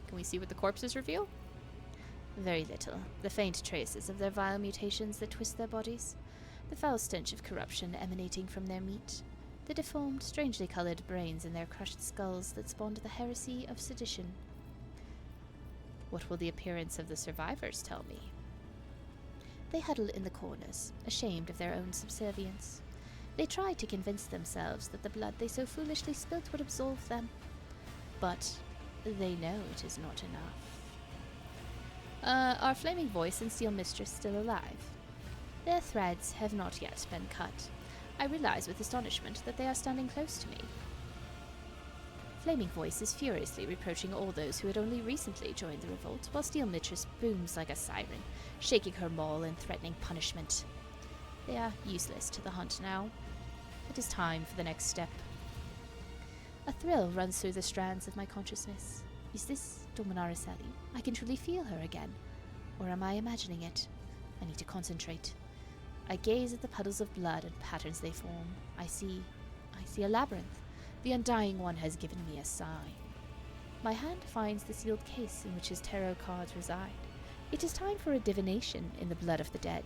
Can we see what the corpses reveal? Very little. The faint traces of their vile mutations that twist their bodies. The foul stench of corruption emanating from their meat. The deformed, strangely colored brains in their crushed skulls that spawned the heresy of sedition. What will the appearance of the survivors tell me? They huddle in the corners, ashamed of their own subservience. They try to convince themselves that the blood they so foolishly spilt would absolve them. But they know it is not enough. Are Flaming Voice and Steel Mistress still alive? Their threads have not yet been cut. I realize with astonishment that they are standing close to me. Flaming Voice is furiously reproaching all those who had only recently joined the revolt, while Steel Mistress booms like a siren, shaking her maul and threatening punishment. They are useless to the hunt now. It is time for the next step. A thrill runs through the strands of my consciousness. Is this Dominaria Sally? I can truly feel her again. Or am I imagining it? I need to concentrate. I gaze at the puddles of blood and patterns they form. I see a labyrinth. The Undying One has given me a sign. My hand finds the sealed case in which his tarot cards reside. It is time for a divination in the blood of the dead.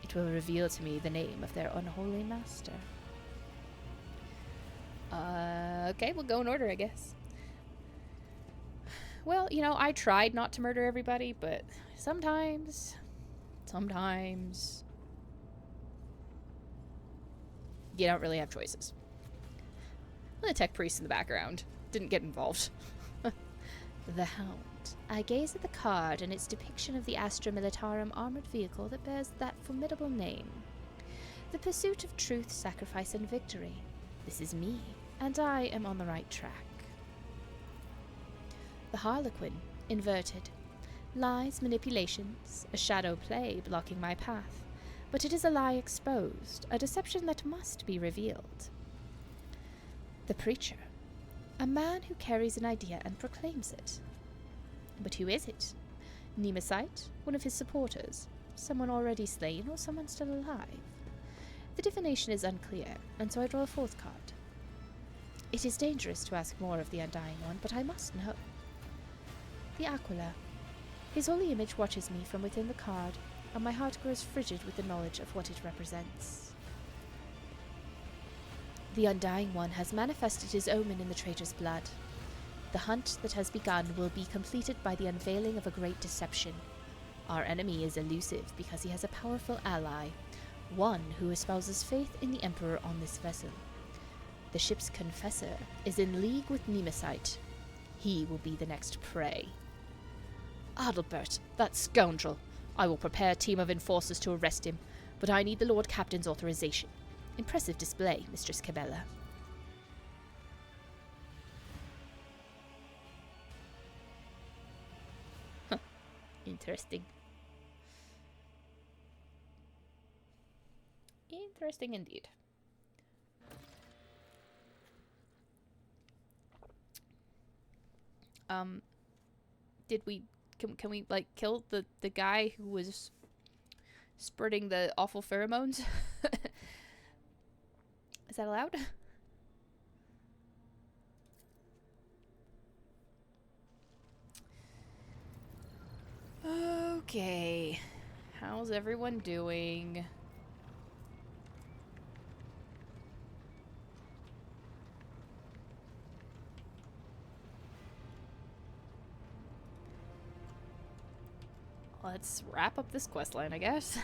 It will reveal to me the name of their unholy master. Okay, we'll go in order, I guess. Well, you know, I tried not to murder everybody, but sometimes, you don't really have choices. The tech priest in the background didn't get involved. The Hound. I gaze at the card and its depiction of the Astra Militarum armored vehicle that bears that formidable name. The pursuit of truth, sacrifice, and victory. This is me, and I am on the right track. The Harlequin, inverted. Lies, manipulations, a shadow play blocking my path. But it is a lie exposed, a deception that must be revealed. The Preacher. A man who carries an idea and proclaims it. But who is it? Nemesite, one of his supporters. Someone already slain or someone still alive? The divination is unclear, and so I draw a fourth card. It is dangerous to ask more of the Undying One, but I must know. The Aquila. His holy image watches me from within the card, and my heart grows frigid with the knowledge of what it represents. The Undying One has manifested his omen in the traitor's blood. The hunt that has begun will be completed by the unveiling of a great deception. Our enemy is elusive because he has a powerful ally, one who espouses faith in the Emperor on this vessel. The ship's confessor is in league with Nemesis. He will be the next prey. Adalbert, that scoundrel! I will prepare a team of enforcers to arrest him, but I need the Lord Captain's authorization. Impressive display, Mistress Cabela. Huh. Interesting. Interesting indeed. Did we... Can we, like, kill the guy who was spreading the awful pheromones? Is that allowed? Okay. How's everyone doing? Let's wrap up this questline, I guess.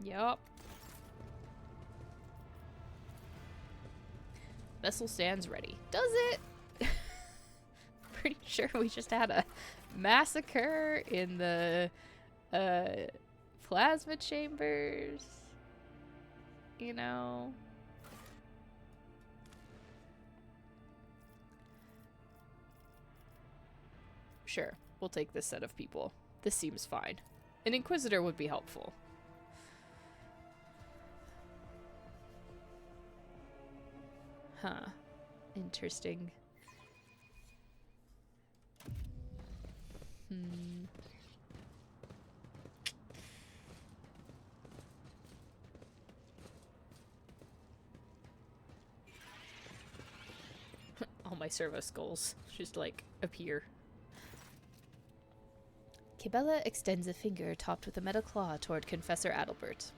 Yep. Vessel stands ready. Does it? Pretty sure we just had a massacre in the plasma chambers. You know. Sure, we'll take this set of people. This seems fine. An Inquisitor would be helpful. Huh. Interesting. All my servo skulls just, like, appear. Cabela extends a finger topped with a metal claw toward Confessor Adalbert.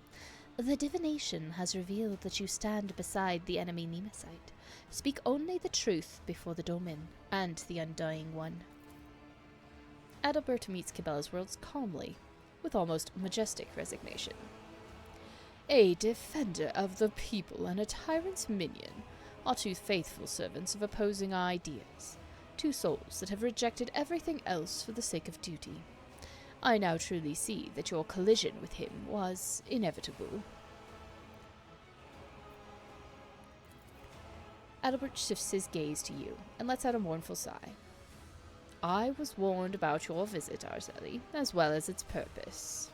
The divination has revealed that you stand beside the enemy Nemesis. Speak only the truth before the Domin and the Undying One. Adalbert meets Cabela's words calmly, with almost majestic resignation. A defender of the people and a tyrant's minion are two faithful servants of opposing ideas, two souls that have rejected everything else for the sake of duty. I now truly see that your collision with him was inevitable. Adalbert shifts his gaze to you and lets out a mournful sigh. I was warned about your visit, Arzeli, as well as its purpose.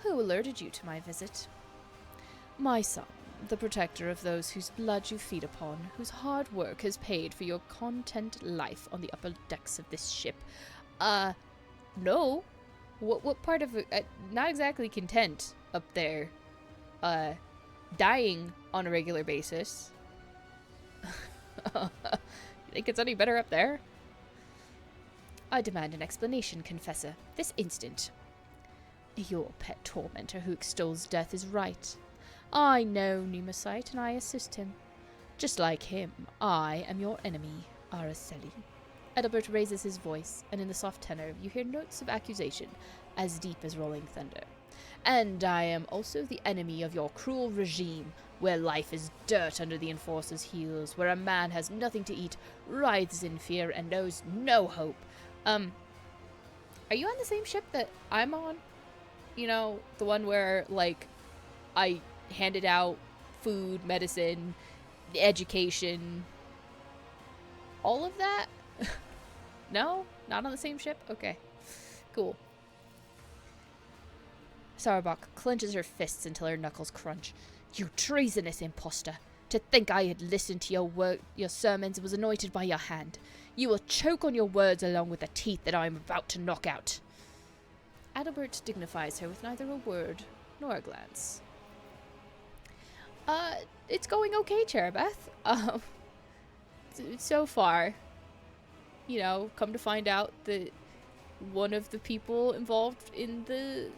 Who alerted you to my visit? My son, the protector of those whose blood you feed upon, whose hard work has paid for your content life on the upper decks of this ship. No. What part of it? Not exactly content up there. Dying on a regular basis. You think it's any better up there? I demand an explanation, Confessor. This instant. Your pet tormentor who extols death is right. I know Nemesis, and I assist him. Just like him, I am your enemy, Araceli. Adalbert raises his voice, and in the soft tenor you hear notes of accusation, as deep as rolling thunder. And I am also the enemy of your cruel regime, where life is dirt under the Enforcer's heels, where a man has nothing to eat, writhes in fear, and knows no hope. Are you on the same ship that I'm on? You know, the one where, like, I handed out food, medicine, education, all of that? No? Not on the same ship? Okay. Cool. Sarabak clenches her fists until her knuckles crunch. You treasonous impostor! To think I had listened to your sermons and was anointed by your hand. You will choke on your words along with the teeth that I am about to knock out. Adalbert dignifies her with neither a word nor a glance. It's going okay, Cherubeth. So far, you know, come to find out that one of the people involved in the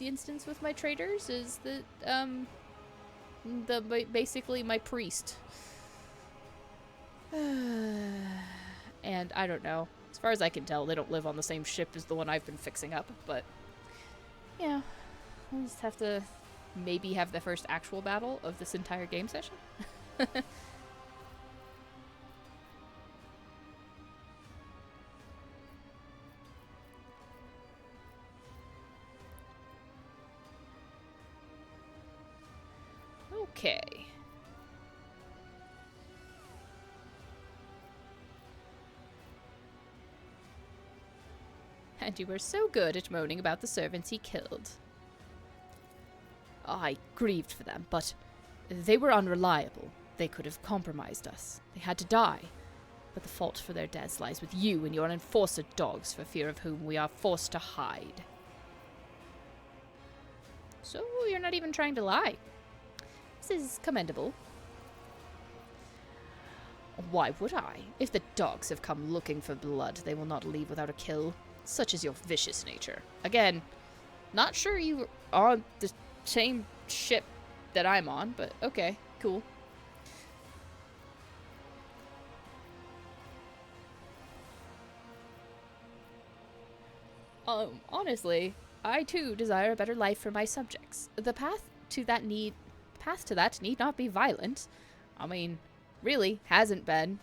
instance with my traders is that, basically my priest. And I don't know. As far as I can tell, they don't live on the same ship as the one I've been fixing up, but yeah, I'll just have to maybe have the first actual battle of this entire game session. Okay. And you were so good at moaning about the servants he killed. I grieved for them, but they were unreliable. They could have compromised us. They had to die. But the fault for their deaths lies with you and your enforcer dogs, for fear of whom we are forced to hide. So you're not even trying to lie. This is commendable. Why would I? If the dogs have come looking for blood, they will not leave without a kill. Such is your vicious nature. Again, not sure you are on the same ship that I'm on, but okay, cool. Honestly, I too desire a better life for my subjects. The path to that need not be violent. I mean, really, hasn't been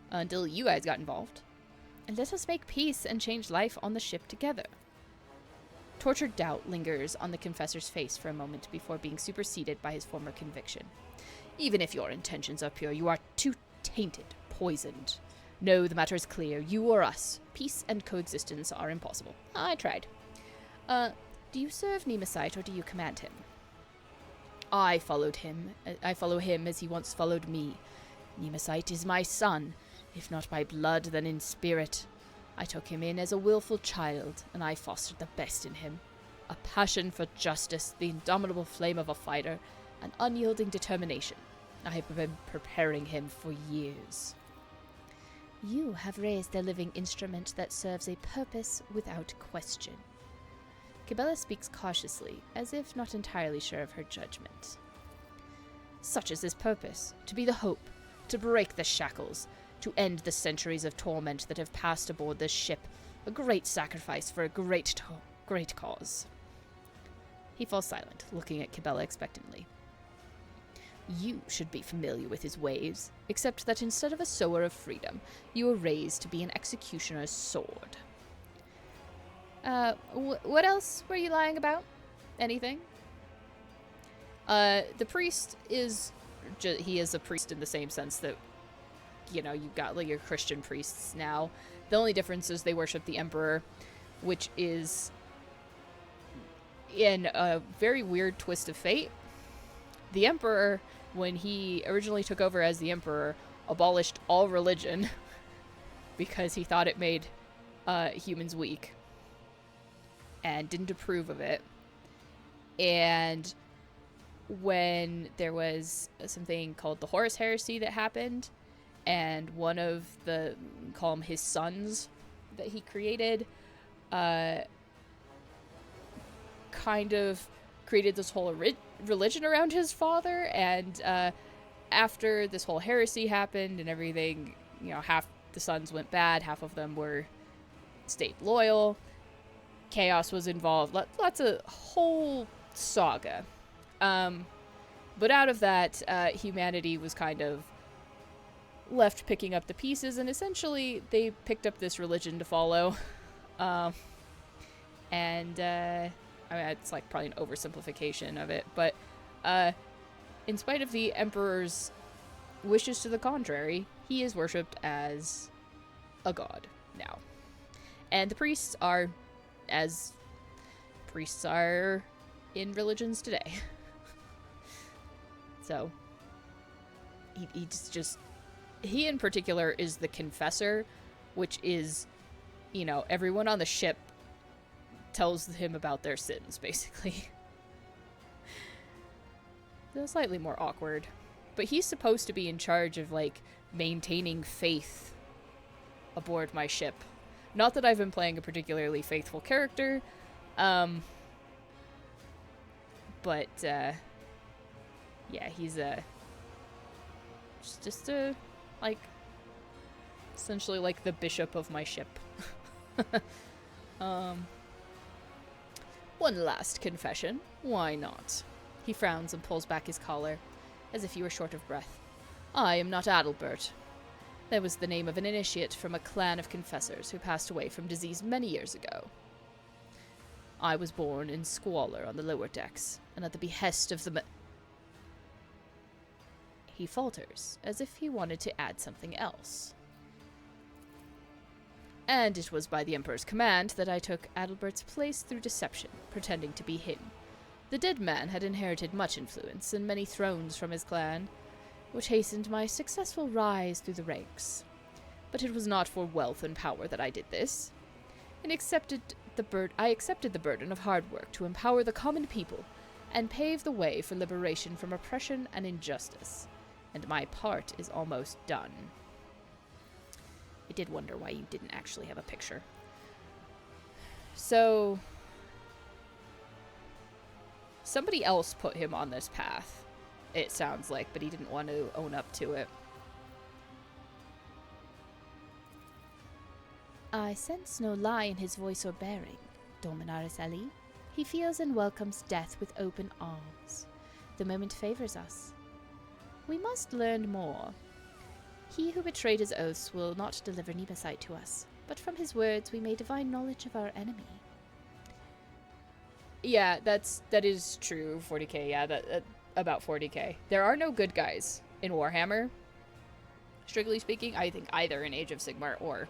until you guys got involved. And let us make peace and change life on the ship together. Tortured doubt lingers on the confessor's face for a moment before being superseded by his former conviction. Even if your intentions are pure, you are too tainted, poisoned. No, the matter is clear. You or us. Peace and coexistence are impossible. I tried. Do you serve Nemesis or do you command him? I follow him as he once followed me. Nemesis is my son, if not by blood, then in spirit. I took him in as a willful child, and I fostered the best in him. A passion for justice, the indomitable flame of a fighter, an unyielding determination. I have been preparing him for years. You have raised a living instrument that serves a purpose without question. Cabela speaks cautiously, as if not entirely sure of her judgment. Such is his purpose, to be the hope, to break the shackles, to end the centuries of torment that have passed aboard this ship, a great sacrifice for a great cause. He falls silent, looking at Cabela expectantly. You should be familiar with his ways, except that instead of a sower of freedom, you were raised to be an executioner's sword. What else were you lying about? Anything? The priest is... he is a priest in the same sense that, you know, you've got like your Christian priests now. The only difference is they worship the Emperor, which is in a very weird twist of fate. The Emperor, when he originally took over as the Emperor, abolished all religion because he thought it made humans weak and didn't approve of it. And when there was something called the Horus Heresy that happened, and one of the, call them his sons that he created, kind of created this whole religion around his father, and after this whole heresy happened and everything, you know, half the sons went bad, half of them stayed loyal. Chaos was involved, lots of whole saga. But out of that, humanity was kind of left picking up the pieces, and essentially they picked up this religion to follow. I mean, it's like probably an oversimplification of it, but in spite of the Emperor's wishes to the contrary, he is worshipped as a god now. And the priests are as priests are in religions today. So, he's just... He, in particular, is the Confessor, which is, you know, everyone on the ship tells him about their sins, basically. So slightly more awkward. But he's supposed to be in charge of, like, maintaining faith aboard my ship. Not that I've been playing a particularly faithful character, but, yeah, he's just like, essentially like the bishop of my ship. One last confession. Why not? He frowns and pulls back his collar, as if he were short of breath. I am not Adalbert. That was the name of an initiate from a clan of confessors who passed away from disease many years ago. I was born in squalor on the lower decks, and at the behest of the He falters, as if he wanted to add something else. And it was by the Emperor's command that I took Adalbert's place through deception, pretending to be him. The dead man had inherited much influence and many thrones from his clan, which hastened my successful rise through the ranks. But it was not for wealth and power that I did this. I accepted the burden of hard work to empower the common people and pave the way for liberation from oppression and injustice. And my part is almost done. I did wonder why you didn't actually have a picture. So, somebody else put him on this path, it sounds like, but he didn't want to own up to it. I sense no lie in his voice or bearing, Dominaris Ali. He feels and welcomes death with open arms. The moment favors us. We must learn more. He who betrayed his oaths will not deliver Nebasite to us, but from his words we may divine knowledge of our enemy. Yeah, that is true, 40k, yeah, that about 40k. There are no good guys in Warhammer, strictly speaking. I think either in Age of Sigmar or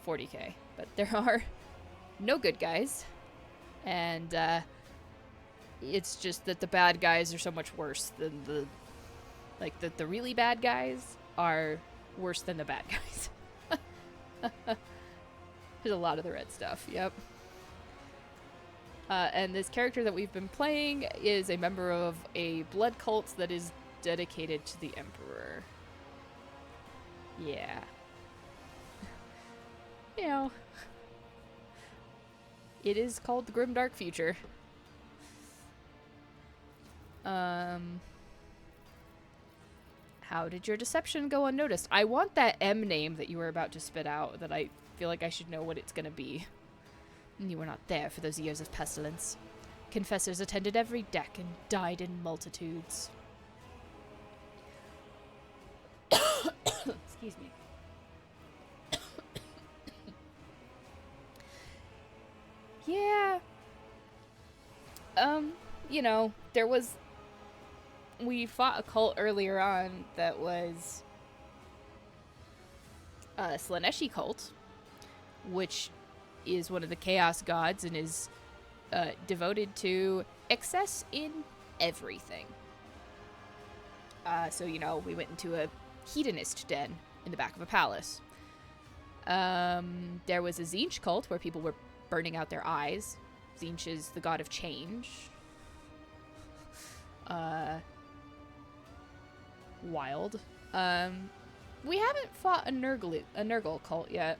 40k. But there are no good guys, and it's just that the bad guys are so much worse than the really bad guys are worse than the bad guys. There's a lot of the red stuff, yep. And this character that we've been playing is a member of a blood cult that is dedicated to the Emperor. Yeah. You know, it is called the Grimdark Future. How did your deception go unnoticed? I want that M name that you were about to spit out, that I feel like I should know what it's gonna be. You were not there for those years of pestilence. Confessors attended every deck and died in multitudes. Excuse me. Yeah. You know, we fought a cult earlier on that was a Slaaneshi cult, which is one of the chaos gods and is devoted to excess in everything. So, you know, we went into a hedonist den in the back of a palace. There was a Tzeentch cult where people were burning out their eyes. Tzeentch is the god of change. Wild. We haven't fought a Nurgle cult yet,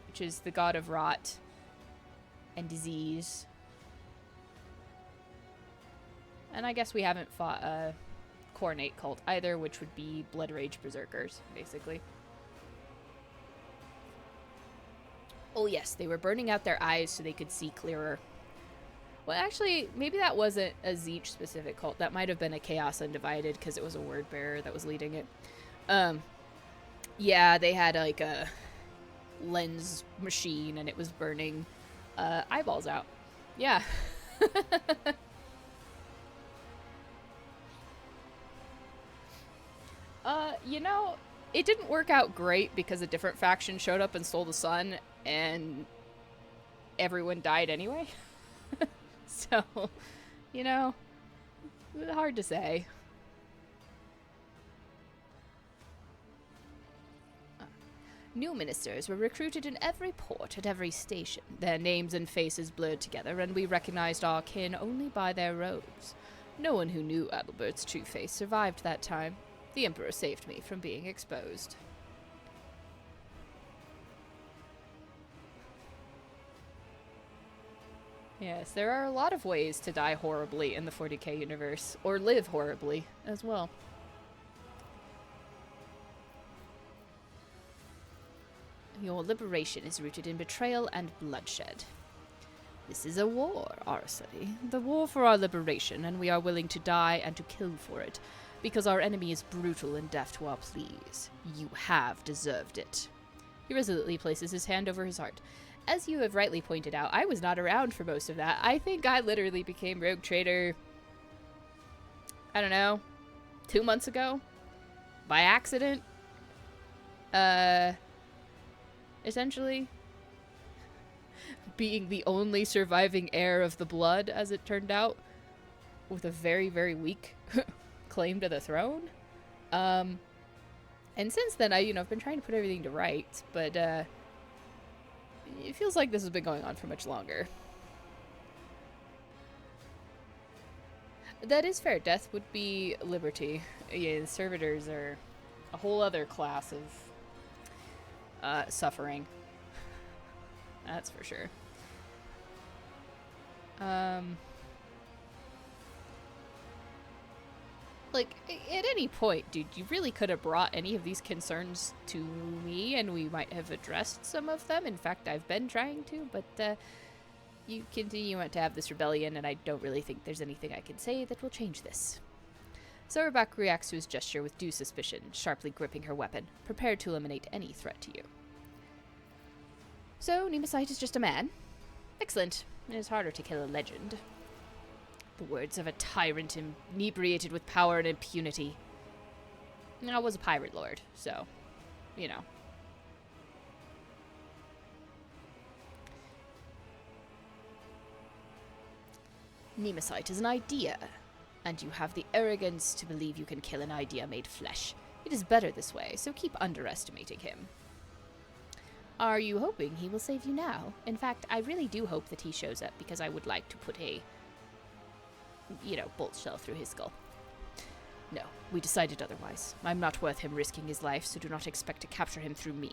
which is the god of rot and disease. And I guess we haven't fought a Khornate cult either, which would be Blood Rage Berserkers, basically. Oh yes, they were burning out their eyes so they could see clearer. Well, actually, maybe that wasn't a Tzeentch specific cult. That might have been a Chaos Undivided, because it was a word bearer that was leading it. Yeah, they had like a lens machine and it was burning eyeballs out. Yeah. You know, it didn't work out great because a different faction showed up and stole the sun and everyone died anyway. So, you know, hard to say. New ministers were recruited in every port at every station, their names and faces blurred together, and we recognized our kin only by their robes. No one who knew Adalbert's true face survived that time. The Emperor saved me from being exposed. Yes, there are a lot of ways to die horribly in the 40k universe, or live horribly as well. Your liberation is rooted in betrayal and bloodshed. This is a war, Arcely. The war for our liberation, and we are willing to die and to kill for it, because our enemy is brutal and deaf to our pleas. You have deserved it. He resolutely places his hand over his heart. As you have rightly pointed out, I was not around for most of that. I think I literally became Rogue Trader, I don't know, 2 months ago? By accident? Essentially, being the only surviving heir of the blood, as it turned out, with a very, very weak claim to the throne. And since then, I've been trying to put everything to rights, but, it feels like this has been going on for much longer. That is fair. Death would be liberty. Yeah, the servitors are a whole other class of suffering. That's for sure. Like, at any point, dude, you really could have brought any of these concerns to me, and we might have addressed some of them. In fact, I've been trying to, but, you continue to have this rebellion, and I don't really think there's anything I can say that will change this. Sauerbach reacts to his gesture with due suspicion, sharply gripping her weapon, prepared to eliminate any threat to you. So, Nemesis is just a man? Excellent. It is harder to kill a legend. The words of a tyrant inebriated with power and impunity. I was a pirate lord, so, Nemesis is an idea, and you have the arrogance to believe you can kill an idea made flesh. It is better this way, so keep underestimating him. Are you hoping he will save you now? In fact, I really do hope that he shows up, because I would like to put a bolt shell through his skull. No, we decided otherwise. I'm not worth him risking his life, so do not expect to capture him through me.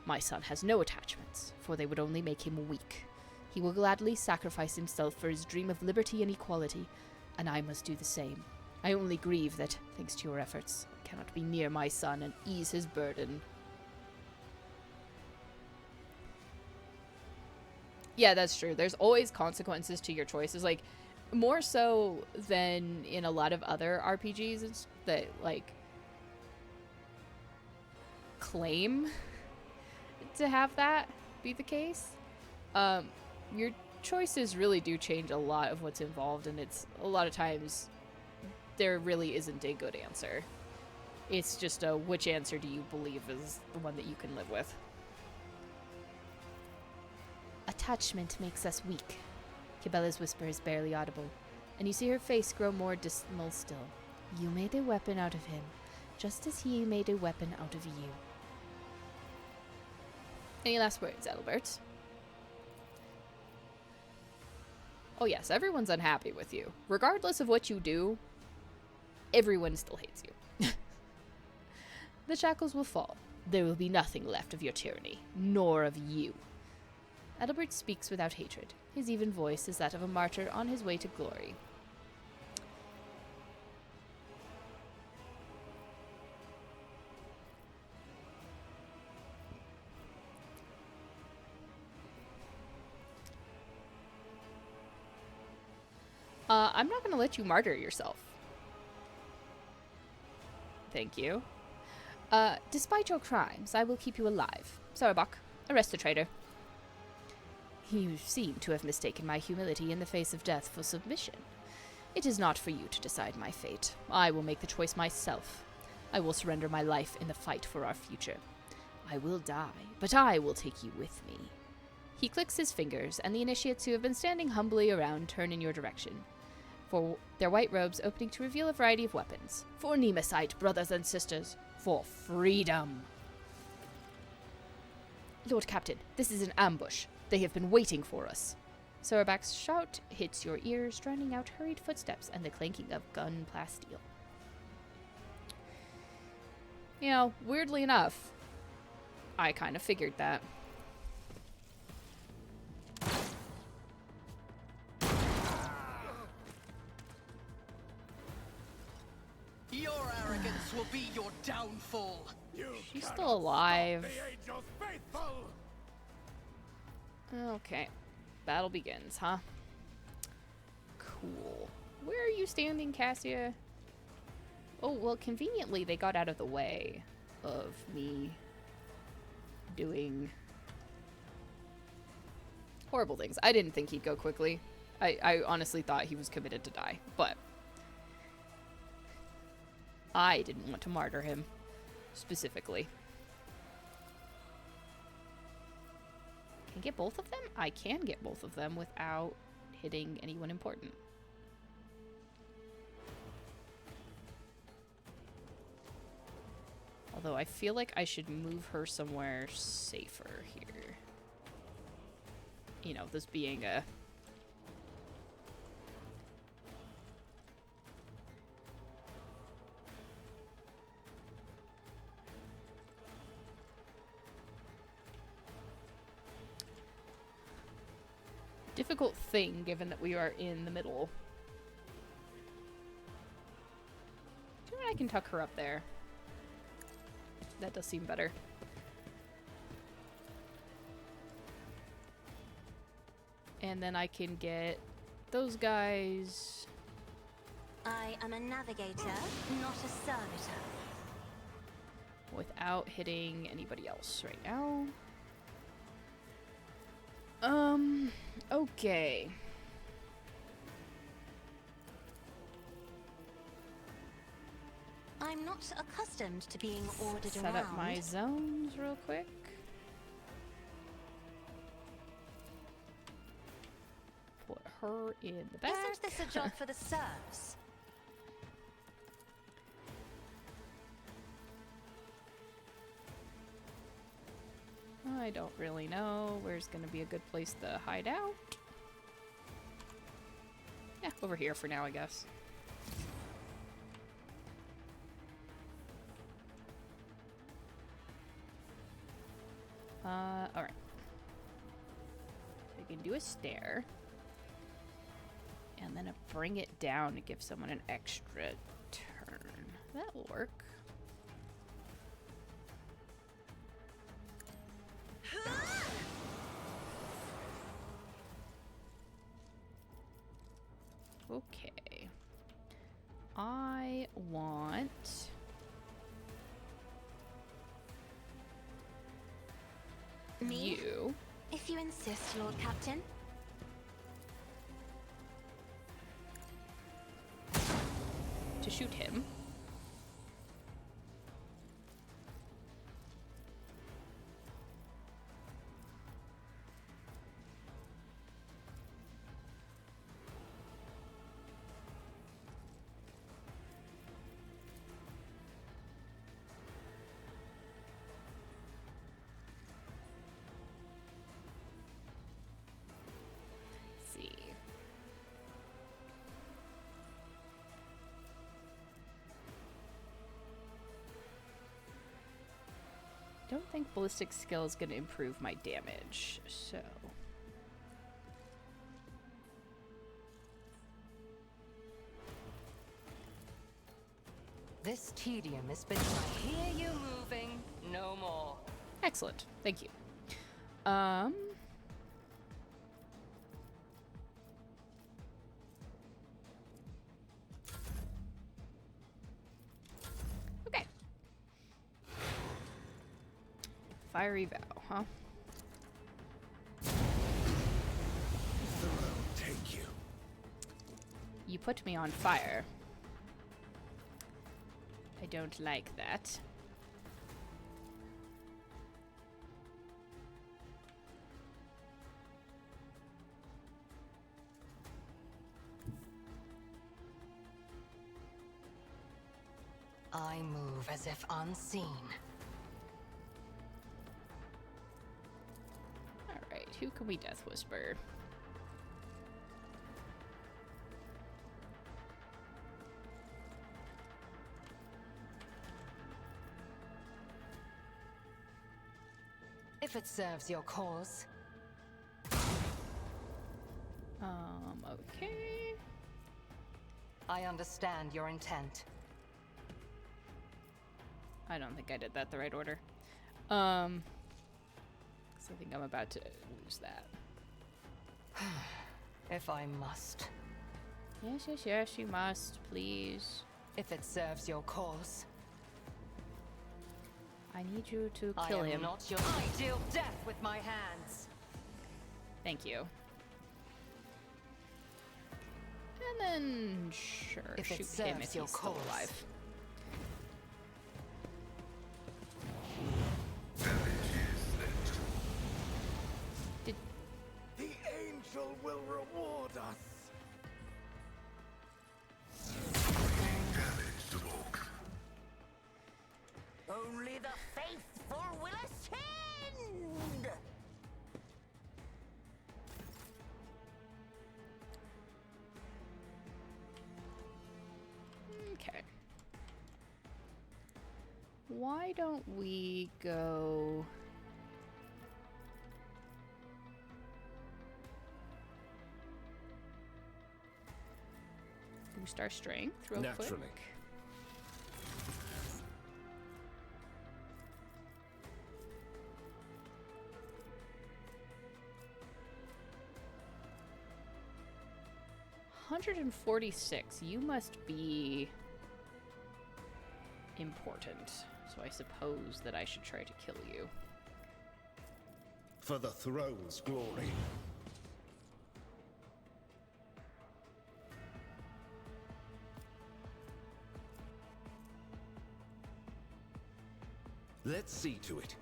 My son has no attachments, for they would only make him weak. He will gladly sacrifice himself for his dream of liberty and equality, and I must do the same. I only grieve that, thanks to your efforts, I cannot be near my son and ease his burden. Yeah, that's true. There's always consequences to your choices. Like, more so than in a lot of other RPGs that, like, claim to have that be the case. Your choices really do change a lot of what's involved, and it's a lot of times there really isn't a good answer. It's just a which answer do you believe is the one that you can live with. Attachment makes us weak. Cabela's whisper is barely audible, and you see her face grow more dismal still. You made a weapon out of him, just as he made a weapon out of you. Any last words, Adalbert? Oh yes, everyone's unhappy with you. Regardless of what you do, everyone still hates you. The shackles will fall. There will be nothing left of your tyranny, nor of you. Adalbert speaks without hatred. His even voice is that of a martyr on his way to glory. I'm not going to let you martyr yourself. Thank you. Despite your crimes, I will keep you alive. Sauerbach, arrest the traitor. You seem to have mistaken my humility in the face of death for submission. It is not for you to decide my fate. I will make the choice myself. I will surrender my life in the fight for our future. I will die, but I will take you with me. He clicks his fingers, and the initiates who have been standing humbly around turn in your direction, for their white robes opening to reveal a variety of weapons. For Nemesis, brothers and sisters, for freedom! Lord Captain, this is an ambush. They have been waiting for us. Sorabak's shout hits your ears, drowning out hurried footsteps and the clanking of gun plasteel. You know, weirdly enough, I kind of figured that. Your arrogance will be your downfall. She's still alive. Okay. Battle begins, huh? Cool. Where are you standing, Cassia? Oh, well, conveniently, they got out of the way of me doing horrible things. I didn't think he'd go quickly. I honestly thought he was committed to die, but I didn't want to martyr him, specifically. Can I get both of them? I can get both of them without hitting anyone important. Although I feel like I should move her somewhere safer here. You know, this being a... difficult thing, given that we are in the middle. Do you know, I can tuck her up there. That does seem better. And then I can get those guys. I am a navigator, not a servitor. Without hitting anybody else right now. Okay. I'm not accustomed to being ordered Set around. up my zones real quick. Put her in the back. Isn't this a job for the serfs? I don't really know where's going to be a good place to hide out. Yeah, over here for now, I guess. Alright. So I can do a stair. And then bring it down to give someone an extra turn. That will work. Okay. I want... Me? you If you insist, Lord Captain. to shoot him. See. Don't think ballistic skill is going to improve my damage, so... This tedium has been. I hear you moving. No more. Excellent. Thank you. Okay. Fiery Vow, huh? Take you. You put me on fire. I don't like that. I move as if unseen. who can we Death Whisper? If it serves your cause. Okay. I understand your intent. I don't think I did that the right order. 'Cause I think I'm about to lose that. If I must. Yes, yes, yes, you must, please. If it serves your cause. I need you to I kill am him. not your. I deal death with my hands. Thank you. And then, sure, If it shoot him serves if your he's still cause. alive. Did The angel will reward us. Damage to Volk. Only the faithful will ascend! okay. Why don't we go? Boost our strength real Naturally. quick. $146. You must be important. So I suppose that I should try to kill you. For the throne's glory. Let's see to it.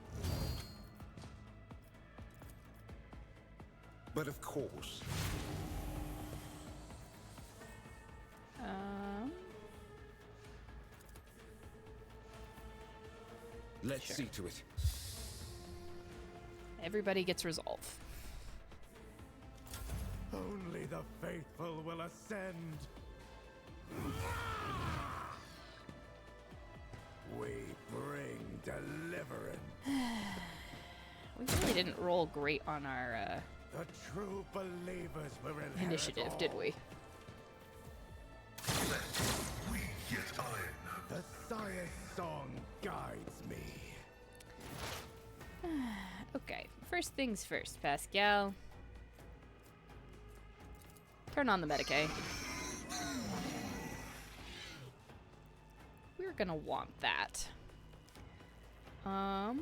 But of course, let's Sure. see to it. Everybody gets resolve. Only the faithful will ascend. We bring deliverance. We really didn't roll great on our The true believers will inherit initiative, all. did we? We get iron. The Sire's song guides me. Okay, first things first, Pascal. Turn on the Medicaid. We're gonna want that. Now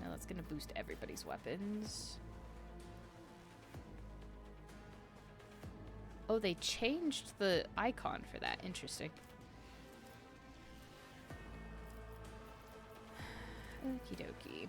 that's gonna boost everybody's weapons. Oh, they changed the icon for that. Interesting. Okie dokie.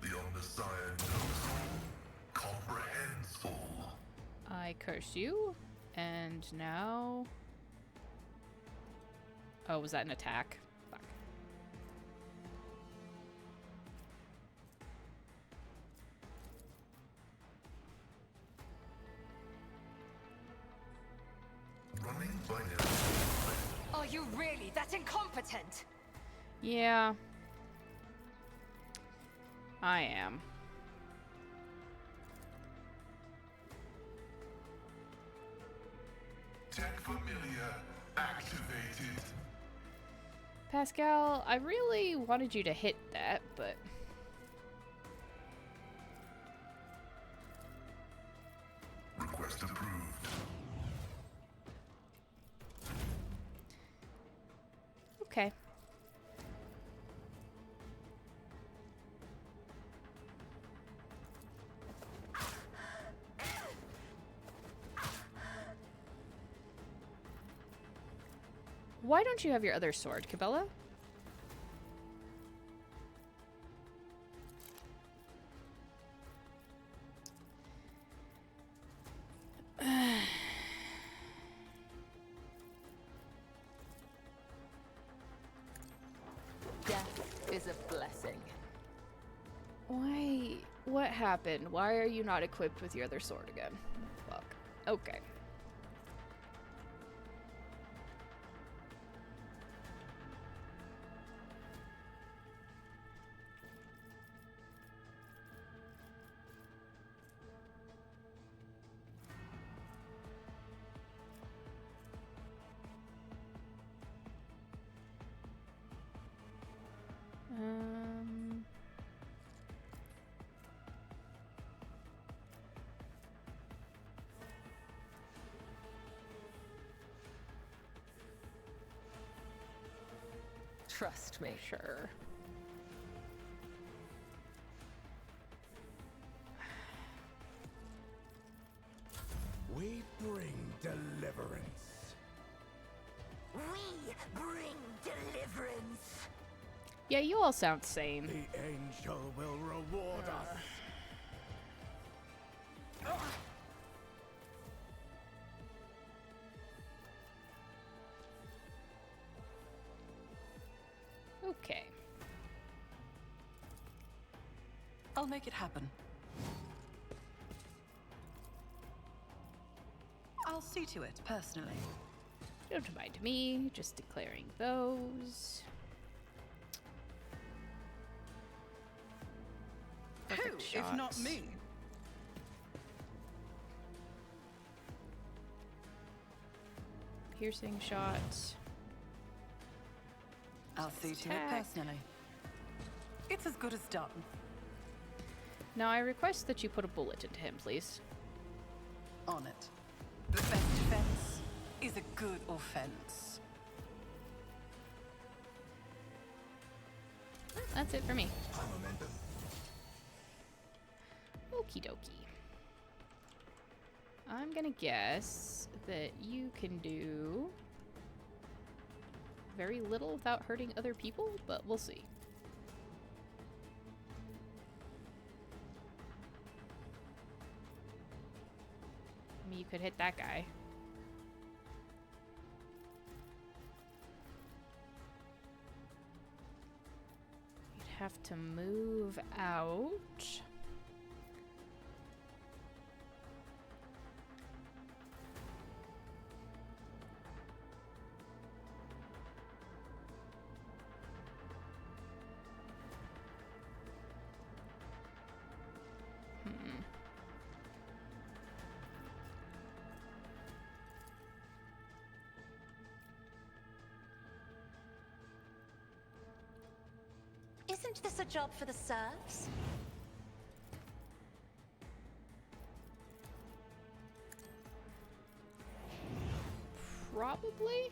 The Omnissiah knows all, comprehends all. I curse you, and now... Oh, was that an attack? Fuck. Running binary. Are you really that incompetent? Yeah. I am. Tech Familiar activated. Pascal, I really wanted you to hit that, but... Request approved. Okay. Why don't you have your other sword, Cabela? Death is a blessing. Why? What happened? Why are you not equipped with your other sword again? Fuck. Okay. Trust me. Sure. We bring deliverance. We bring deliverance. Yeah, you all sound same. The angel will reward us. Okay. I'll make it happen. I'll see to it personally. Don't mind me, just declaring those. Perfect Who, if not shots. me? Piercing shots. I'll see to it Attack. personally. It's as good as done. Now I request that you put a bullet into him, please. On it. The best defense is a good offense. That's it for me. Okie dokie. I'm gonna guess that you can do very little without hurting other people, but we'll see. I mean, you could hit that guy. You'd have to move out. Isn't this a job for the serfs? Probably?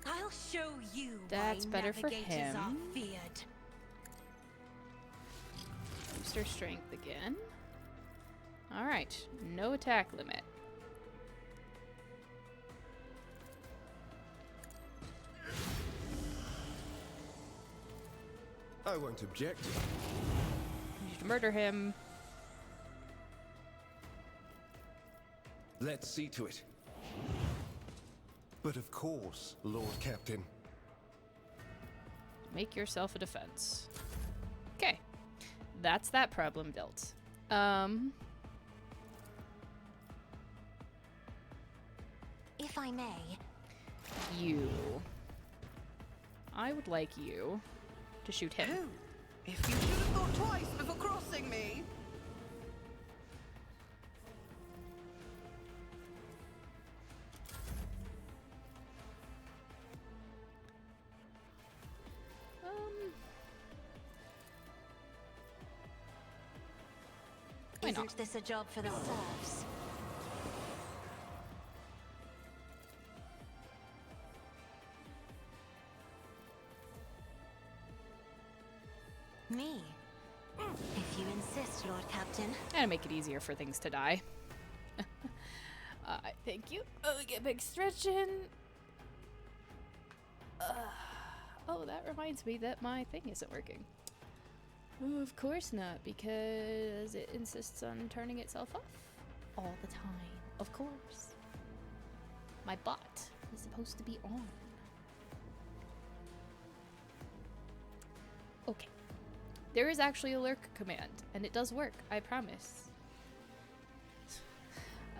I'll show you That's why better for navigators are him. feared. Booster strength again. Alright, no attack limit. I won't object. You should murder him. Let's see to it. But of course, Lord Captain. Make yourself a defense. Okay. That's that problem dealt. If I may, You. I would like you to shoot him. Who? If you should have thought twice before crossing me. Why not? isn't this a job for the serfs? Me? If you insist, Lord Captain. And make it easier for things to die. Thank you. Oh, get big stretching. Oh, that reminds me that my thing isn't working. Of course not, because it insists on turning itself off all the time. Of course. My bot is supposed to be on. Okay. There is actually a lurk command, and it does work, I promise.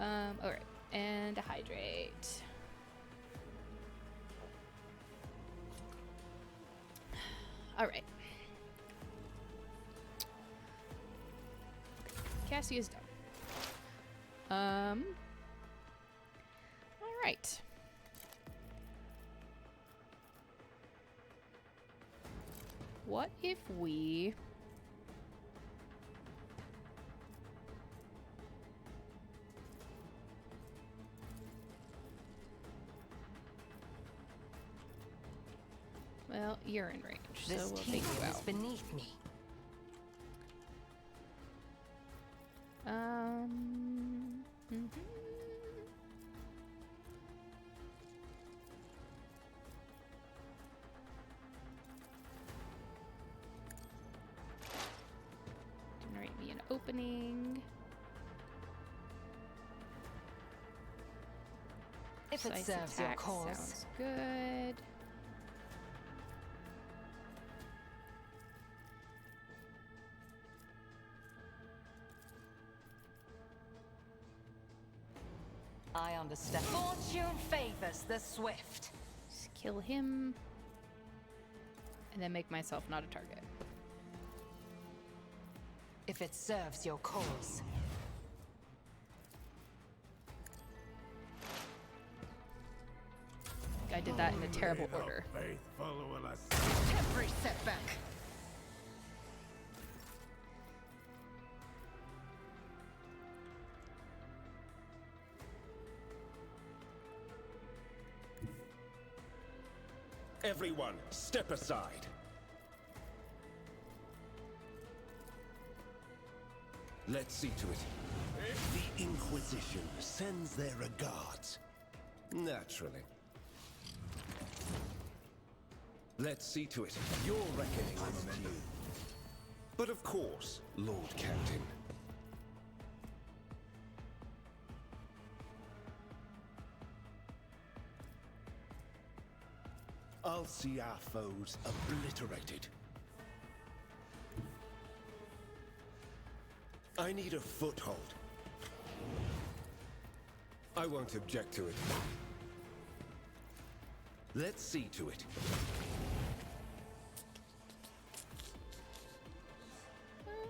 Alright. And a hydrate. Alright. Cassie is done. Alright. What if we... Well, you're in range, so This we'll take team you is out. beneath me. Mhm. Generate me an opening. If it Precise serves your attack cause. sounds good. I understand. Fortune favors the swift. Just kill him. And then make myself not a target. If it serves your cause. I did that in a terrible order. Faithful will assist. Every setback. Everyone, step aside. Let's see to it. The Inquisition sends their regards. Naturally. Let's see to it. Your reckoning is due. But of course, Lord Captain. I'll see our foes obliterated. I need a foothold. I won't object to it. Let's see to it.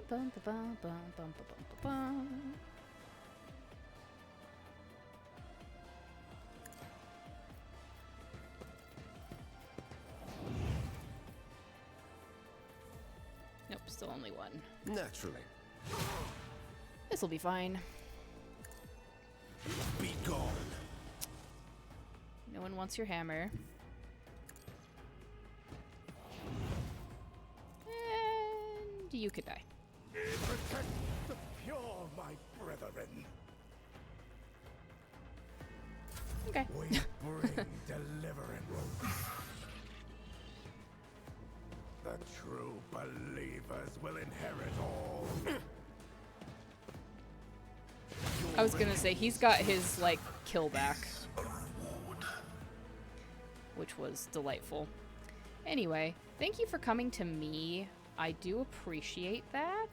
Bum, ba, bum, bum, bum, ba, bum, ba, bum. Nope, still only one. Naturally. This'll be fine. Be gone. No one wants your hammer. And you could die. Protect the pure, my brethren. Okay. We bring deliverance. The true believers will inherit all. I was gonna say, he's got his, like, kill back. Which was delightful. Anyway, thank you for coming to me. I do appreciate that.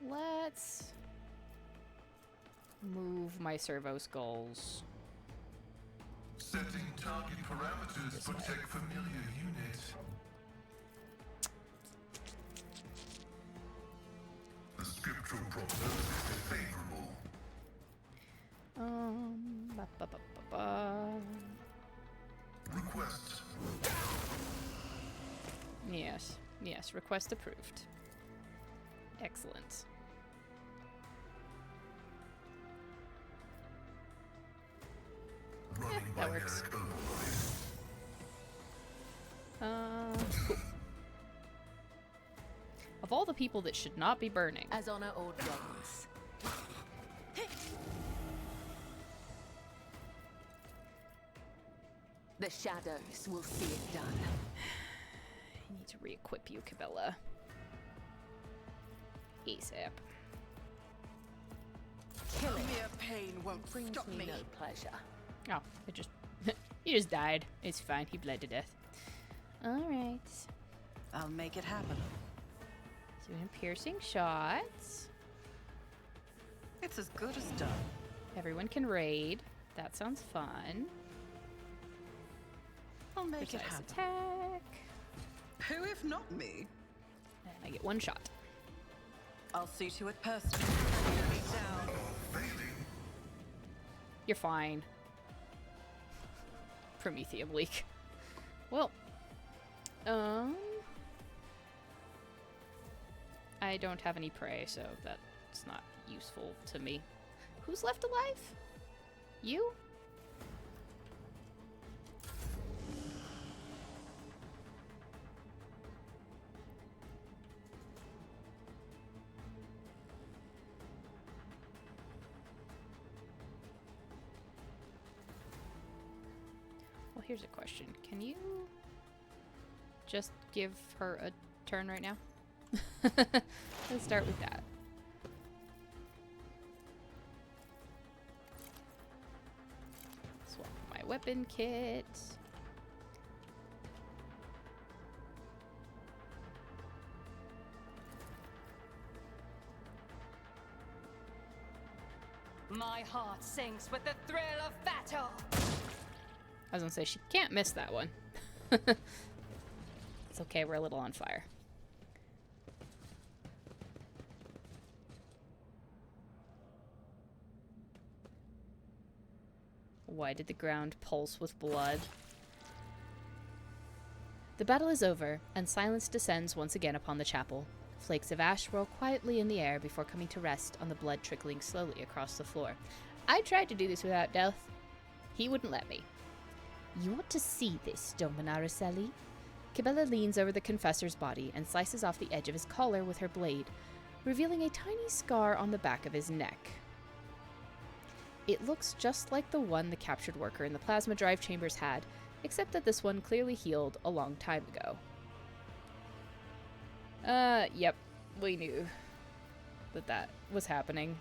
Let's move my servo skulls. Setting target parameters. Protect familiar unit. The scriptural prognosis is favorable. Ba, ba, ba, ba, ba. Request. Yes, yes, request approved. Excellent. Running that works. binary override. Cool. Of all the people that should not be burning, As honor ordains. The shadows will see it done. I need to re-equip you, Cabela. ASAP. Killing Mere pain won't brings stop me me. no pleasure. Oh, it just... he just died. It's fine. He bled to death. Alright. I'll make it happen. Doing piercing shots. It's as good as done. Everyone can raid. That sounds fun. I'll make it Precise happen. attack. Who if not me? And I get one shot. I'll see to it personally. Enemy down. You're fine. Prometheum leak. Well, I don't have any prey, so that's not useful to me. Who's left alive? You? Well, here's a question. Can you just give her a turn right now? Let's start with that. Swap my weapon kit. My heart sinks with the thrill of battle. I was gonna say, she can't miss that one. It's okay, we're a little on fire. Why did the ground pulse with blood? The battle is over, and silence descends once again upon the chapel. Flakes of ash roll quietly in the air before coming to rest on the blood trickling slowly across the floor. I tried to do this without Delth. He wouldn't let me. You want to see this, Dominar Araceli? Cabela leans over the confessor's body and slices off the edge of his collar with her blade, revealing a tiny scar on the back of his neck. It looks just like the one the captured worker in the plasma drive chambers had, except that this one clearly healed a long time ago. Yep, we knew that was happening.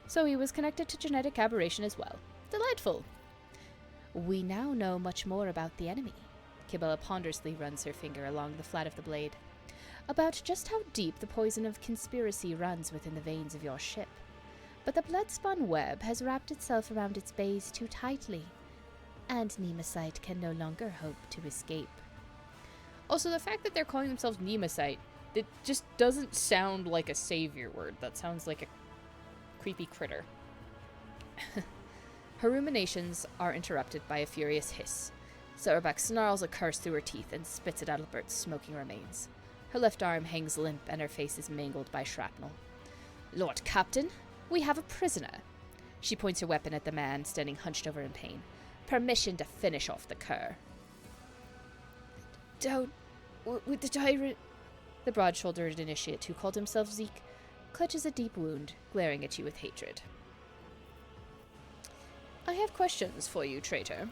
So he was connected to genetic aberration as well. Delightful! We now know much more about the enemy. Cabela ponderously runs her finger along the flat of the blade. About just how deep the poison of conspiracy runs within the veins of your ship. But the blood-spun web has wrapped itself around its base too tightly, and Nemesite can no longer hope to escape. Also, the fact that they're calling themselves Nemesite, it just doesn't sound like a savior word. That sounds like a creepy critter. Her ruminations are interrupted by a furious hiss. Sarabak snarls a curse through her teeth and spits at Adalbert's smoking remains. Her left arm hangs limp and her face is mangled by shrapnel. Lord Captain, we have a prisoner. She points her weapon at the man standing hunched over in pain. Permission to finish off the cur. Don't. With the tyrant. The broad-shouldered initiate who called himself Zeke clutches a deep wound, glaring at you with hatred. I have questions for you, traitor.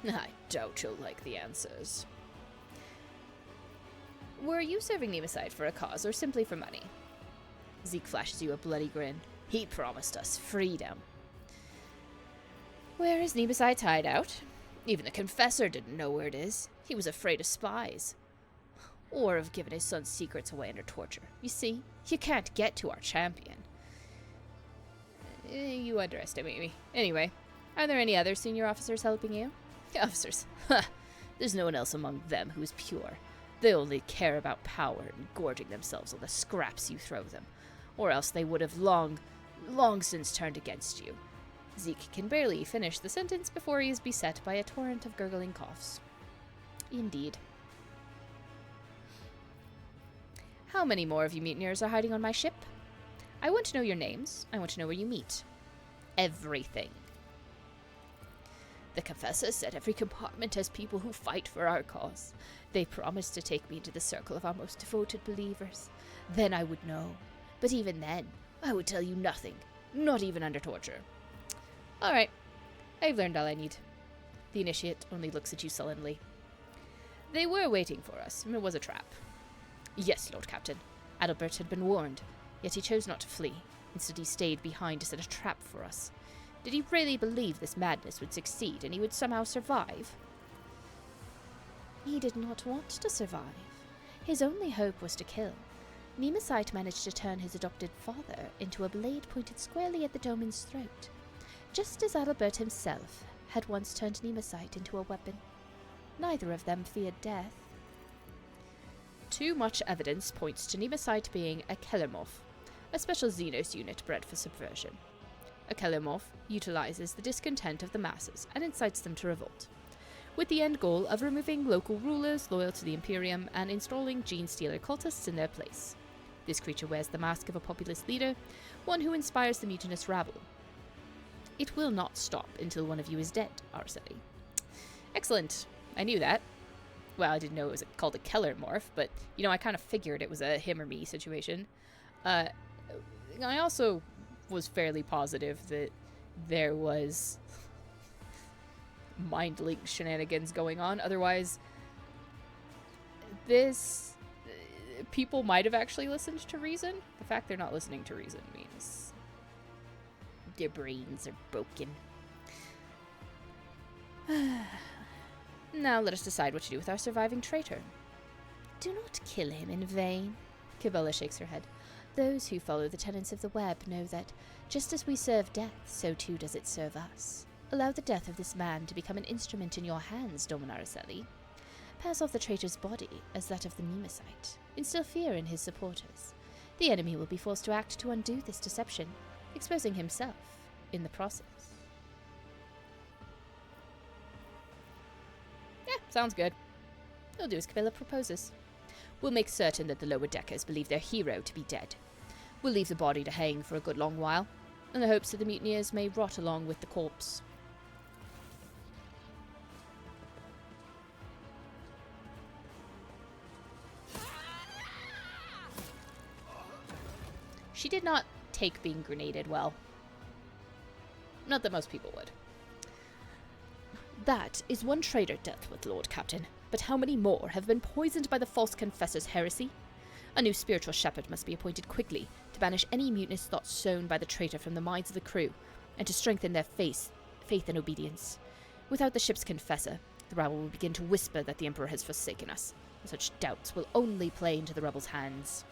I doubt you'll like the answers. Were you serving Nemesite for a cause or simply for money? Zeke flashes you a bloody grin. He promised us freedom. Where is Nemesite's hideout? Even the confessor didn't know where it is. He was afraid of spies. Or of giving his son's secrets away under torture. You see, you can't get to our champion. You underestimate me. Anyway, are there any other senior officers helping you? Officers. Ha! There's no one else among them who is pure. They only care about power and gorging themselves on the scraps you throw them. Or else they would have long since turned against you. Zeke can barely finish the sentence before he is beset by a torrent of gurgling coughs. Indeed. How many more of you mutineers are hiding on my ship? I want to know your names. I want to know where you meet. Everything. The confessor said every compartment has people who fight for our cause. They promised to take me into the circle of our most devoted believers. Then I would know. But even then, I would tell you nothing. Not even under torture. Alright. I've learned all I need. The initiate only looks at you sullenly. They were waiting for us. It was a trap. Yes, Lord Captain. Adalbert had been warned, yet he chose not to flee. Instead, he stayed behind to set a trap for us. Did he really believe this madness would succeed and he would somehow survive? He did not want to survive. His only hope was to kill. Nemesis managed to turn his adopted father into a blade pointed squarely at the Domin's throat, just as Adalbert himself had once turned Nemesis into a weapon. Neither of them feared death. Too much evidence points to Nemesis being a Kelermorph, a special Xenos unit bred for subversion. A Kelermorph utilizes the discontent of the masses and incites them to revolt, with the end goal of removing local rulers loyal to the Imperium and installing gene-stealer cultists in their place. This creature wears the mask of a populist leader, one who inspires the mutinous rabble. It will not stop until one of you is dead, Arceli. Excellent. I knew that. Well, I didn't know it was called a Kelermorph, but, I kind of figured it was a him or me situation. I also was fairly positive that there was mind link shenanigans going on. Otherwise, people might have actually listened to reason. The fact they're not listening to reason means their brains are broken. Now let us decide what to do with our surviving traitor. Do not kill him in vain. Cabela shakes her head. Those who follow the tenets of the web know that, just as we serve death, so too does it serve us. Allow the death of this man to become an instrument in your hands, Dominar Arceli. Pass off the traitor's body as that of the Nemesis. Instill fear in his supporters. The enemy will be forced to act to undo this deception, exposing himself in the process. Yeah, sounds good. We'll do as Cabela proposes. We'll make certain that the lower deckers believe their hero to be dead. We'll leave the body to hang for a good long while, in the hopes that the mutineers may rot along with the corpse. She did not take being grenaded well. Not that most people would. That is one traitor dealt with, Lord Captain. But how many more have been poisoned by the false confessor's heresy? A new spiritual shepherd must be appointed quickly to banish any mutinous thoughts sown by the traitor from the minds of the crew, and to strengthen their faith and obedience. Without the ship's confessor, the rabble will begin to whisper that the Emperor has forsaken us, and such doubts will only play into the rebels' hands.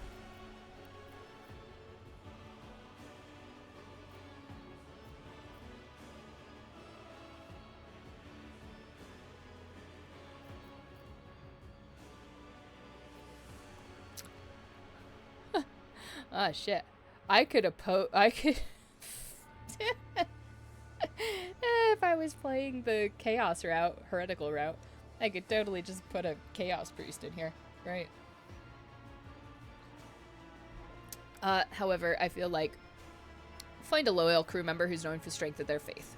Ah, shit. I could... If I was playing the Chaos route, Heretical route, I could totally just put a Chaos Priest in here, right? However, I feel like find a loyal crew member who's known for strength of their faith.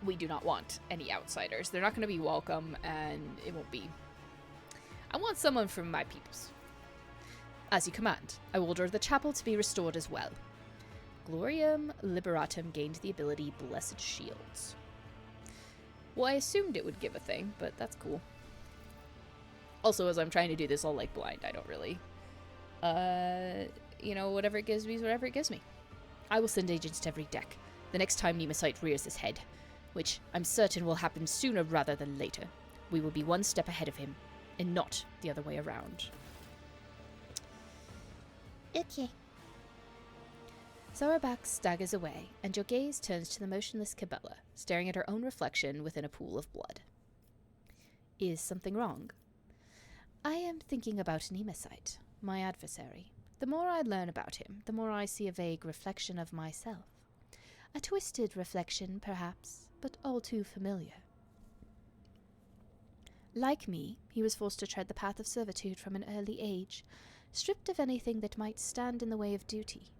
We do not want any outsiders. They're not going to be welcome, and it won't be... I want someone from my peoples. As you command, I will order the chapel to be restored as well. Gloriam Liberatum gained the ability Blessed Shields. Well, I assumed it would give a thing, but that's cool. Also, as I'm trying to do this all like blind, I don't really... whatever it gives me is whatever it gives me. I will send agents to every deck, the next time Nemesis rears his head, which I'm certain will happen sooner rather than later. We will be one step ahead of him, and not the other way around. Okay. Zorobak staggers away, and your gaze turns to the motionless Cabela, staring at her own reflection within a pool of blood. Is something wrong? I am thinking about Nemesis, my adversary. The more I learn about him, the more I see a vague reflection of myself. A twisted reflection, perhaps, but all too familiar. Like me, he was forced to tread the path of servitude from an early age, stripped of anything that might stand in the way of duty.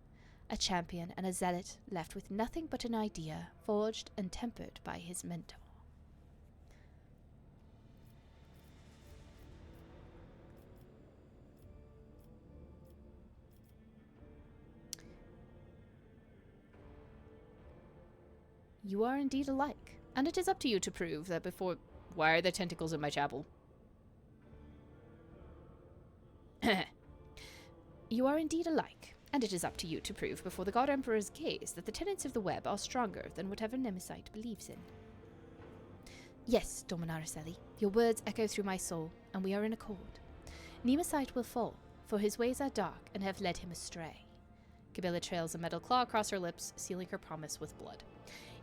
A champion and a zealot left with nothing but an idea, forged and tempered by his mentor. You are indeed alike, And it is up to you to prove that before... Why are there tentacles in my chapel? You are indeed alike, and it is up to you to prove before the God Emperor's gaze that the tenets of the web are stronger than whatever Nemesis believes in. Yes, Dominaricelli, your words echo through my soul, and we are in accord. Nemesis will fall, for his ways are dark and have led him astray. Kabila trails a metal claw across her lips, sealing her promise with blood.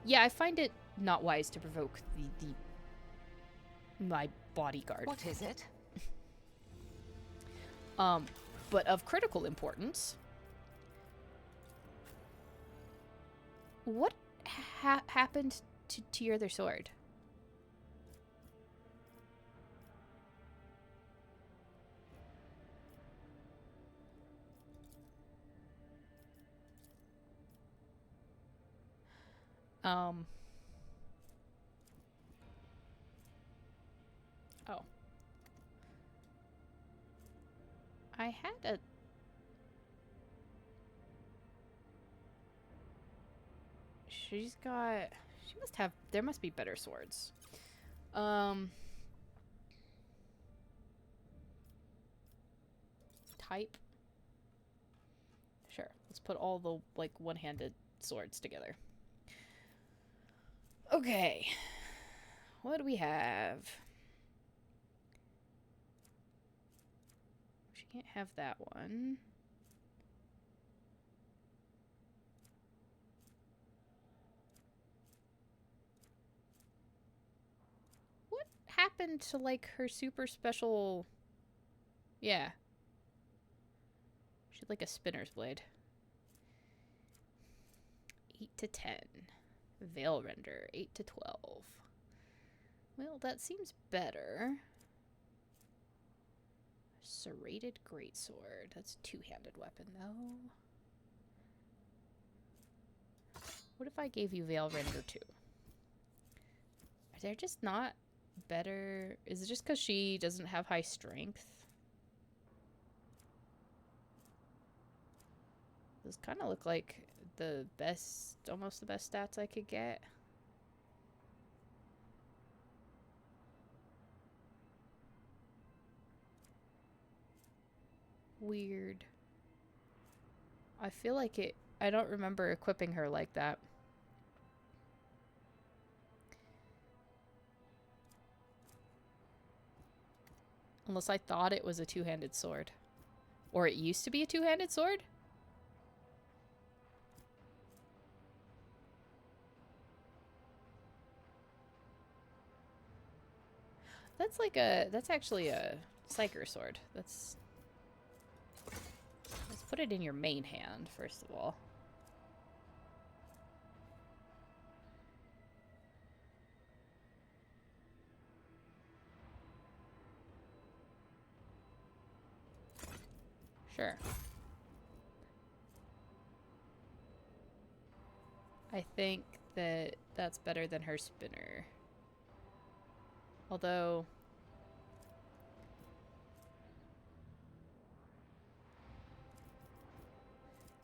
Yeah, I find it not wise to provoke my bodyguard. What is it? But of critical importance. What happened to your other sword? Oh. I had a... She's got... She must have... There must be better swords. Type? Sure. Let's put all the, like, one-handed swords together. Okay. What do we have? She can't have that one. What happened to, like, her super special... Yeah. She had, like, a spinner's blade. 8 to 10. Veil Render, 8 to 12. Well, that seems better. Serrated Greatsword. That's a two-handed weapon, though. What if I gave you Veil Render, too? Are there just not better... Is it just because she doesn't have high strength? Those kind of look like the best, almost the best stats I could get. Weird. I feel like it, I don't remember equipping her like that. Unless I thought it was a two-handed sword. Or it used to be a two-handed sword? That's like a, that's actually a Psyker sword. Let's put it in your main hand, first of all. Sure. I think that that's better than her spinner. Although...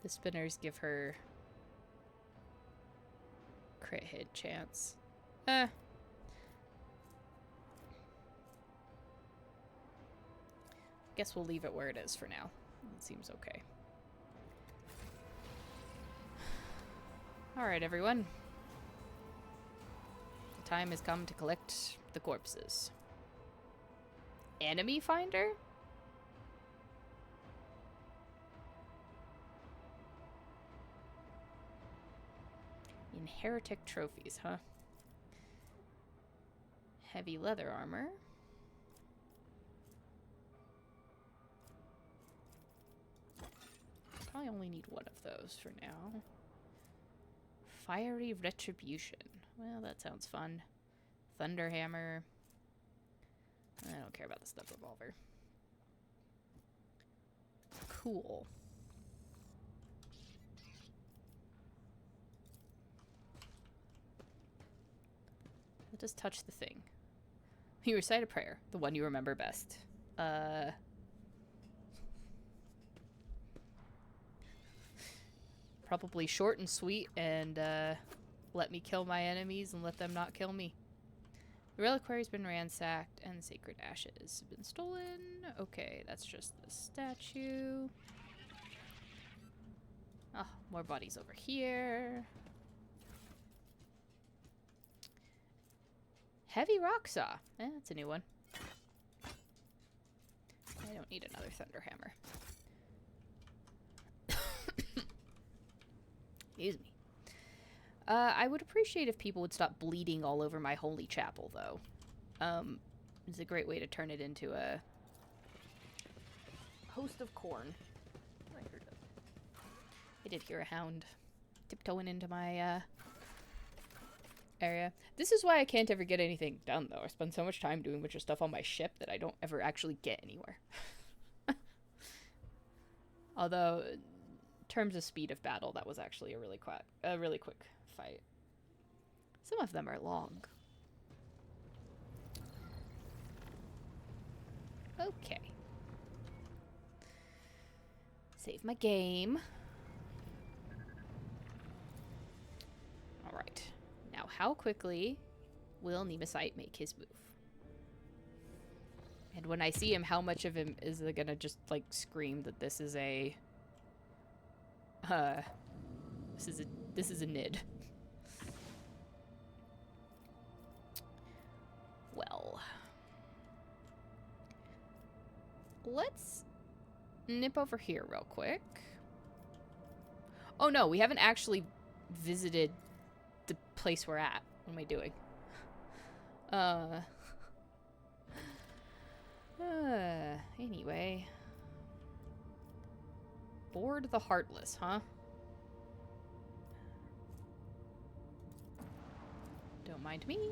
the spinners give her crit hit chance. Guess we'll leave it where it is for now. It seems okay. Alright, everyone. The time has come to collect the corpses. Enemy finder? In heretic trophies, huh? Heavy leather armor. Probably only need one of those for now. Fiery Retribution. Well, that sounds fun. Thunderhammer. I don't care about the step revolver. Cool. Let us touch the thing. You recite a prayer, the one you remember best. Probably short and sweet and let me kill my enemies and let them not kill me. The reliquary's been ransacked and the sacred ashes have been stolen. Okay, that's just the statue. Oh, more bodies over here. Heavy rock saw. That's a new one. I don't need another thunder hammer. Excuse me. I would appreciate if people would stop bleeding all over my holy chapel, though. It's a great way to turn it into a host of corn. I did hear a hound tiptoeing into my area. This is why I can't ever get anything done, though. I spend so much time doing a bunch of stuff on my ship that I don't ever actually get anywhere. Although, in terms of speed of battle, that was actually a really quick fight. Some of them are long. Okay. Save my game. Alright. Now, how quickly will Nemesite make his move? And when I see him, how much of him is it gonna just, like, scream that this is a... This is a Nid. Well. Let's nip over here real quick. Oh no, we haven't actually visited the place we're at. What am I doing? Anyway. Board the Heartless, huh? Don't mind me.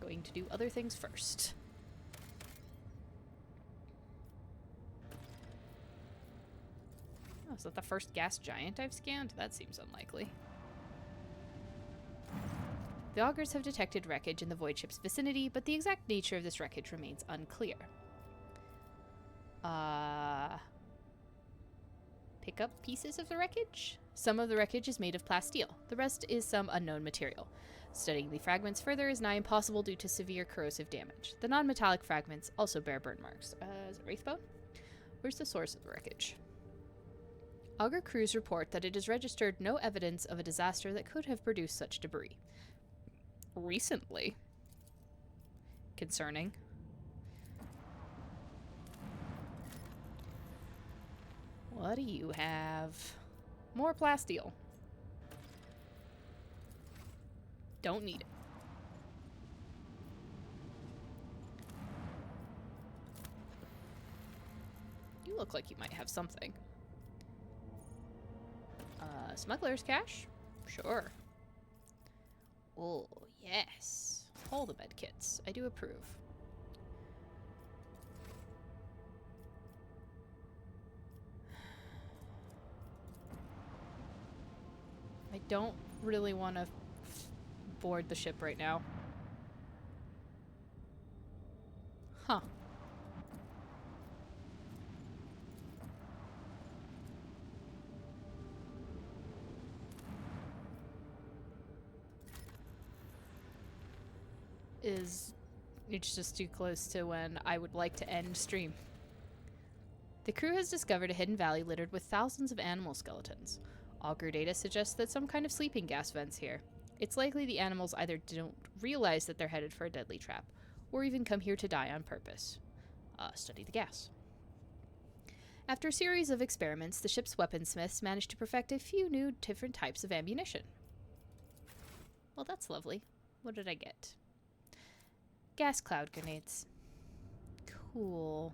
Going to do other things first. Oh, is that the first gas giant I've scanned? That seems unlikely. The augurs have detected wreckage in the void ship's vicinity, but the exact nature of this wreckage remains unclear. Pick up pieces of the wreckage? Some of the wreckage is made of plasteel. The rest is some unknown material. Studying the fragments further is nigh impossible due to severe corrosive damage. The non-metallic fragments also bear burn marks. Is it Wraithbone? Where's the source of the wreckage? Augur crews report that it has registered no evidence of a disaster that could have produced such debris. Recently. Concerning. What do you have? More plasteel. Don't need it. You look like you might have something. Smuggler's cache? Sure. Oh, yes. All the medkits. I do approve. I don't really want to board the ship right now. Huh. It's just too close to when I would like to end stream. The crew has discovered a hidden valley littered with thousands of animal skeletons. Augur data suggests that some kind of sleeping gas vents here. It's likely the animals either don't realize that they're headed for a deadly trap, or even come here to die on purpose. Study the gas. After a series of experiments, the ship's weaponsmiths managed to perfect a few new different types of ammunition. Well, that's lovely. What did I get? Gas cloud grenades. Cool.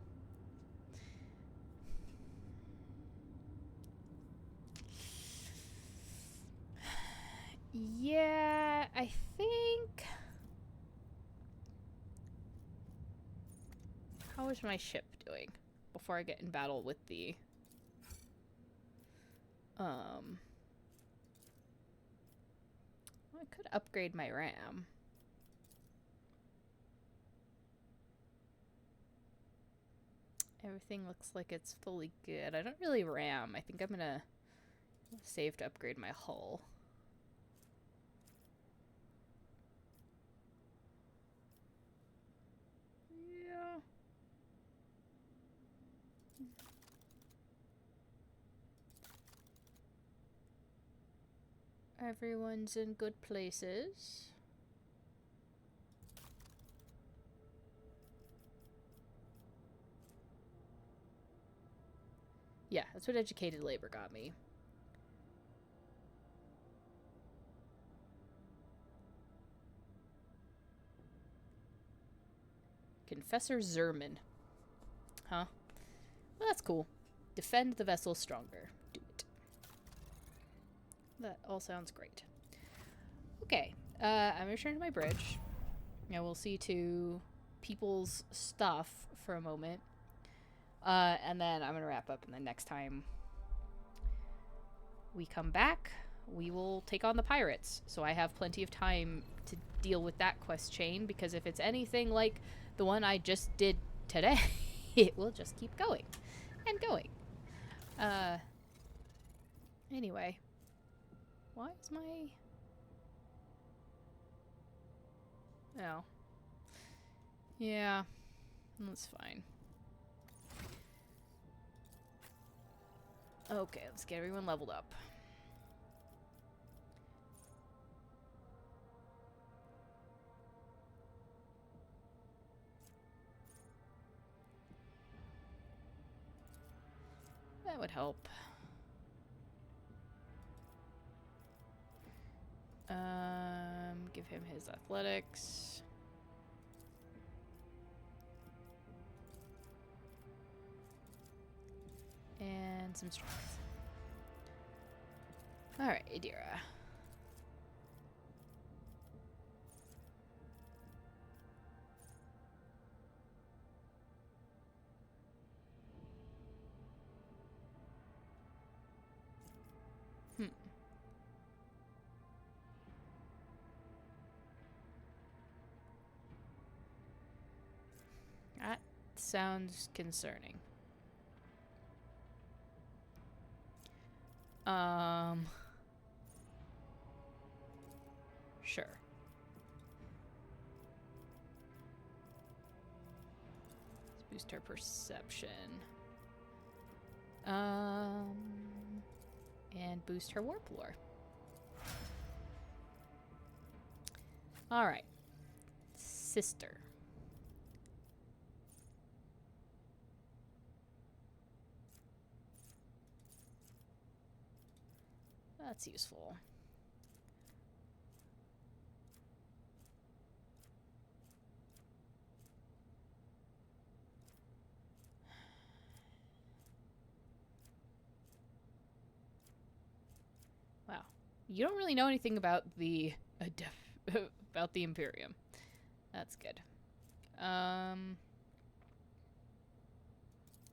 Yeah, I think... How is my ship doing before I get in battle with the... I could upgrade my RAM. Everything looks like it's fully good. I don't really RAM. I think I'm gonna save to upgrade my hull. Everyone's in good places. Yeah, that's what educated labor got me. Confessor Zerman. Huh? Well, that's cool. Defend the vessel stronger. Do it. That all sounds great. Okay, I'm gonna return to my bridge. Now we'll see to people's stuff for a moment. And then I'm gonna wrap up, and then next time we come back, we will take on the pirates. So I have plenty of time to deal with that quest chain, because if it's anything like the one I just did today, it will just keep going and going. Anyway, why is my... Oh. Yeah, that's fine. Okay, let's get everyone leveled up. That would help. Give him his athletics. And some strength. Alright, Adira. That sounds concerning. Sure. Let's boost her perception. And boost her warp lore. Alright. Sister. That's useful. Wow. You don't really know anything about the about the Imperium. That's good.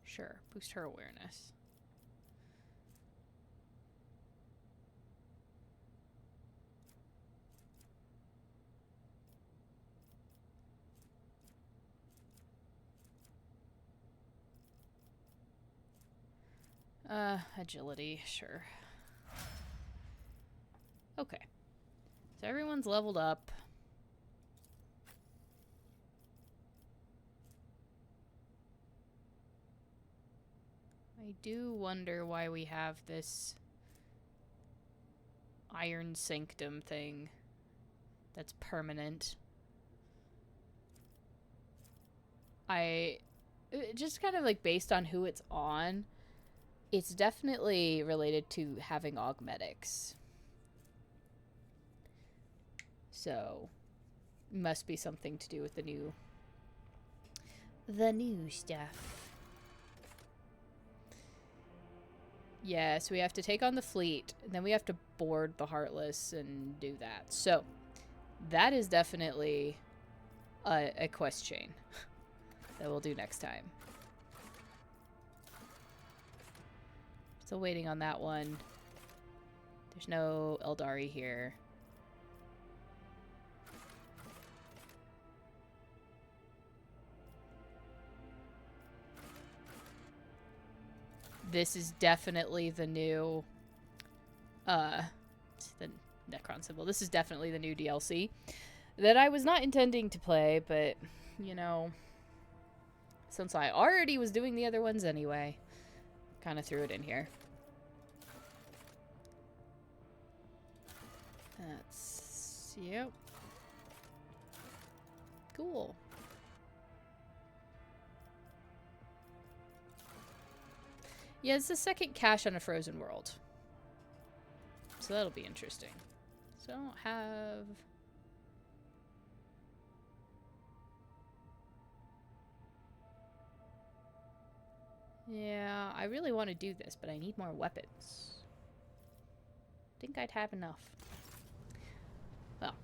Sure. Boost her awareness. Agility, sure. Okay. So everyone's leveled up. I do wonder why we have this Iron Sanctum thing that's permanent. Just kind of like based on who it's on, it's definitely related to having augmetics. So, must be something to do with the new stuff. Yeah, so we have to take on the fleet, and then we have to board the Heartless and do that. So, that is definitely a quest chain that we'll do next time. Still waiting on that one. There's no Eldari here. This is definitely the new, the Necron symbol. This is definitely the new DLC that I was not intending to play, but, you know, since I already was doing the other ones anyway, kind of threw it in here. That's, yep. Cool. Yeah, it's the second cache on a frozen world. So that'll be interesting. So I don't have... Yeah, I really want to do this, but I need more weapons. Think I'd have enough. Well,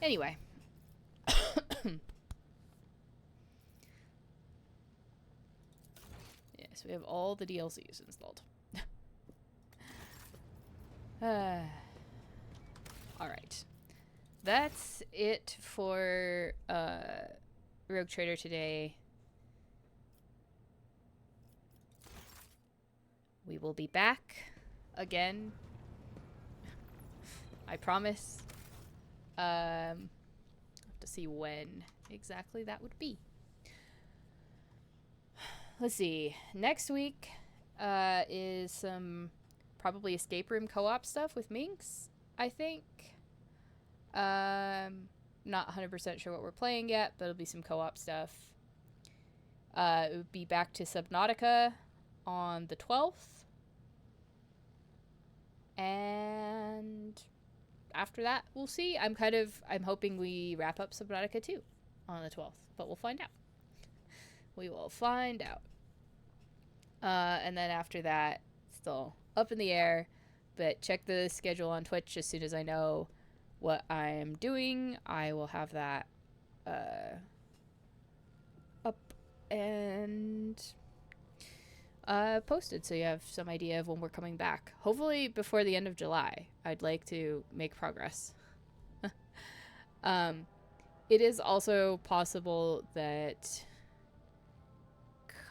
anyway. Yes, we have all the DLCs installed. Alright. That's it for Rogue Trader today. We will be back again. I promise. Have to see when exactly that would be. Let's see. Next week is some probably escape room co-op stuff with Minx, I think. Not 100% sure what we're playing yet, but it'll be some co-op stuff. It would be back to Subnautica on the 12th. And after that, we'll see. I'm hoping we wrap up Subnautica 2 on the 12th, but we'll find out. We will find out. And then after that, still up in the air, but check the schedule on Twitch as soon as I know what I'm doing. I will have that up and posted so you have some idea of when we're coming back. Hopefully before the end of July. I'd like to make progress. It is also possible that,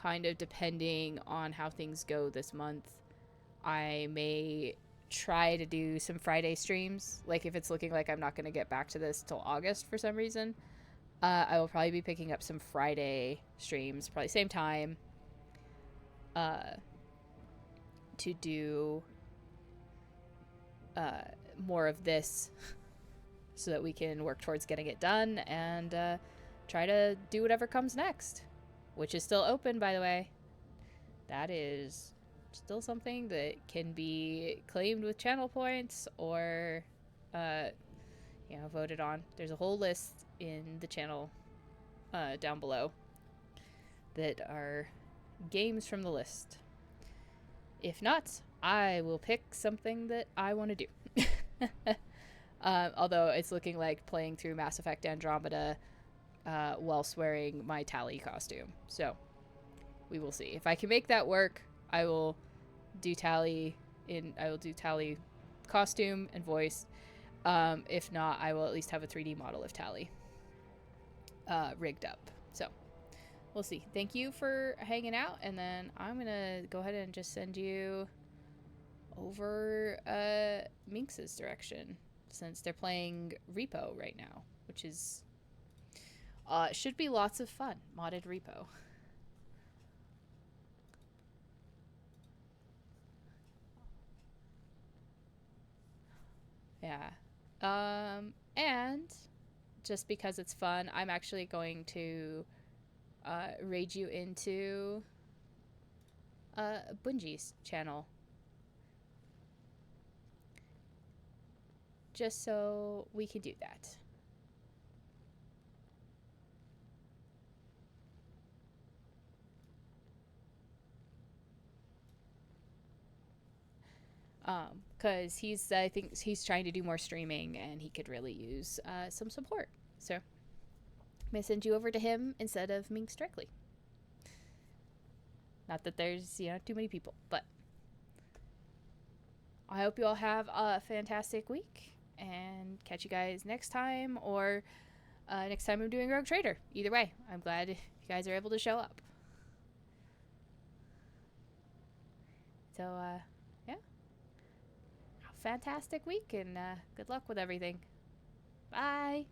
kind of depending on how things go this month, I may try to do some Friday streams. Like if it's looking like I'm not going to get back to this till August for some reason, I will probably be picking up some Friday streams, probably same time, to do more of this so that we can work towards getting it done and try to do whatever comes next, which is still open, by the way. That is still something that can be claimed with channel points or voted on. There's a whole list in the channel down below that are games from the list. If not, I will pick something that I want to do. Although it's looking like playing through Mass Effect Andromeda whilst wearing my Tali costume. So we will see. If I can make that work, I will do Tali costume and voice. If not, I will at least have a 3D model of Tali rigged up. So we'll see. Thank you for hanging out, and then I'm gonna go ahead and just send you over Minx's direction, since they're playing Repo right now, which is should be lots of fun. Modded Repo. Yeah. And just because it's fun, I'm actually going to raid you into Bungie's channel. Just so we can do that. Because I think he's trying to do more streaming and he could really use some support. So I'm going to send you over to him instead of Minx directly. Not that there's, too many people, but I hope you all have a fantastic week and catch you guys next time, or next time I'm doing Rogue Trader. Either way, I'm glad you guys are able to show up. So, yeah. Fantastic week, and good luck with everything. Bye.